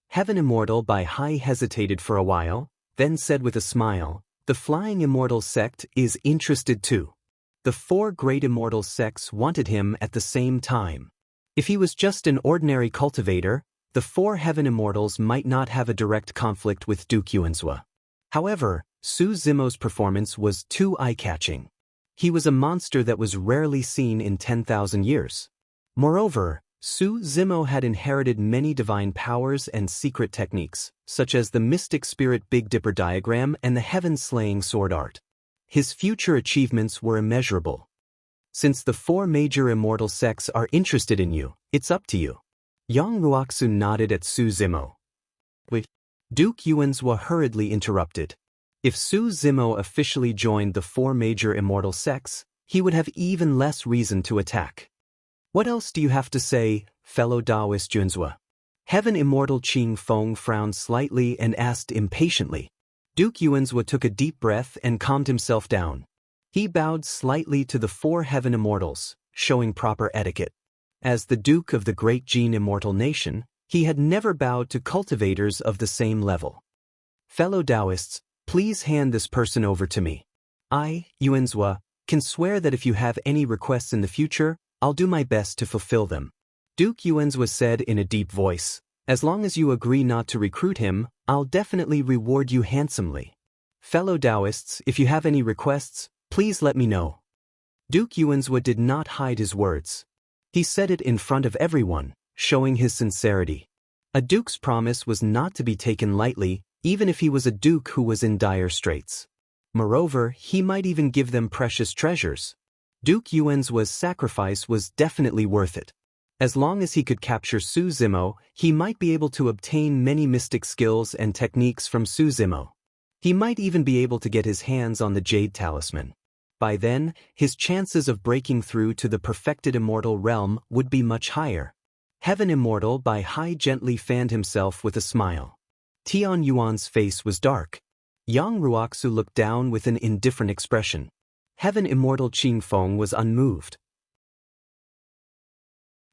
Heaven Immortal by High hesitated for a while, then said with a smile, "The Flying Immortal Sect is interested too." The 4 great immortal sects wanted him at the same time. If he was just an ordinary cultivator, the 4 heaven immortals might not have a direct conflict with Duke Yuanzhua. However, Su Zimo's performance was too eye-catching. He was a monster that was rarely seen in 10,000 years. Moreover, Su Zimo had inherited many divine powers and secret techniques, such as the Mystic Spirit Big Dipper diagram and the Heaven-Slaying Sword Art. His future achievements were immeasurable. Since the 4 major immortal sects are interested in you, it's up to you. Yang Ruoxu nodded at Su Zimo. Wait. Duke Yuanzhua hurriedly interrupted. If Su Zimo officially joined the four major immortal sects, he would have even less reason to attack. What else do you have to say, fellow Taoist Junzhua? Heaven Immortal Qing Feng frowned slightly and asked impatiently. Duke Yuanzhua took a deep breath and calmed himself down. He bowed slightly to the four Heaven Immortals, showing proper etiquette. As the Duke of the Great Jin Immortal Nation, he had never bowed to cultivators of the same level. Fellow Taoists, please hand this person over to me. I, Yuanzhua, can swear that if you have any requests in the future, I'll do my best to fulfill them. Duke Yuanzhua said in a deep voice, as long as you agree not to recruit him, I'll definitely reward you handsomely. Fellow Taoists, if you have any requests, please let me know. Duke Yuanzhua did not hide his words. He said it in front of everyone, showing his sincerity. A duke's promise was not to be taken lightly, even if he was a duke who was in dire straits. Moreover, he might even give them precious treasures. Duke Yuanzhua's sacrifice was definitely worth it. As long as he could capture Su Zimo, he might be able to obtain many mystic skills and techniques from Su Zimo. He might even be able to get his hands on the Jade Talisman. By then, his chances of breaking through to the perfected immortal realm would be much higher. Heaven Immortal Bai Hai gently fanned himself with a smile. Tian Yuan's face was dark. Yang Ruoxu looked down with an indifferent expression. Heaven Immortal Qing Feng was unmoved.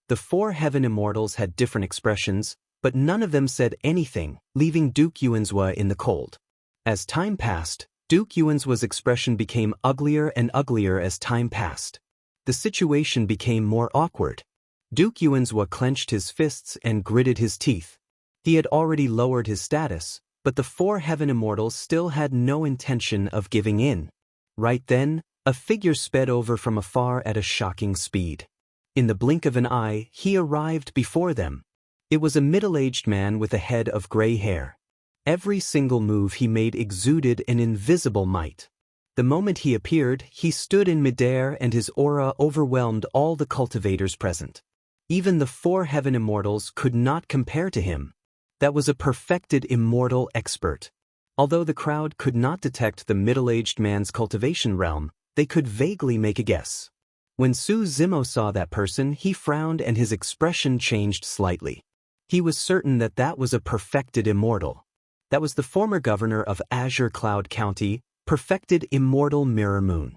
The four Heaven Immortals had different expressions, but none of them said anything, leaving Duke Yuanzhua in the cold. As time passed, Duke Yuanzhua's expression became uglier and uglier as time passed. The situation became more awkward. Duke Yuanzhua clenched his fists and gritted his teeth. He had already lowered his status, but the four Heaven Immortals still had no intention of giving in. Right then, a figure sped over from afar at a shocking speed. In the blink of an eye, he arrived before them. It was a middle-aged man with a head of gray hair. Every single move he made exuded an invisible might. The moment he appeared, he stood in midair and his aura overwhelmed all the cultivators present. Even the four Heaven Immortals could not compare to him. That was a perfected immortal expert. Although the crowd could not detect the middle-aged man's cultivation realm, they could vaguely make a guess. When Su Zimo saw that person, he frowned and his expression changed slightly. He was certain that that was a perfected immortal. That was the former governor of Azure Cloud County, perfected immortal Mirror Moon.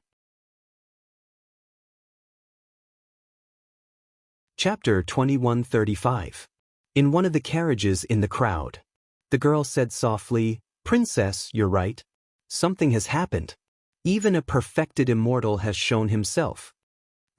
Chapter 2135. In one of the carriages in the crowd. The girl said softly, "Princess, you're right. Something has happened. Even a perfected immortal has shown himself."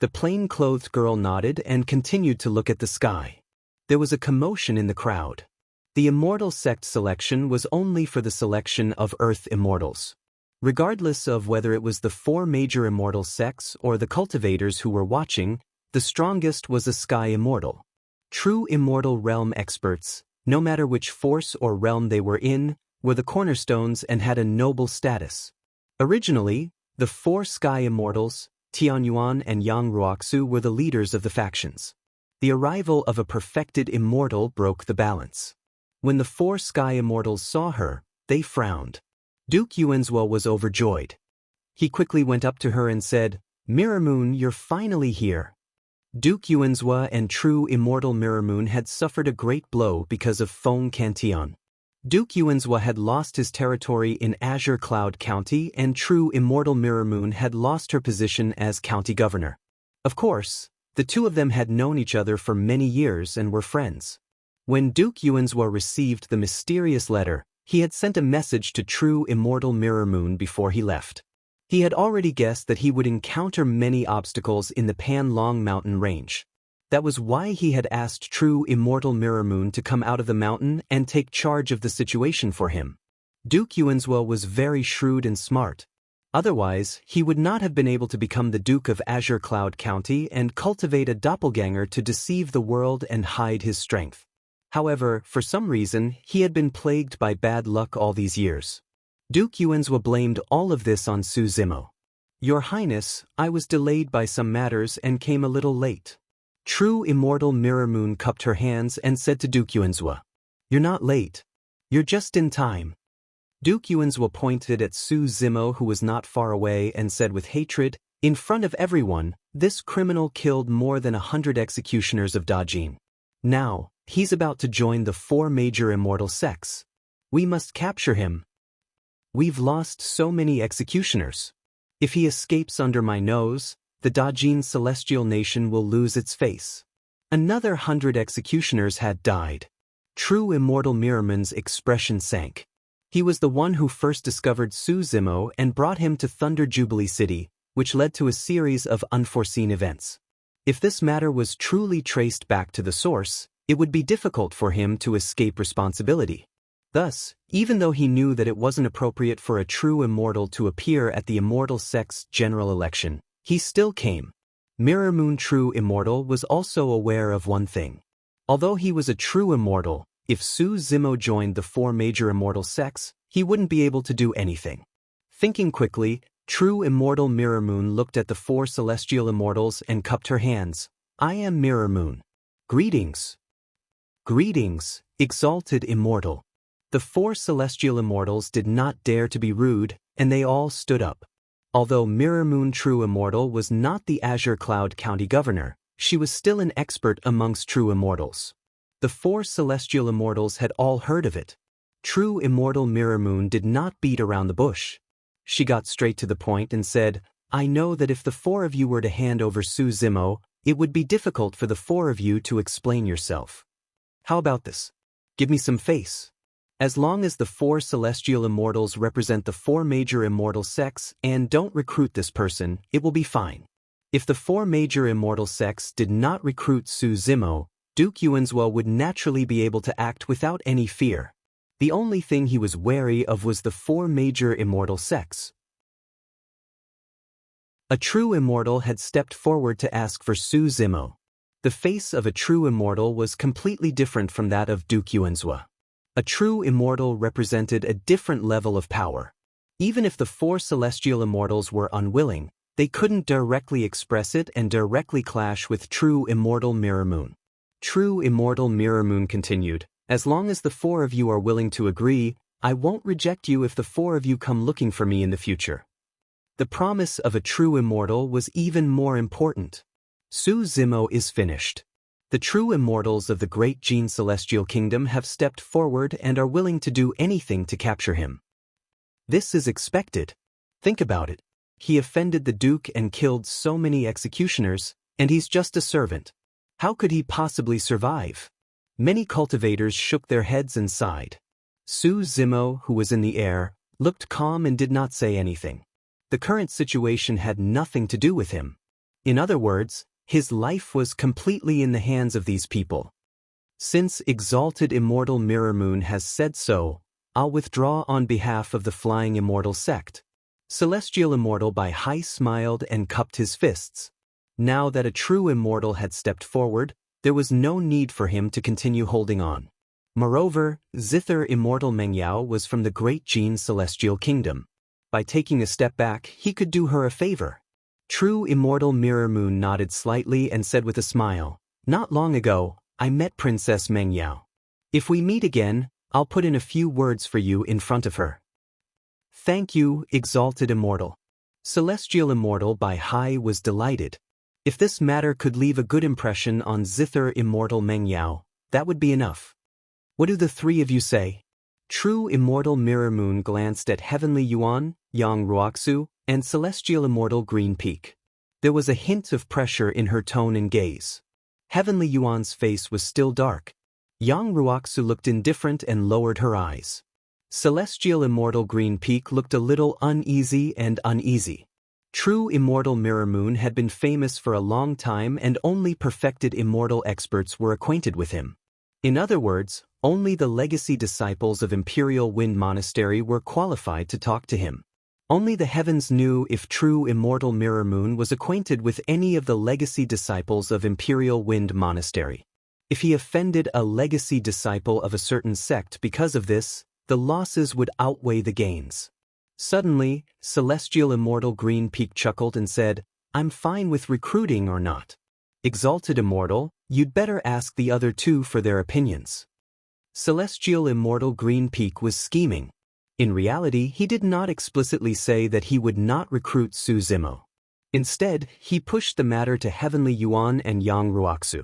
The plain-clothed girl nodded and continued to look at the sky. There was a commotion in the crowd. The immortal sect selection was only for the selection of Earth immortals. Regardless of whether it was the four major immortal sects or the cultivators who were watching, the strongest was a sky immortal. True immortal realm experts, no matter which force or realm they were in, were the cornerstones and had a noble status. Originally, the four sky immortals, Tianyuan and Yang Ruoxu, were the leaders of the factions. The arrival of a perfected immortal broke the balance. When the four sky immortals saw her, they frowned. Duke Yuanzhua was overjoyed. He quickly went up to her and said, "Mirror Moon, you're finally here." Duke Yuanzhua and true immortal Mirror Moon had suffered a great blow because of Feng Cantion. Duke Yuanzhua had lost his territory in Azure Cloud County and true immortal Mirror Moon had lost her position as county governor. Of course, the two of them had known each other for many years and were friends. When Duke Yuanzhua received the mysterious letter, he had sent a message to true immortal Mirror Moon before he left. He had already guessed that he would encounter many obstacles in the Panlong mountain range. That was why he had asked true immortal Mirror Moon to come out of the mountain and take charge of the situation for him. Duke Yuanzhua was very shrewd and smart. Otherwise, he would not have been able to become the Duke of Azure Cloud County and cultivate a doppelganger to deceive the world and hide his strength. However, for some reason, he had been plagued by bad luck all these years. Duke Yuanzhua blamed all of this on Su Zimo. "Your Highness, I was delayed by some matters and came a little late." True immortal Mirror Moon cupped her hands and said to Duke Yuanzhua, "You're not late. You're just in time." Duke Yuanzhou pointed at Su Zimo, who was not far away, and said with hatred, "In front of everyone, this criminal killed more than 100 executioners of Dajin. Now, he's about to join the 4 major immortal sects. We must capture him. We've lost so many executioners. If he escapes under my nose, the Dajin celestial nation will lose its face." Another 100 executioners had died. True Immortal Mirrorman's expression sank. He was the one who first discovered Su Zimo and brought him to Thunder Jubilee City, which led to a series of unforeseen events. If this matter was truly traced back to the source, it would be difficult for him to escape responsibility. Thus, even though he knew that it wasn't appropriate for a true immortal to appear at the Immortal Sect's general election, he still came. Mirror Moon True Immortal was also aware of one thing. Although he was a true immortal, if Su Zimo joined the 4 major immortal sects, he wouldn't be able to do anything. Thinking quickly, True Immortal Mirror Moon looked at the 4 celestial immortals and cupped her hands. "I am Mirror Moon. Greetings." "Greetings, exalted immortal." The 4 celestial immortals did not dare to be rude, and they all stood up. Although Mirror Moon True Immortal was not the Azure Cloud County Governor, she was still an expert amongst true immortals. The 4 celestial immortals had all heard of it. True Immortal Mirror Moon did not beat around the bush. She got straight to the point and said, "I know that if the 4 of you were to hand over Su Zimo, it would be difficult for the 4 of you to explain yourself. How about this? Give me some face. As long as the 4 celestial immortals represent the 4 major immortal sects and don't recruit this person, it will be fine." If the 4 major immortal sects did not recruit Su Zimo, Duke Yuanzhou would naturally be able to act without any fear. The only thing he was wary of was the 4 major immortal sects. A true immortal had stepped forward to ask for Su Zimo. The face of a true immortal was completely different from that of Duke Yuanzhou. A true immortal represented a different level of power. Even if the 4 celestial immortals were unwilling, they couldn't directly express it and directly clash with True Immortal Mirror Moon. True Immortal Mirror Moon continued, "As long as the 4 of you are willing to agree, I won't reject you if the 4 of you come looking for me in the future." The promise of a true immortal was even more important. Su Zimo is finished. The true immortals of the Great Jin Celestial Kingdom have stepped forward and are willing to do anything to capture him. This is expected. Think about it. He offended the Duke and killed so many executioners, and he's just a servant. How could he possibly survive? Many cultivators shook their heads and sighed. Su Zimo, who was in the air, looked calm and did not say anything. The current situation had nothing to do with him. In other words, his life was completely in the hands of these people. Since Exalted Immortal Mirror Moon has said so, I'll withdraw on behalf of the Flying Immortal Sect. Celestial Immortal Bai Hai smiled and cupped his fists. Now that a true immortal had stepped forward, there was no need for him to continue holding on. Moreover, Zither Immortal Mengyao was from the Great Jin Celestial Kingdom. By taking a step back, he could do her a favor. True Immortal Mirror Moon nodded slightly and said with a smile, "Not long ago, I met Princess Mengyao. If we meet again, I'll put in a few words for you in front of her." "Thank you, Exalted Immortal." Celestial Immortal Bai Hai was delighted. If this matter could leave a good impression on Zither Immortal Mengyao, that would be enough. "What do the 3 of you say?" True Immortal Mirror Moon glanced at Heavenly Yuan, Yang Ruoxu, and Celestial Immortal Green Peak. There was a hint of pressure in her tone and gaze. Heavenly Yuan's face was still dark. Yang Ruoxu looked indifferent and lowered her eyes. Celestial Immortal Green Peak looked a little uneasy and uneasy. True Immortal Mirror Moon had been famous for a long time and only perfected immortal experts were acquainted with him. In other words, only the legacy disciples of Imperial Wind Monastery were qualified to talk to him. Only the heavens knew if True Immortal Mirror Moon was acquainted with any of the legacy disciples of Imperial Wind Monastery. If he offended a legacy disciple of a certain sect because of this, the losses would outweigh the gains. Suddenly, Celestial Immortal Green Peak chuckled and said, "I'm fine with recruiting or not. Exalted Immortal, you'd better ask the other 2 for their opinions." Celestial Immortal Green Peak was scheming. In reality, he did not explicitly say that he would not recruit Su Zimo. Instead, he pushed the matter to Heavenly Yuan and Yang Ruoxu.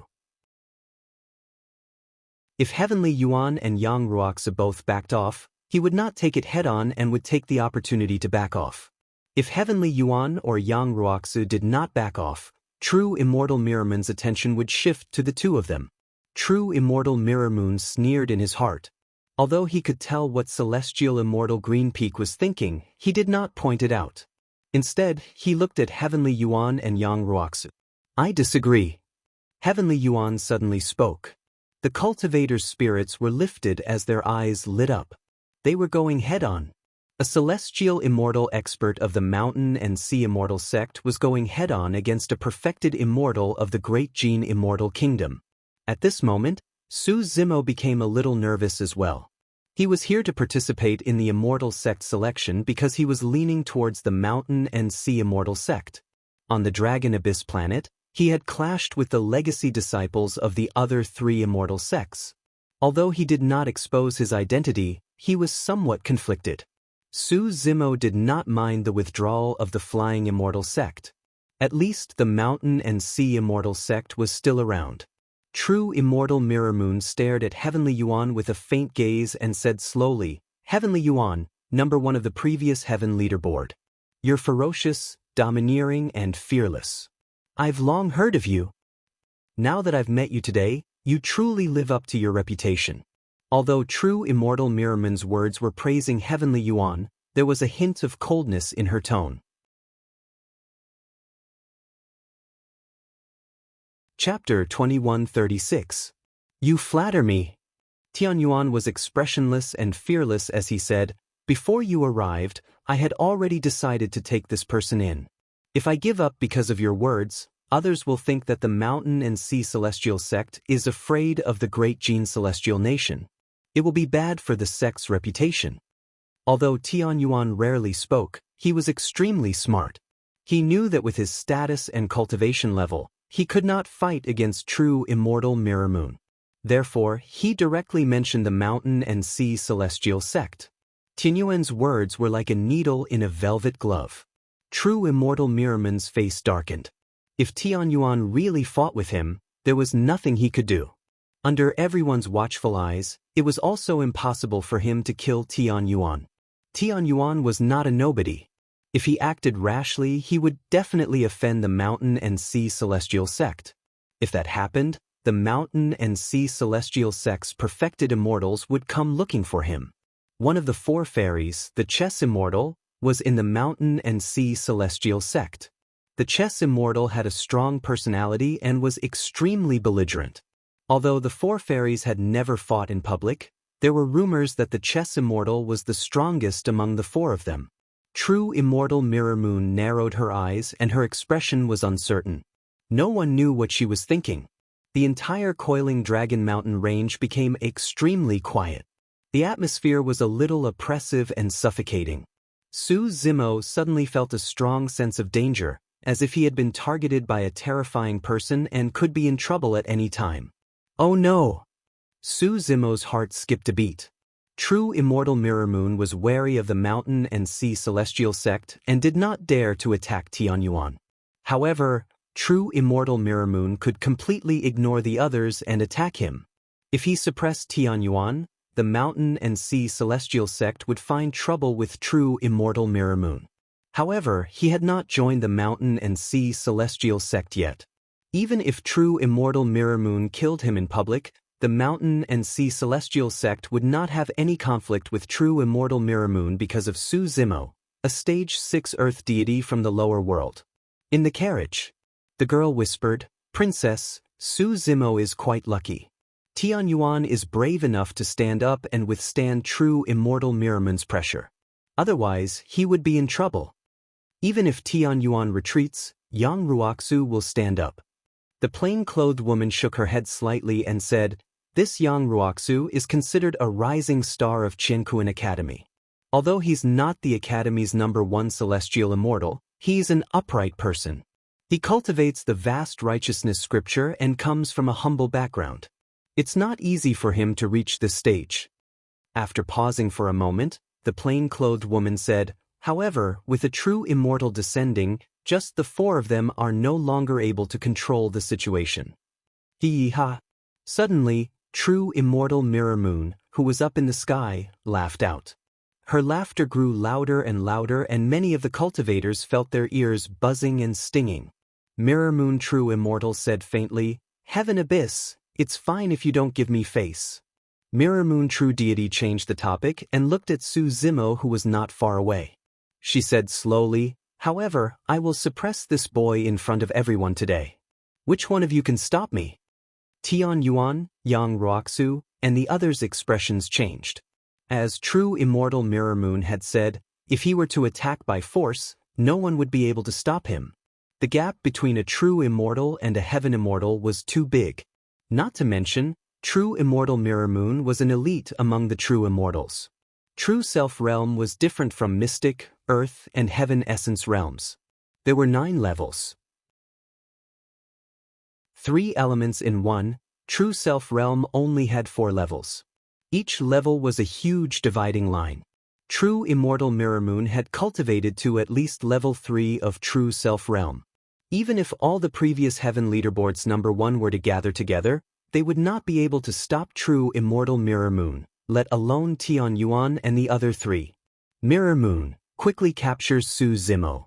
If Heavenly Yuan and Yang Ruoxu both backed off, he would not take it head-on and would take the opportunity to back off. If Heavenly Yuan or Yang Ruoxu did not back off, true Immortal Mirror Moon's attention would shift to the two of them. True Immortal Mirror Moon sneered in his heart. Although he could tell what Celestial Immortal Green Peak was thinking, he did not point it out. Instead, he looked at Heavenly Yuan and Yang Ruoxu. I disagree. Heavenly Yuan suddenly spoke. The cultivator's spirits were lifted as their eyes lit up. They were going head-on. A celestial immortal expert of the Mountain and Sea Immortal sect was going head-on against a perfected immortal of the Great Gene Immortal Kingdom. At this moment, Su Zimo became a little nervous as well. He was here to participate in the Immortal Sect selection because he was leaning towards the Mountain and Sea Immortal sect. On the Dragon Abyss planet, he had clashed with the legacy disciples of the other three immortal sects. Although he did not expose his identity, he was somewhat conflicted. Su Zimo did not mind the withdrawal of the Flying Immortal sect. At least the Mountain and Sea Immortal sect was still around. True Immortal Mirror Moon stared at Heavenly Yuan with a faint gaze and said slowly, Heavenly Yuan, number 1 of the previous Heaven leaderboard. You're ferocious, domineering, and fearless. I've long heard of you. Now that I've met you today, you truly live up to your reputation. Although true Immortal Mirror Moon's words were praising Heavenly Yuan, there was a hint of coldness in her tone. Chapter 2136. You flatter me. Tianyuan was expressionless and fearless as he said, Before you arrived, I had already decided to take this person in. If I give up because of your words, others will think that the Mountain and Sea Celestial sect is afraid of the Great Gene Celestial Nation. It will be bad for the sect's reputation. Although Tianyuan rarely spoke, he was extremely smart. He knew that with his status and cultivation level, he could not fight against true Immortal Mirror Moon. Therefore, he directly mentioned the Mountain and Sea Celestial sect. Tianyuan's words were like a needle in a velvet glove. True Immortal Mirror Moon's face darkened. If Tianyuan really fought with him, there was nothing he could do. Under everyone's watchful eyes, it was also impossible for him to kill Tianyuan. Tianyuan was not a nobody. If he acted rashly, he would definitely offend the Mountain and Sea Celestial sect. If that happened, the Mountain and Sea Celestial sect's perfected immortals would come looking for him. One of the 4 fairies, the Chess Immortal, was in the Mountain and Sea Celestial sect. The Chess Immortal had a strong personality and was extremely belligerent. Although the 4 fairies had never fought in public, there were rumors that the Chess Immortal was the strongest among the 4 of them. True Immortal Mirror Moon narrowed her eyes and her expression was uncertain. No one knew what she was thinking. The entire Coiling Dragon Mountain range became extremely quiet. The atmosphere was a little oppressive and suffocating. Su Zimo suddenly felt a strong sense of danger, as if he had been targeted by a terrifying person and could be in trouble at any time. Oh no! Su Zimo's heart skipped a beat. True Immortal Mirror Moon was wary of the Mountain and Sea Celestial sect and did not dare to attack Tianyuan. However, true Immortal Mirror Moon could completely ignore the others and attack him. If he suppressed Tianyuan, the Mountain and Sea Celestial sect would find trouble with true Immortal Mirror Moon. However, he had not joined the Mountain and Sea Celestial sect yet. Even if true Immortal Mirror Moon killed him in public, the Mountain and Sea Celestial sect would not have any conflict with true Immortal Mirror Moon because of Su Zimo, a stage 6 Earth deity from the lower world. In the carriage, the girl whispered, Princess, Su Zimo is quite lucky. Tianyuan is brave enough to stand up and withstand true Immortal Mirror Moon's pressure. Otherwise, he would be in trouble. Even if Tianyuan retreats, Yang Ruoxu will stand up. The plain-clothed woman shook her head slightly and said, This Yang Ruoxu is considered a rising star of Qiankuan Academy. Although he's not the Academy's #1 celestial immortal, he's an upright person. He cultivates the vast righteousness scripture and comes from a humble background. It's not easy for him to reach this stage. After pausing for a moment, the plain-clothed woman said. However, with a true immortal descending, just the four of them are no longer able to control the situation. Hee-ha! Suddenly, true immortal Mirror Moon, who was up in the sky, laughed out. Her laughter grew louder and louder, and many of the cultivators felt their ears buzzing and stinging. Mirror Moon True Immortal said faintly, "Heaven Abyss, it's fine if you don't give me face." Mirror Moon True Deity changed the topic and looked at Su Zimo, who was not far away. She said slowly, "However, I will suppress this boy in front of everyone today. Which one of you can stop me?" Tian Yuan, Yang Ruoxu, and the others' expressions changed. As true immortal Mirror Moon had said, if he were to attack by force, no one would be able to stop him. The gap between a true immortal and a heaven immortal was too big. Not to mention, true immortal Mirror Moon was an elite among the true immortals. True Self Realm was different from Mystic, Earth, and Heaven Essence realms. There were 9 levels. 3 elements in one. True Self Realm only had 4 levels. Each level was a huge dividing line. True Immortal Mirror Moon had cultivated to at least level 3 of True Self Realm. Even if all the previous Heaven Leaderboards number 1 were to gather together, they would not be able to stop True Immortal Mirror Moon, let alone Tian Yuan and the other 3. Mirror Moon quickly captures Su Zimo.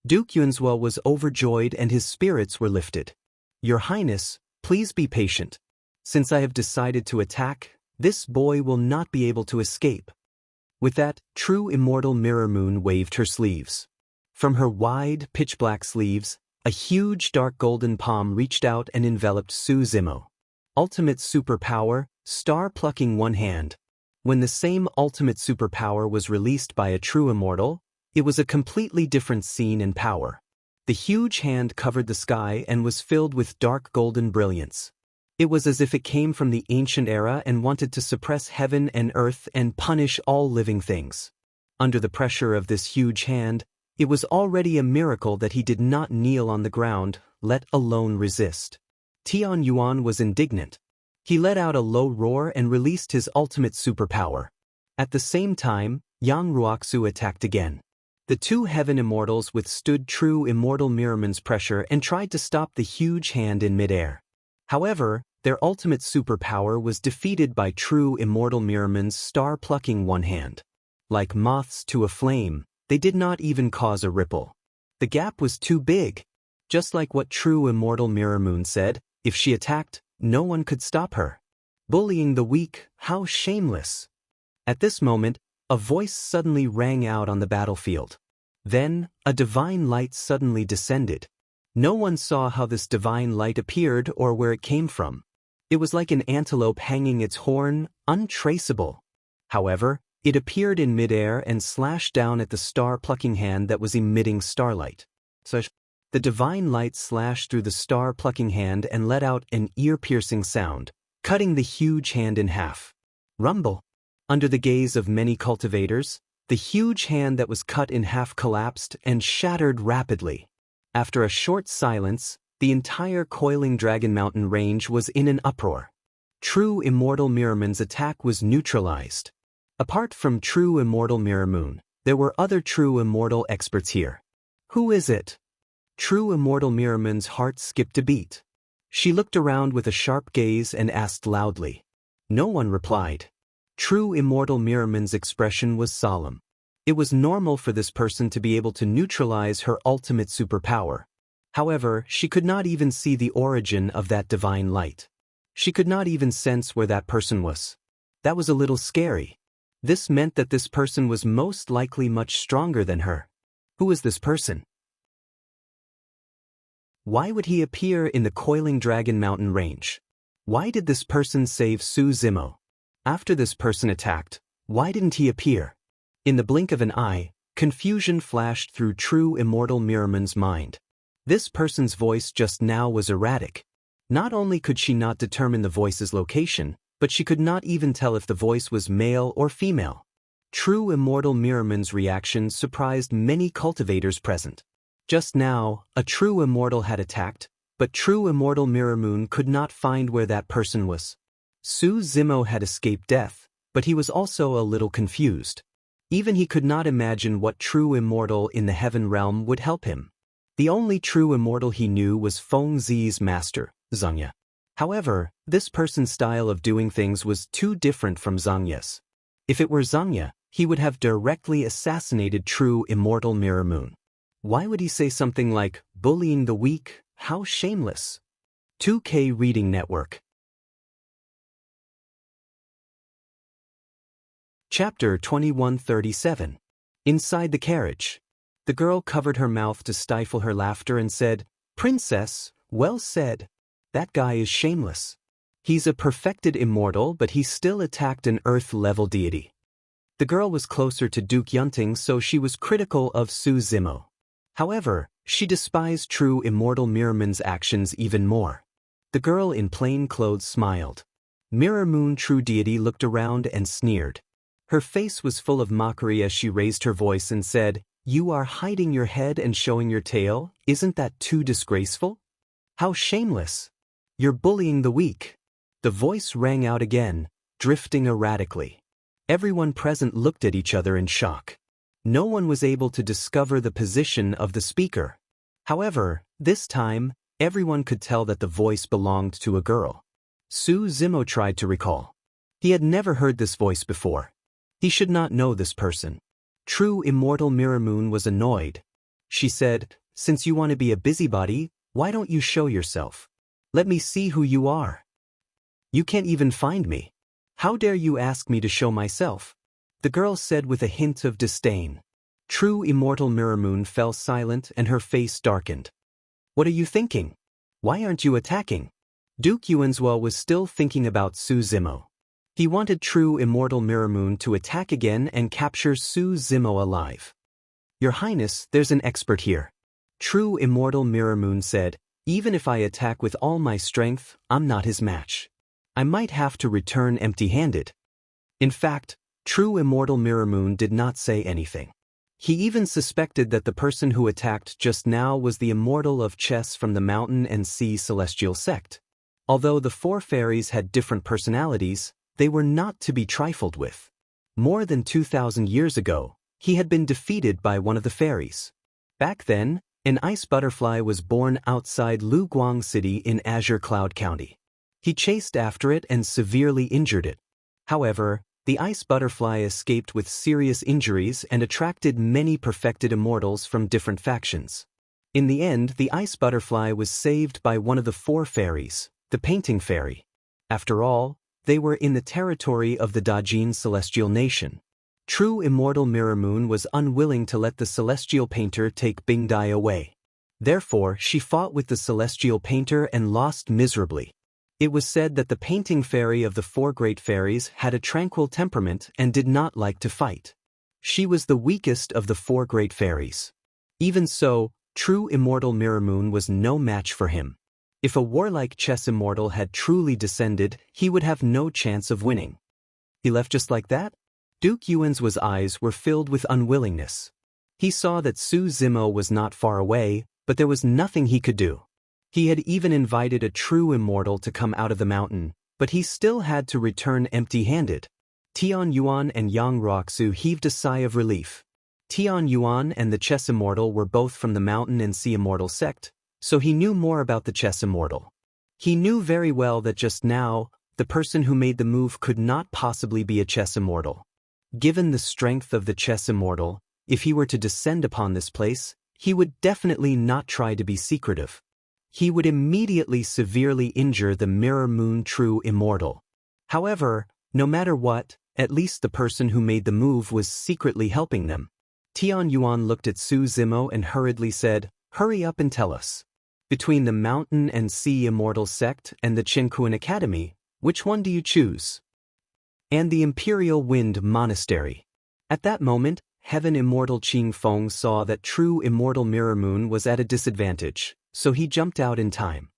Duke Yunzhua was overjoyed and his spirits were lifted. "Your Highness, please be patient. Since I have decided to attack, this boy will not be able to escape." With that, True Immortal Mirror Moon waved her sleeves. From her wide, pitch-black sleeves, a huge dark golden palm reached out and enveloped Su Zimo. Ultimate Superpower, Star-Plucking One Hand. When the same ultimate superpower was released by a true immortal, it was a completely different scene and power. The huge hand covered the sky and was filled with dark golden brilliance. It was as if it came from the ancient era and wanted to suppress heaven and earth and punish all living things. Under the pressure of this huge hand, it was already a miracle that he did not kneel on the ground, let alone resist. Tian Yuan was indignant. He let out a low roar and released his ultimate superpower. At the same time, Yang Ruoxu attacked again. The 2 heaven immortals withstood true immortal Mirror Moon's pressure and tried to stop the huge hand in midair. However, their ultimate superpower was defeated by true immortal Mirror Moon's star-plucking one hand. Like moths to a flame, they did not even cause a ripple. The gap was too big. Just like what true immortal Mirror Moon said, if she attacked, no one could stop her. Bullying the weak, how shameless. At this moment, a voice suddenly rang out on the battlefield. Then, a divine light suddenly descended. No one saw how this divine light appeared or where it came from. It was like an antelope hanging its horn, untraceable. However, it appeared in midair and slashed down at the star-plucking hand that was emitting starlight. The divine light slashed through the star-plucking hand and let out an ear-piercing sound, cutting the huge hand in half. Rumble. Under the gaze of many cultivators, the huge hand that was cut in half collapsed and shattered rapidly. After a short silence, the entire Coiling Dragon Mountain range was in an uproar. True Immortal Mirror Moon's attack was neutralized. Apart from True Immortal Mirror Moon, there were other True Immortal experts here. Who is it? True Immortal Mirror Moon's heart skipped a beat. She looked around with a sharp gaze and asked loudly. No one replied. True Immortal Mirror Moon's expression was solemn. It was normal for this person to be able to neutralize her ultimate superpower. However, she could not even see the origin of that divine light. She could not even sense where that person was. That was a little scary. This meant that this person was most likely much stronger than her. Who is this person? Why would he appear in the Coiling Dragon Mountain range? Why did this person save Su Zimo? After this person attacked, why didn't he appear? In the blink of an eye, confusion flashed through True Immortal Mirror Moon's mind. This person's voice just now was erratic. Not only could she not determine the voice's location, but she could not even tell if the voice was male or female. True Immortal Mirror Moon's reaction surprised many cultivators present. Just now, a True Immortal had attacked, but True Immortal Mirror Moon could not find where that person was. Su Zimo had escaped death, but he was also a little confused. Even he could not imagine what true immortal in the heaven realm would help him. The only true immortal he knew was Feng Zi's master, Zhang Ye. However, this person's style of doing things was too different from Zhang Ye's. If it were Zhang Ye, he would have directly assassinated true immortal Mirror Moon. Why would he say something like, bullying the weak, how shameless? 2K Reading Network. Chapter 2137. Inside the carriage. The girl covered her mouth to stifle her laughter and said, Princess, well said. That guy is shameless. He's a perfected immortal, but he still attacked an Earth-level deity. The girl was closer to Duke Yunting, so she was critical of Su Zimo. However, she despised true immortal Mirror Moon's actions even more. The girl in plain clothes smiled. Mirror Moon true deity looked around and sneered. Her face was full of mockery as she raised her voice and said, You are hiding your head and showing your tail, isn't that too disgraceful? How shameless! You're bullying the weak. The voice rang out again, drifting erratically. Everyone present looked at each other in shock. No one was able to discover the position of the speaker. However, this time, everyone could tell that the voice belonged to a girl. Su Zimo tried to recall. He had never heard this voice before. He should not know this person. True immortal Mirror Moon was annoyed. She said, Since you want to be a busybody, why don't you show yourself? Let me see who you are. You can't even find me. How dare you ask me to show myself? The girl said with a hint of disdain. True immortal Mirror Moon fell silent and her face darkened. What are you thinking? Why aren't you attacking? Duke Yuanzhua was still thinking about Su Zimo. He wanted true immortal Mirror Moon to attack again and capture Su Zimo alive. Your Highness, there's an expert here. True immortal Mirror Moon said, Even if I attack with all my strength, I'm not his match. I might have to return empty-handed. In fact, true immortal Mirror Moon did not say anything. He even suspected that the person who attacked just now was the immortal of chess from the Mountain and Sea Celestial Sect. Although the four fairies had different personalities, they were not to be trifled with. More than 2,000 years ago, he had been defeated by one of the fairies. Back then, an ice butterfly was born outside Luguang City in Azure Cloud County. He chased after it and severely injured it. However, the ice butterfly escaped with serious injuries and attracted many perfected immortals from different factions. In the end, the ice butterfly was saved by one of the four fairies, the Painting Fairy. After all, they were in the territory of the Dajin Celestial Nation. True immortal Mirror Moon was unwilling to let the Celestial Painter take Bing Dai away. Therefore, she fought with the Celestial Painter and lost miserably. It was said that the Painting Fairy of the four great fairies had a tranquil temperament and did not like to fight. She was the weakest of the four great fairies. Even so, true immortal Mirror Moon was no match for him. If a warlike chess immortal had truly descended, he would have no chance of winning. He left just like that? Duke Yuanzhua's eyes were filled with unwillingness. He saw that Su Zimo was not far away, but there was nothing he could do. He had even invited a true immortal to come out of the mountain, but he still had to return empty-handed. Tian Yuan and Yang Roxu heaved a sigh of relief. Tian Yuan and the chess immortal were both from the Mountain and Sea Immortal sect, so he knew more about the chess immortal. He knew very well that just now, the person who made the move could not possibly be a chess immortal. Given the strength of the chess immortal, if he were to descend upon this place, he would definitely not try to be secretive. He would immediately severely injure the Mirror Moon true immortal. However, no matter what, at least the person who made the move was secretly helping them. Tian Yuan looked at Su Zimo and hurriedly said, Hurry up and tell us. Between the Mountain and Sea Immortal sect and the Qinkuan Academy, which one do you choose? And the Imperial Wind Monastery. At that moment, Heaven Immortal Qing Feng saw that true immortal Mirror Moon was at a disadvantage, so he jumped out in time.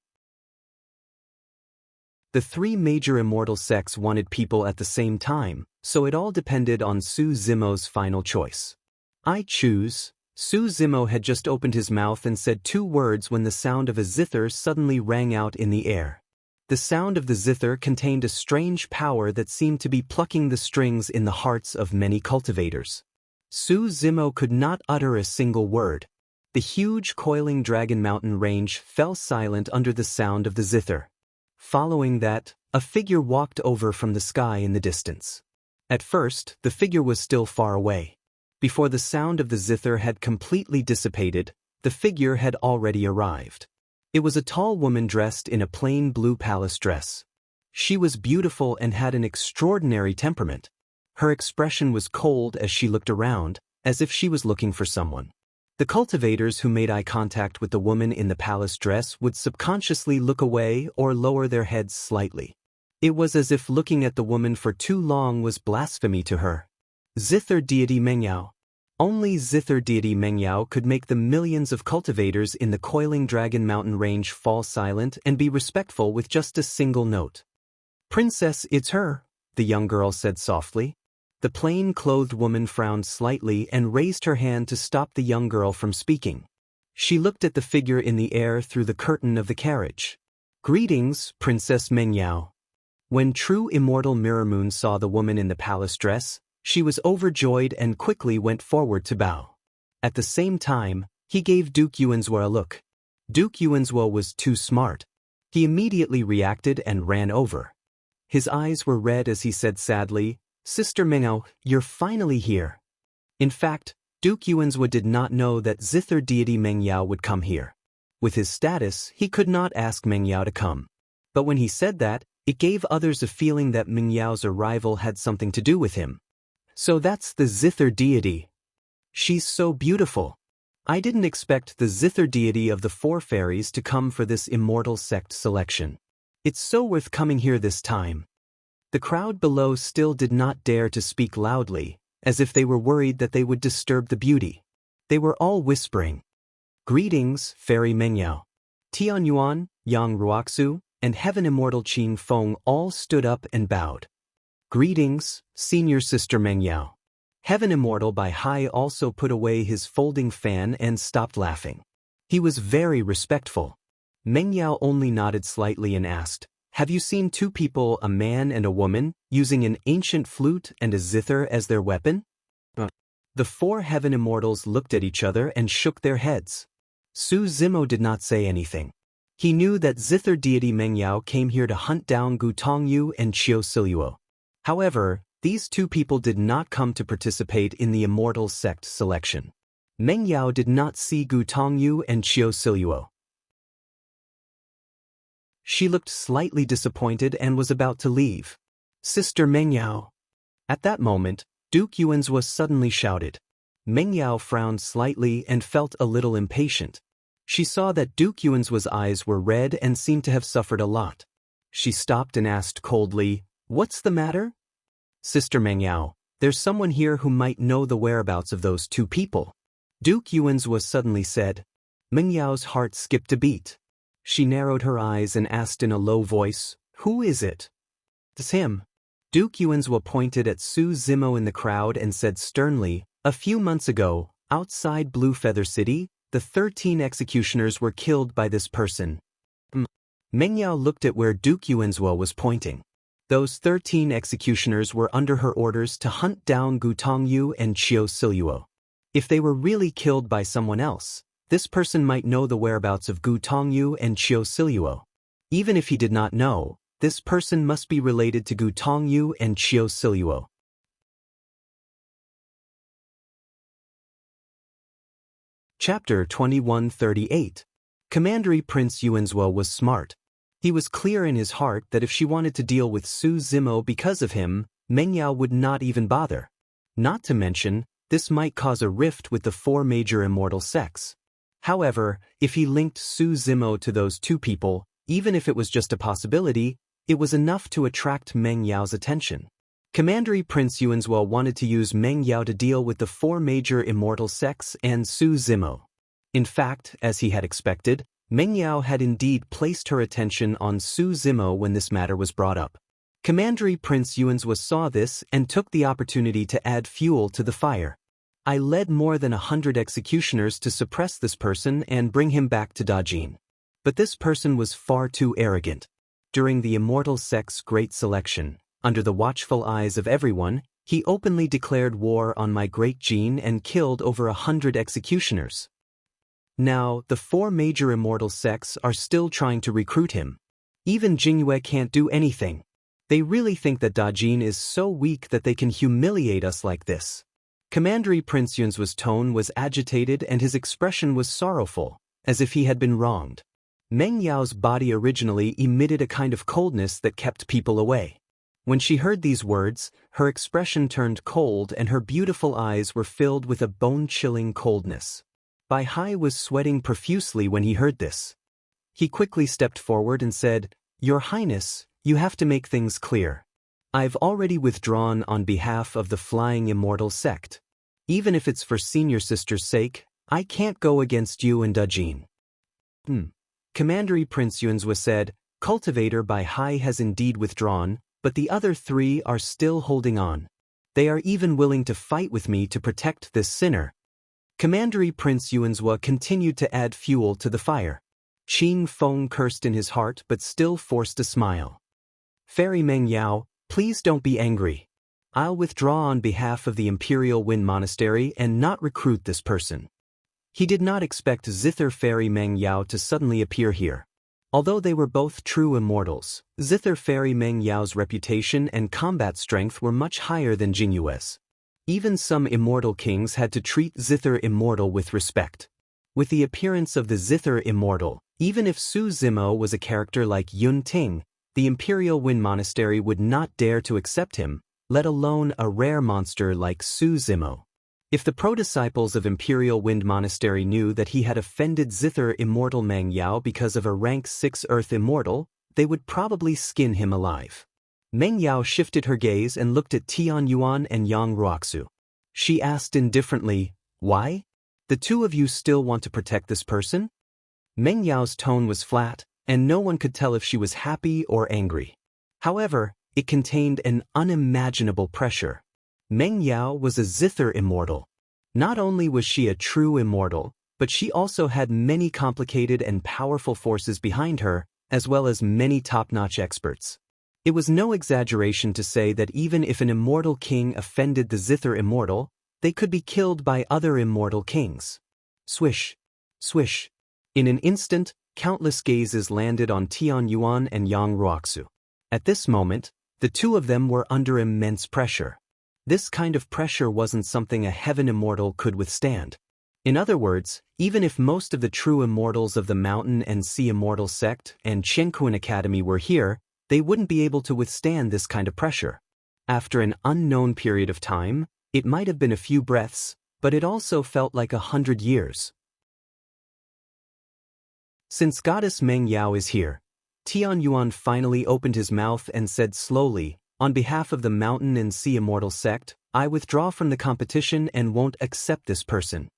The three major immortal sects wanted people at the same time, so it all depended on Su Zimo's final choice. I choose. Su Zimo had just opened his mouth and said two words when the sound of a zither suddenly rang out in the air. The sound of the zither contained a strange power that seemed to be plucking the strings in the hearts of many cultivators. Su Zimo could not utter a single word. The huge coiling dragon mountain range fell silent under the sound of the zither. Following that, a figure walked over from the sky in the distance. At first, the figure was still far away. Before the sound of the zither had completely dissipated, the figure had already arrived. It was a tall woman dressed in a plain blue palace dress. She was beautiful and had an extraordinary temperament. Her expression was cold as she looked around, as if she was looking for someone. The cultivators who made eye contact with the woman in the palace dress would subconsciously look away or lower their heads slightly. It was as if looking at the woman for too long was blasphemy to her. Zither deity Mengyao. Only Zither deity Mengyao could make the millions of cultivators in the coiling dragon mountain range fall silent and be respectful with just a single note. "Princess, it's her," the young girl said softly. The plain-clothed woman frowned slightly and raised her hand to stop the young girl from speaking. She looked at the figure in the air through the curtain of the carriage. "Greetings, Princess Mengyao." When true immortal Mirror Moon saw the woman in the palace dress, she was overjoyed and quickly went forward to bow. At the same time, he gave Duke Yuanzhua a look. Duke Yuanzhua was too smart. He immediately reacted and ran over. His eyes were red as he said sadly, "Sister Mengyao, you're finally here." In fact, Duke Yuanzhua did not know that Zither deity Mengyao would come here. With his status, he could not ask Mengyao to come. But when he said that, it gave others a feeling that Mengyao's arrival had something to do with him. "So that's the Zither deity. She's so beautiful. I didn't expect the Zither deity of the four fairies to come for this immortal sect selection. It's so worth coming here this time." The crowd below still did not dare to speak loudly, as if they were worried that they would disturb the beauty. They were all whispering. "Greetings, Fairy Mengyao." Tian Yuan, Yang Ruoxu, and Heaven Immortal Qin Feng all stood up and bowed. "Greetings, Senior Sister Mengyao." Heaven Immortal Bai Hai also put away his folding fan and stopped laughing. He was very respectful. Mengyao only nodded slightly and asked, "Have you seen two people, a man and a woman, using an ancient flute and a zither as their weapon?" The four Heaven Immortals looked at each other and shook their heads. Su Zimo did not say anything. He knew that Zither deity Mengyao came here to hunt down Gu Tongyu and Qiu Siluo. However, these two people did not come to participate in the immortal sect selection. Mengyao did not see Gu Tongyu and Qiu Siluo. She looked slightly disappointed and was about to leave. "Sister Mengyao." At that moment, Duke Yuanzhua suddenly shouted. Mengyao frowned slightly and felt a little impatient. She saw that Duke Yuanzhua's eyes were red and seemed to have suffered a lot. She stopped and asked coldly, "What's the matter?" "Sister Mengyao, there's someone here who might know the whereabouts of those two people." Duke Yuanzhua suddenly said. Mengyao's heart skipped a beat. She narrowed her eyes and asked in a low voice, "Who is it?" "It's him." Duke Yuanzhua pointed at Su Zimo in the crowd and said sternly, "A few months ago, outside Blue Feather City, the 13 executioners were killed by this person." Mengyao looked at where Duke Yuanzhua was pointing. Those 13 executioners were under her orders to hunt down Gu Tongyu and Qiu Siluo. If they were really killed by someone else, this person might know the whereabouts of Gu Tongyu and Qiu Siluo. Even if he did not know, this person must be related to Gu Tongyu and Qiu Siluo. Chapter 2138. Commandery Prince Yuanzhua was smart. He was clear in his heart that if she wanted to deal with Su Zimo because of him, Mengyao would not even bother. Not to mention, this might cause a rift with the four major immortal sects. However, if he linked Su Zimo to those two people, even if it was just a possibility, it was enough to attract Mengyao's attention. Commandery Prince Yuanzhua wanted to use Mengyao to deal with the four major immortal sects and Su Zimo. In fact, as he had expected, Mengyao had indeed placed her attention on Su Zimo when this matter was brought up. Commandery Prince Yuanzhua saw this and took the opportunity to add fuel to the fire. "I led more than 100 executioners to suppress this person and bring him back to Dajin. But this person was far too arrogant. During the immortal sect's great selection, under the watchful eyes of everyone, He openly declared war on my great Jin and killed over 100 executioners. Now, the 4 major immortal sects are still trying to recruit him. Even Jingyue can't do anything. They really think that Dajin is so weak that they can humiliate us like this. Commander Prince Yun's tone was agitated and his expression was sorrowful, as if he had been wronged. Meng Yao's body originally emitted a kind of coldness that kept people away. When she heard these words, her expression turned cold and her beautiful eyes were filled with a bone-chilling coldness. Bai Hai was sweating profusely when he heard this. He quickly stepped forward and said, "Your Highness, you have to make things clear. I've already withdrawn on behalf of the Flying Immortal sect. Even if it's for senior sister's sake, I can't go against you and Dajin." Commander Prince Yunzwa said, "Cultivator Bai Hai has indeed withdrawn, but the other 3 are still holding on. They are even willing to fight with me to protect this sinner." Commander Prince Yunzwa continued to add fuel to the fire. Qing Feng cursed in his heart but still forced a smile. "Fairy Meng Yao, please don't be angry. I'll withdraw on behalf of the Imperial Wind Monastery and not recruit this person." He did not expect Zither Fairy Meng Yao to suddenly appear here. Although they were both true immortals, Zither Fairy Meng Yao's reputation and combat strength were much higher than Jinyue's. Even some immortal kings had to treat Zither Immortal with respect. With the appearance of the Zither Immortal, even if Su Zimo was a character like Yun Ting, the Imperial Wind Monastery would not dare to accept him, let alone a rare monster like Su Zimo. If the pro-disciples of Imperial Wind Monastery knew that he had offended Zither Immortal Meng Yao because of a rank 6 Earth Immortal, they would probably skin him alive. Meng Yao shifted her gaze and looked at Tian Yuan and Yang Ruoxu. She asked indifferently, "Why? The 2 of you still want to protect this person?" Meng Yao's tone was flat, and no one could tell if she was happy or angry. However, it contained an unimaginable pressure. Meng Yao was a Zither Immortal. Not only was she a true immortal, but she also had many complicated and powerful forces behind her, as well as many top-notch experts. It was no exaggeration to say that even if an immortal king offended the Zither Immortal, they could be killed by other immortal kings. Swish, swish. In an instant, countless gazes landed on Tian Yuan and Yang Ruoxu. At this moment, the 2 of them were under immense pressure. This kind of pressure wasn't something a heaven immortal could withstand. In other words, even if most of the true immortals of the Mountain and Sea Immortal sect and Qianquan Academy were here, they wouldn't be able to withstand this kind of pressure. After an unknown period of time, it might have been a few breaths, but it also felt like 100 years. Since Goddess Meng Yao is here, Tian Yuan finally opened his mouth and said slowly, "On behalf of the Mountain and Sea Immortal sect, I withdraw from the competition and won't accept this person."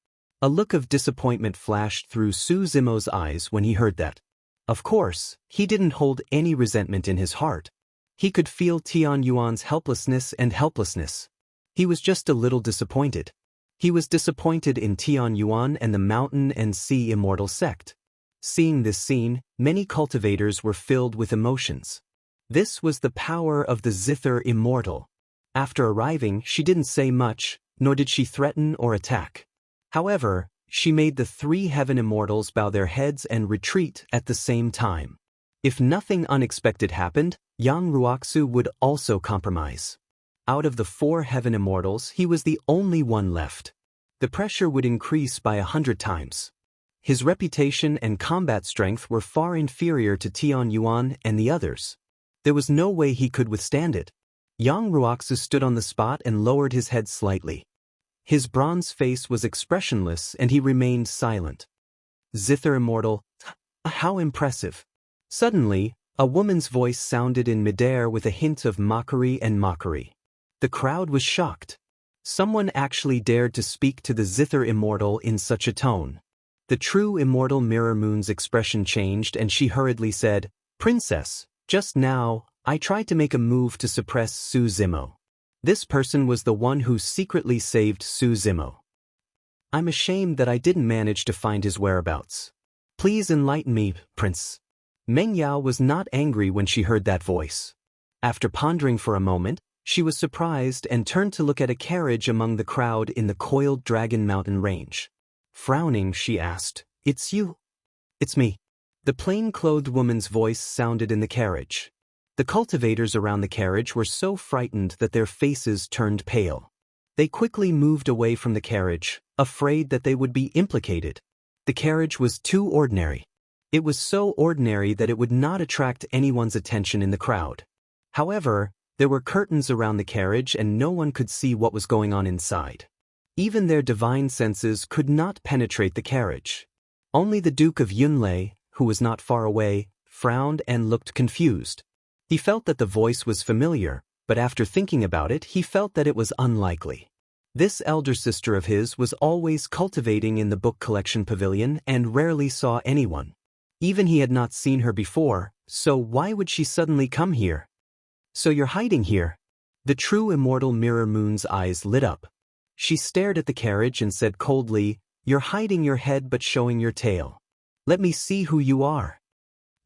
A look of disappointment flashed through Su Zimo's eyes when he heard that. Of course, he didn't hold any resentment in his heart. He could feel Tian Yuan's helplessness. He was just a little disappointed. He was disappointed in Tian Yuan and the Mountain and Sea Immortal sect. Seeing this scene, many cultivators were filled with emotions. This was the power of the Zither Immortal. After arriving, she didn't say much, nor did she threaten or attack. However, she made the 3 heaven immortals bow their heads and retreat at the same time. If nothing unexpected happened, Yang Ruoxu would also compromise. Out of the 4 heaven immortals, he was the only one left. The pressure would increase by 100 times. His reputation and combat strength were far inferior to Tian Yuan and the others. There was no way he could withstand it. Yang Ruoxu stood on the spot and lowered his head slightly. His bronze face was expressionless and he remained silent. Zither Immortal, how impressive. Suddenly, a woman's voice sounded in midair with a hint of mockery. The crowd was shocked. Someone actually dared to speak to the Zither Immortal in such a tone. The true immortal Mirror Moon's expression changed and she hurriedly said, "Princess, just now, I tried to make a move to suppress Su Zimo. This person was the one who secretly saved Su Zimo. I'm ashamed that I didn't manage to find his whereabouts. Please enlighten me, Prince." Meng Yao was not angry when she heard that voice. After pondering for a moment, She was surprised and turned to look at a carriage among the crowd in the coiled Dragon Mountain range. Frowning, she asked, "It's you?" "It's me." The plain-clothed woman's voice sounded in the carriage. The cultivators around the carriage were so frightened that their faces turned pale. They quickly moved away from the carriage, afraid that they would be implicated. The carriage was too ordinary. It was so ordinary that it would not attract anyone's attention in the crowd. However, there were curtains around the carriage and no one could see what was going on inside. Even their divine senses could not penetrate the carriage. Only the Duke of Yunlei, who was not far away, frowned and looked confused. He felt that the voice was familiar, but after thinking about it, he felt that it was unlikely. This elder sister of his was always cultivating in the book collection pavilion and rarely saw anyone. Even he had not seen her before, so why would she suddenly come here? "So you're hiding here?" The true immortal Mirror Moon's eyes lit up. She stared at the carriage and said coldly, "You're hiding your head but showing your tail. Let me see who you are."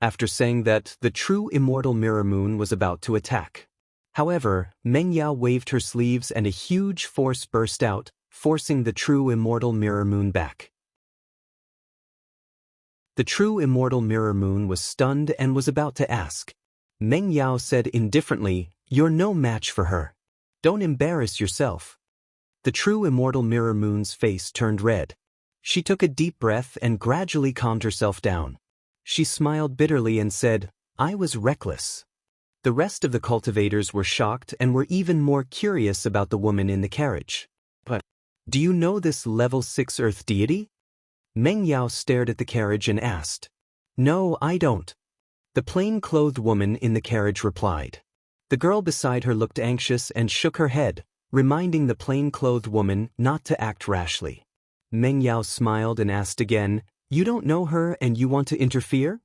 After saying that, the true immortal Mirror Moon was about to attack. However, Meng Yao waved her sleeves and a huge force burst out, forcing the true immortal Mirror Moon back. The true immortal Mirror Moon was stunned and was about to ask. Meng Yao said indifferently, "You're no match for her. Don't embarrass yourself." The true immortal Mirror Moon's face turned red. She took a deep breath and gradually calmed herself down. She smiled bitterly and said, "I was reckless." The rest of the cultivators were shocked and were even more curious about the woman in the carriage. "But, do you know this level 6 Earth deity?" Meng Yao stared at the carriage and asked. "No, I don't." The plain-clothed woman in the carriage replied. The girl beside her looked anxious and shook her head, reminding the plain-clothed woman not to act rashly. Meng Yao smiled and asked again, "You don't know her and you want to interfere?"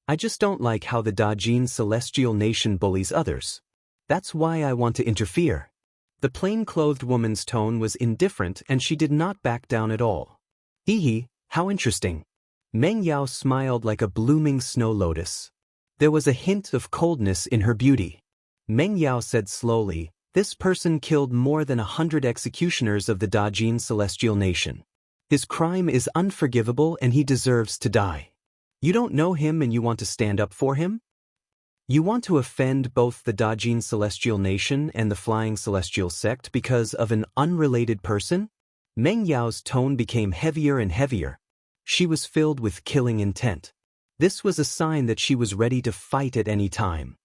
"I just don't like how the Dajin celestial nation bullies others. That's why I want to interfere." The plain-clothed woman's tone was indifferent and she did not back down at all. "Hee, how interesting." Meng Yao smiled like a blooming snow lotus. There was a hint of coldness in her beauty. Meng Yao said slowly, "This person killed more than 100 executioners of the Dajin celestial nation. His crime is unforgivable and he deserves to die. You don't know him and you want to stand up for him? You want to offend both the Dajin celestial nation and the flying celestial sect because of an unrelated person?" Meng Yao's tone became heavier and heavier. She was filled with killing intent. This was a sign that she was ready to fight at any time.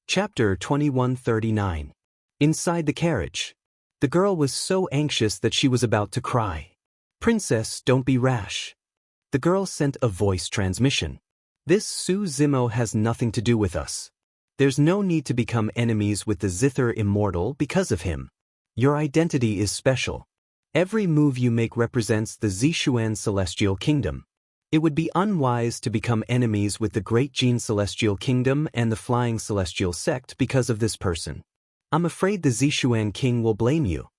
Chapter 2139. Inside the carriage. The girl was so anxious that she was about to cry. "Princess, don't be rash." The girl sent a voice transmission. "This Su Zimo has nothing to do with us. There's no need to become enemies with the Zither Immortal because of him. Your identity is special. Every move you make represents the Zishuan Celestial Kingdom. It would be unwise to become enemies with the Great Jin Celestial Kingdom and the Flying Celestial Sect because of this person. I'm afraid the Zishuan King will blame you."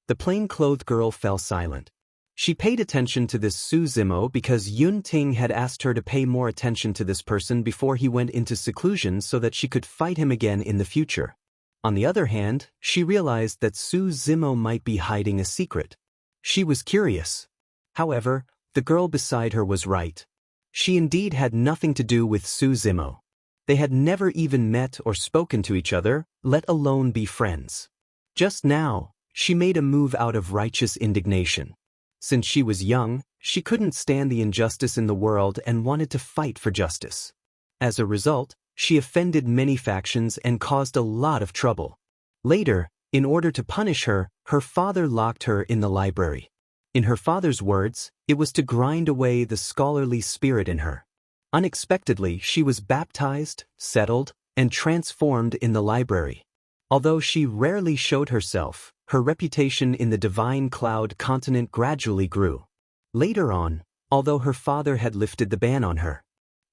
The plain-clothed girl fell silent. She paid attention to this Su Zimo because Yun Ting had asked her to pay more attention to this person before he went into seclusion so that she could fight him again in the future. On the other hand, she realized that Su Zimo might be hiding a secret. She was curious. However, the girl beside her was right. She indeed had nothing to do with Su Zimo. They had never even met or spoken to each other, let alone be friends. Just now, she made a move out of righteous indignation. Since she was young, she couldn't stand the injustice in the world and wanted to fight for justice. As a result, she offended many factions and caused a lot of trouble. Later, in order to punish her, her father locked her in the library. In her father's words, it was to grind away the scholarly spirit in her. Unexpectedly, she was baptized, settled, and transformed in the library. Although she rarely showed herself, her reputation in the Divine Cloud continent gradually grew. Later on, although her father had lifted the ban on her,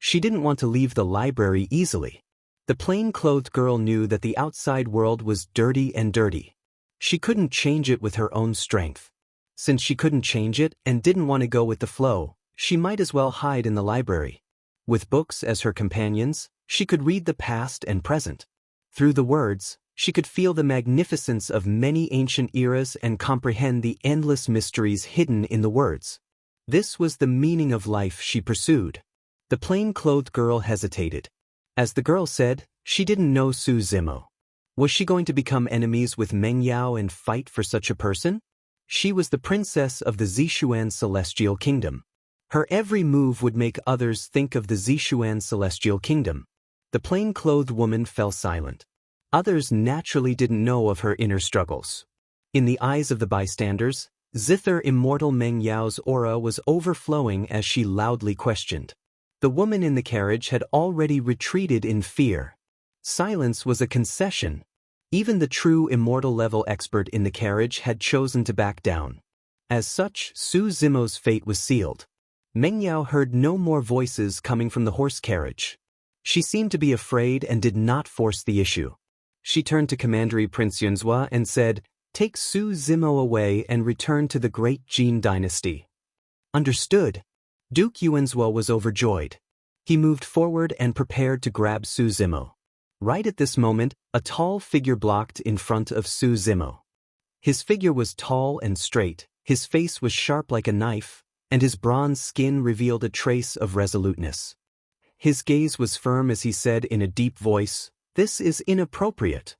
she didn't want to leave the library easily. The plain-clothed girl knew that the outside world was dirty and dirty. She couldn't change it with her own strength. Since she couldn't change it and didn't want to go with the flow, she might as well hide in the library. With books as her companions, she could read the past and present. Through the words, she could feel the magnificence of many ancient eras and comprehend the endless mysteries hidden in the words. This was the meaning of life she pursued. The plain-clothed girl hesitated. As the girl said, she didn't know Su Zimo. Was she going to become enemies with Meng Yao and fight for such a person? She was the princess of the Zishuan Celestial Kingdom. Her every move would make others think of the Zishuan Celestial Kingdom. The plain-clothed woman fell silent. Others naturally didn't know of her inner struggles. In the eyes of the bystanders, Zither Immortal Meng Yao's aura was overflowing as she loudly questioned. The woman in the carriage had already retreated in fear. Silence was a concession. Even the true immortal-level expert in the carriage had chosen to back down. As such, Su Zimo's fate was sealed. Meng Yao heard no more voices coming from the horse carriage. She seemed to be afraid and did not force the issue. She turned to Commander Prince Yunzhua and said, "Take Su Zimo away and return to the great Jin dynasty." Understood. Duke Yunzhua was overjoyed. He moved forward and prepared to grab Su Zimo. Right at this moment, a tall figure blocked in front of Su Zimo. His figure was tall and straight, his face was sharp like a knife, and his bronze skin revealed a trace of resoluteness. His gaze was firm as he said in a deep voice, "This is inappropriate."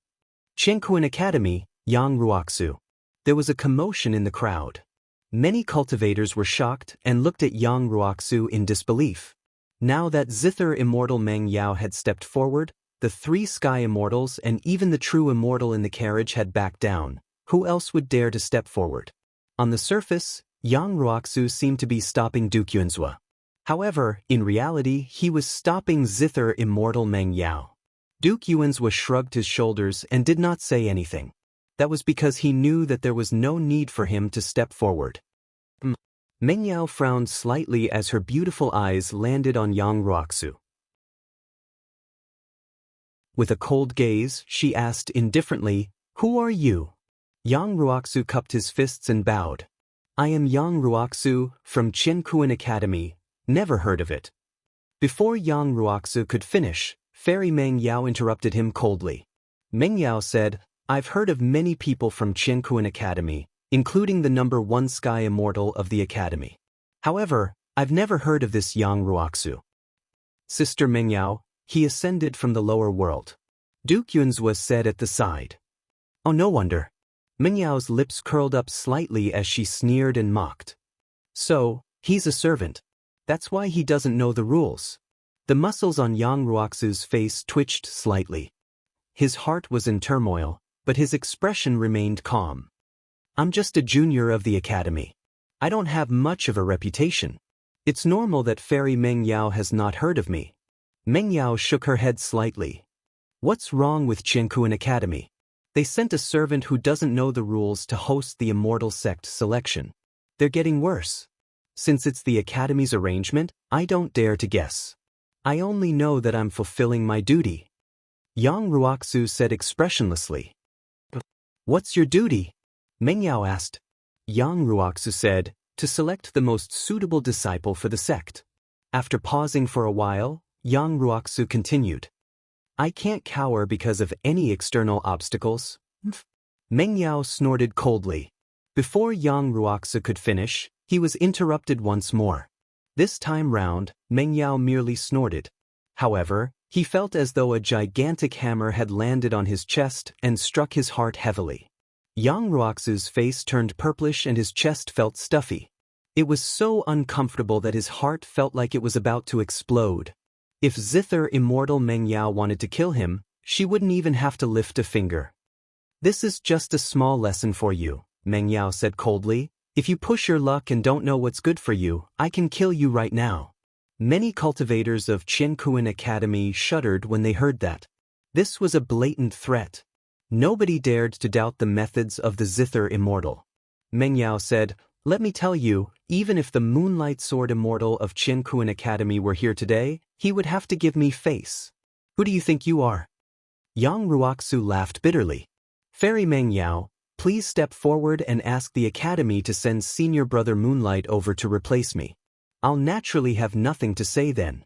Chenkuan Academy, Yang Ruoxu. There was a commotion in the crowd. Many cultivators were shocked and looked at Yang Ruoxu in disbelief. Now that Zither Immortal Meng Yao had stepped forward, the three Sky Immortals and even the true Immortal in the carriage had backed down. Who else would dare to step forward? On the surface, Yang Ruoxu seemed to be stopping Duke Yunzhua. However, in reality, he was stopping Zither Immortal Meng Yao. Duke Yunzhua shrugged his shoulders and did not say anything. That was because he knew that there was no need for him to step forward. Meng Yao frowned slightly as her beautiful eyes landed on Yang Ruoxu. With a cold gaze, she asked indifferently, "Who are you?" Yang Ruoxu cupped his fists and bowed. "I am Yang Ruoxu, from Chenkuan Academy. Never heard of it." Before Yang Ruoxu could finish, Fairy Meng Yao interrupted him coldly. Meng Yao said, "I've heard of many people from Chenkuan Academy, including the #1 Sky Immortal of the Academy. However, I've never heard of this Yang Ruoxu." "Sister Meng Yao, he ascended from the lower world," Duke Yunzhua said at the side. "Oh, no wonder." Meng Yao's lips curled up slightly as she sneered and mocked. "So, he's a servant. That's why he doesn't know the rules." The muscles on Yang Ruoxu's face twitched slightly. His heart was in turmoil, but his expression remained calm. "I'm just a junior of the academy. I don't have much of a reputation. It's normal that Fairy Meng Yao has not heard of me." Meng Yao shook her head slightly. "What's wrong with Chenkuan Academy? They sent a servant who doesn't know the rules to host the Immortal Sect selection. They're getting worse. Since it's the Academy's arrangement, I don't dare to guess. I only know that I'm fulfilling my duty." Yang Ruoxu said expressionlessly. "What's your duty?" Meng Yao asked. Yang Ruoxu said, "To select the most suitable disciple for the sect." After pausing for a while, Yang Ruoxu continued. "I can't cower because of any external obstacles." Meng Yao snorted coldly. Before Yang Ruoxu could finish, he was interrupted once more. This time round, Meng Yao merely snorted. However, he felt as though a gigantic hammer had landed on his chest and struck his heart heavily. Yang Ruoxu's face turned purplish and his chest felt stuffy. It was so uncomfortable that his heart felt like it was about to explode. If Zither Immortal Meng Yao wanted to kill him, she wouldn't even have to lift a finger. "This is just a small lesson for you," Meng Yao said coldly. "If you push your luck and don't know what's good for you, I can kill you right now." Many cultivators of Chenkuan Academy shuddered when they heard that. This was a blatant threat. Nobody dared to doubt the methods of the Zither Immortal. Meng Yao said, "Let me tell you, even if the Moonlight Sword Immortal of Chenkuan Academy were here today, he would have to give me face. Who do you think you are?" Yang Ruoxu laughed bitterly. "Fairy Meng Yao, please step forward and ask the Academy to send Senior Brother Moonlight over to replace me. I'll naturally have nothing to say then."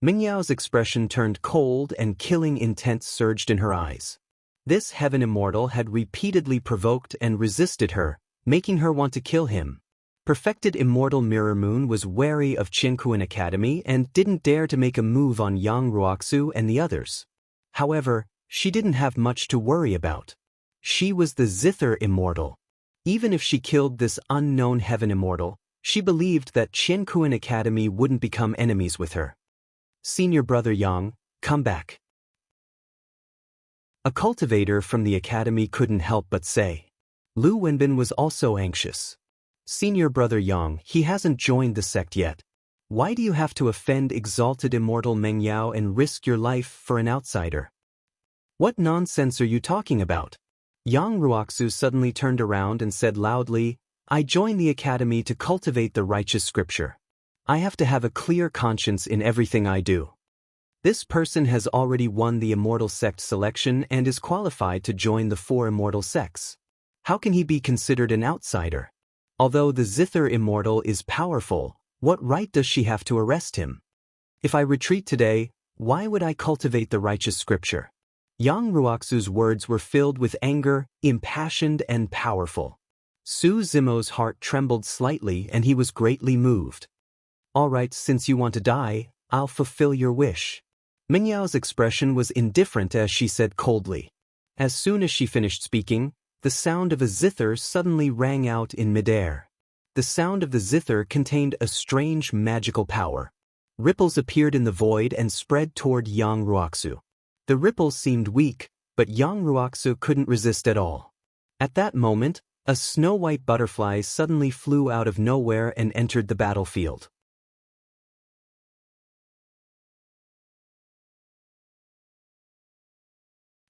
Mingyao's expression turned cold and killing intent surged in her eyes. This heaven immortal had repeatedly provoked and resisted her, making her want to kill him. Perfected immortal Mirror Moon was wary of Qiankuan Academy and didn't dare to make a move on Yang Ruoxu and the others. However, she didn't have much to worry about. She was the Zither immortal. Even if she killed this unknown heaven immortal, she believed that Qiankuan Academy wouldn't become enemies with her. Senior brother Yang, come back. A cultivator from the academy couldn't help but say. Lu Wenbin was also anxious. Senior brother Yang, he hasn't joined the sect yet. Why do you have to offend exalted immortal Meng Yao and risk your life for an outsider? What nonsense are you talking about? Yang Ruoxu suddenly turned around and said loudly, I joined the academy to cultivate the righteous scripture. I have to have a clear conscience in everything I do. This person has already won the immortal sect selection and is qualified to join the 4 immortal sects. How can he be considered an outsider? Although the Zither immortal is powerful, what right does she have to arrest him? If I retreat today, why would I cultivate the righteous scripture? Yang Ruoxu's words were filled with anger, impassioned and powerful. Su Zimo's heart trembled slightly and he was greatly moved. All right, since you want to die, I'll fulfill your wish. Mingyao's expression was indifferent as she said coldly. As soon as she finished speaking, the sound of a zither suddenly rang out in midair. The sound of the zither contained a strange magical power. Ripples appeared in the void and spread toward Yang Ruoxu. The ripples seemed weak, but Yang Ruoxu couldn't resist at all. At that moment, a snow-white butterfly suddenly flew out of nowhere and entered the battlefield.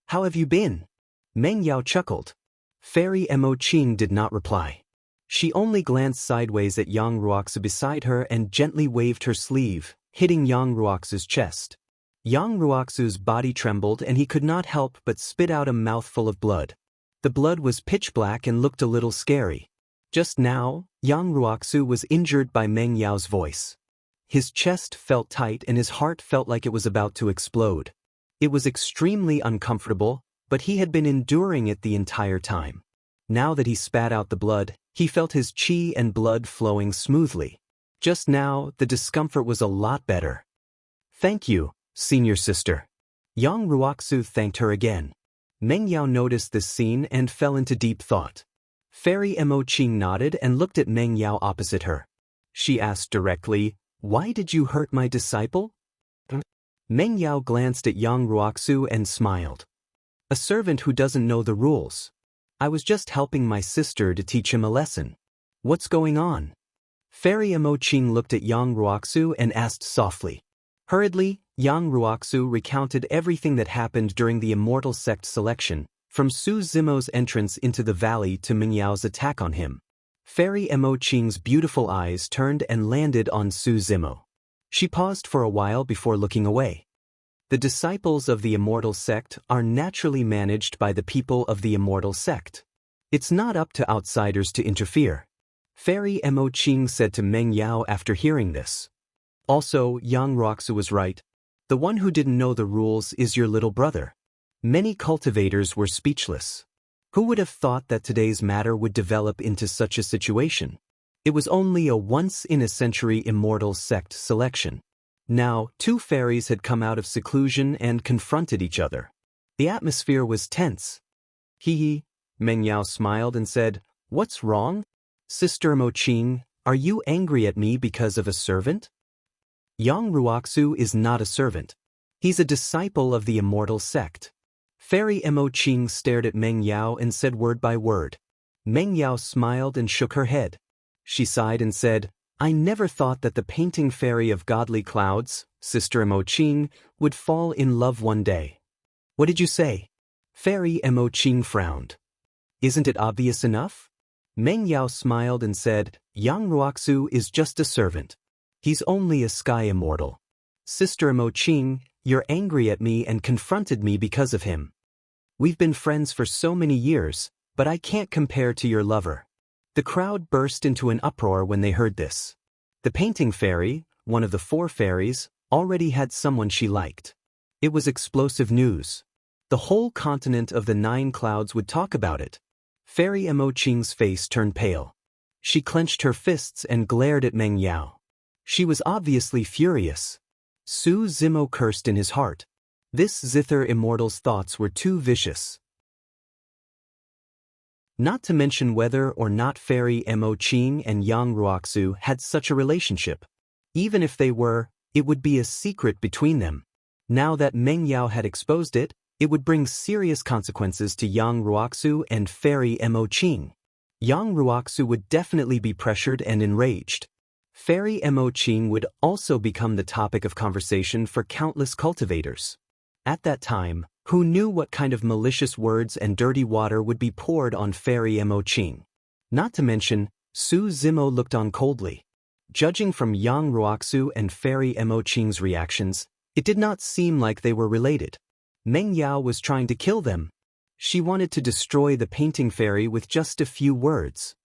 How have you been? Meng Yao chuckled. Fairy Mo Qing did not reply. She only glanced sideways at Yang Ruoxu beside her and gently waved her sleeve, hitting Yang Ruoxu's chest. Yang Ruoxu's body trembled and he could not help but spit out a mouthful of blood. The blood was pitch black and looked a little scary. Just now, Yang Ruoxu was injured by Meng Yao's voice. His chest felt tight and his heart felt like it was about to explode. It was extremely uncomfortable, but he had been enduring it the entire time. Now that he spat out the blood, he felt his qi and blood flowing smoothly. Just now, the discomfort was a lot better. Thank you, senior sister. Yang Ruoxu thanked her again. Meng Yao noticed this scene and fell into deep thought. Fairy Mo Qing nodded and looked at Meng Yao opposite her. She asked directly, Why did you hurt my disciple? Meng Yao glanced at Yang Ruoxu and smiled. A servant who doesn't know the rules. I was just helping my sister to teach him a lesson. What's going on? Fairy Mo Qing looked at Yang Ruoxu and asked softly. Hurriedly, Yang Ruoxu recounted everything that happened during the immortal sect selection, from Su Zimo's entrance into the valley to Meng Yao's attack on him. Fairy Mo Qing's beautiful eyes turned and landed on Su Zimo. She paused for a while before looking away. The disciples of the immortal sect are naturally managed by the people of the immortal sect. It's not up to outsiders to interfere. Fairy Mo Qing said to Meng Yao after hearing this. Also, Yang Ruoxu was right. The one who didn't know the rules is your little brother. Many cultivators were speechless. Who would have thought that today's matter would develop into such a situation? It was only a once-in-a-century immortal sect selection. Now, 2 fairies had come out of seclusion and confronted each other. The atmosphere was tense. Hee, Meng Yao smiled and said, What's wrong? Sister Mo Qing, are you angry at me because of a servant? Yang Ruoxu is not a servant. He's a disciple of the immortal sect. Fairy Mo Qing stared at Meng Yao and said word by word. Meng Yao smiled and shook her head. She sighed and said, I never thought that the painting fairy of godly clouds, Sister Mo Qing, would fall in love one day. What did you say? Fairy Mo Qing frowned. Isn't it obvious enough? Meng Yao smiled and said, Yang Ruoxu is just a servant. He's only a sky immortal. Sister Mo Qing, you're angry at me and confronted me because of him. We've been friends for so many years, but I can't compare to your lover. The crowd burst into an uproar when they heard this. The painting fairy, one of the 4 fairies, already had someone she liked. It was explosive news. The whole continent of the 9 clouds would talk about it. Fairy Mo Qing's face turned pale. She clenched her fists and glared at Meng Yao. She was obviously furious. Su Zimo cursed in his heart. This zither immortal's thoughts were too vicious. Not to mention whether or not Fairy Mo Qing and Yang Ruoxu had such a relationship. Even if they were, it would be a secret between them. Now that Meng Yao had exposed it, it would bring serious consequences to Yang Ruoxu and Fairy Mo Qing. Yang Ruoxu would definitely be pressured and enraged. Fairy Mo Qing would also become the topic of conversation for countless cultivators. At that time, who knew what kind of malicious words and dirty water would be poured on Fairy Mo Qing? Not to mention, Su Zimo looked on coldly. Judging from Yang Ruoxu and Fairy Mo Qing's reactions, it did not seem like they were related. Meng Yao was trying to kill them. She wanted to destroy the painting fairy with just a few words.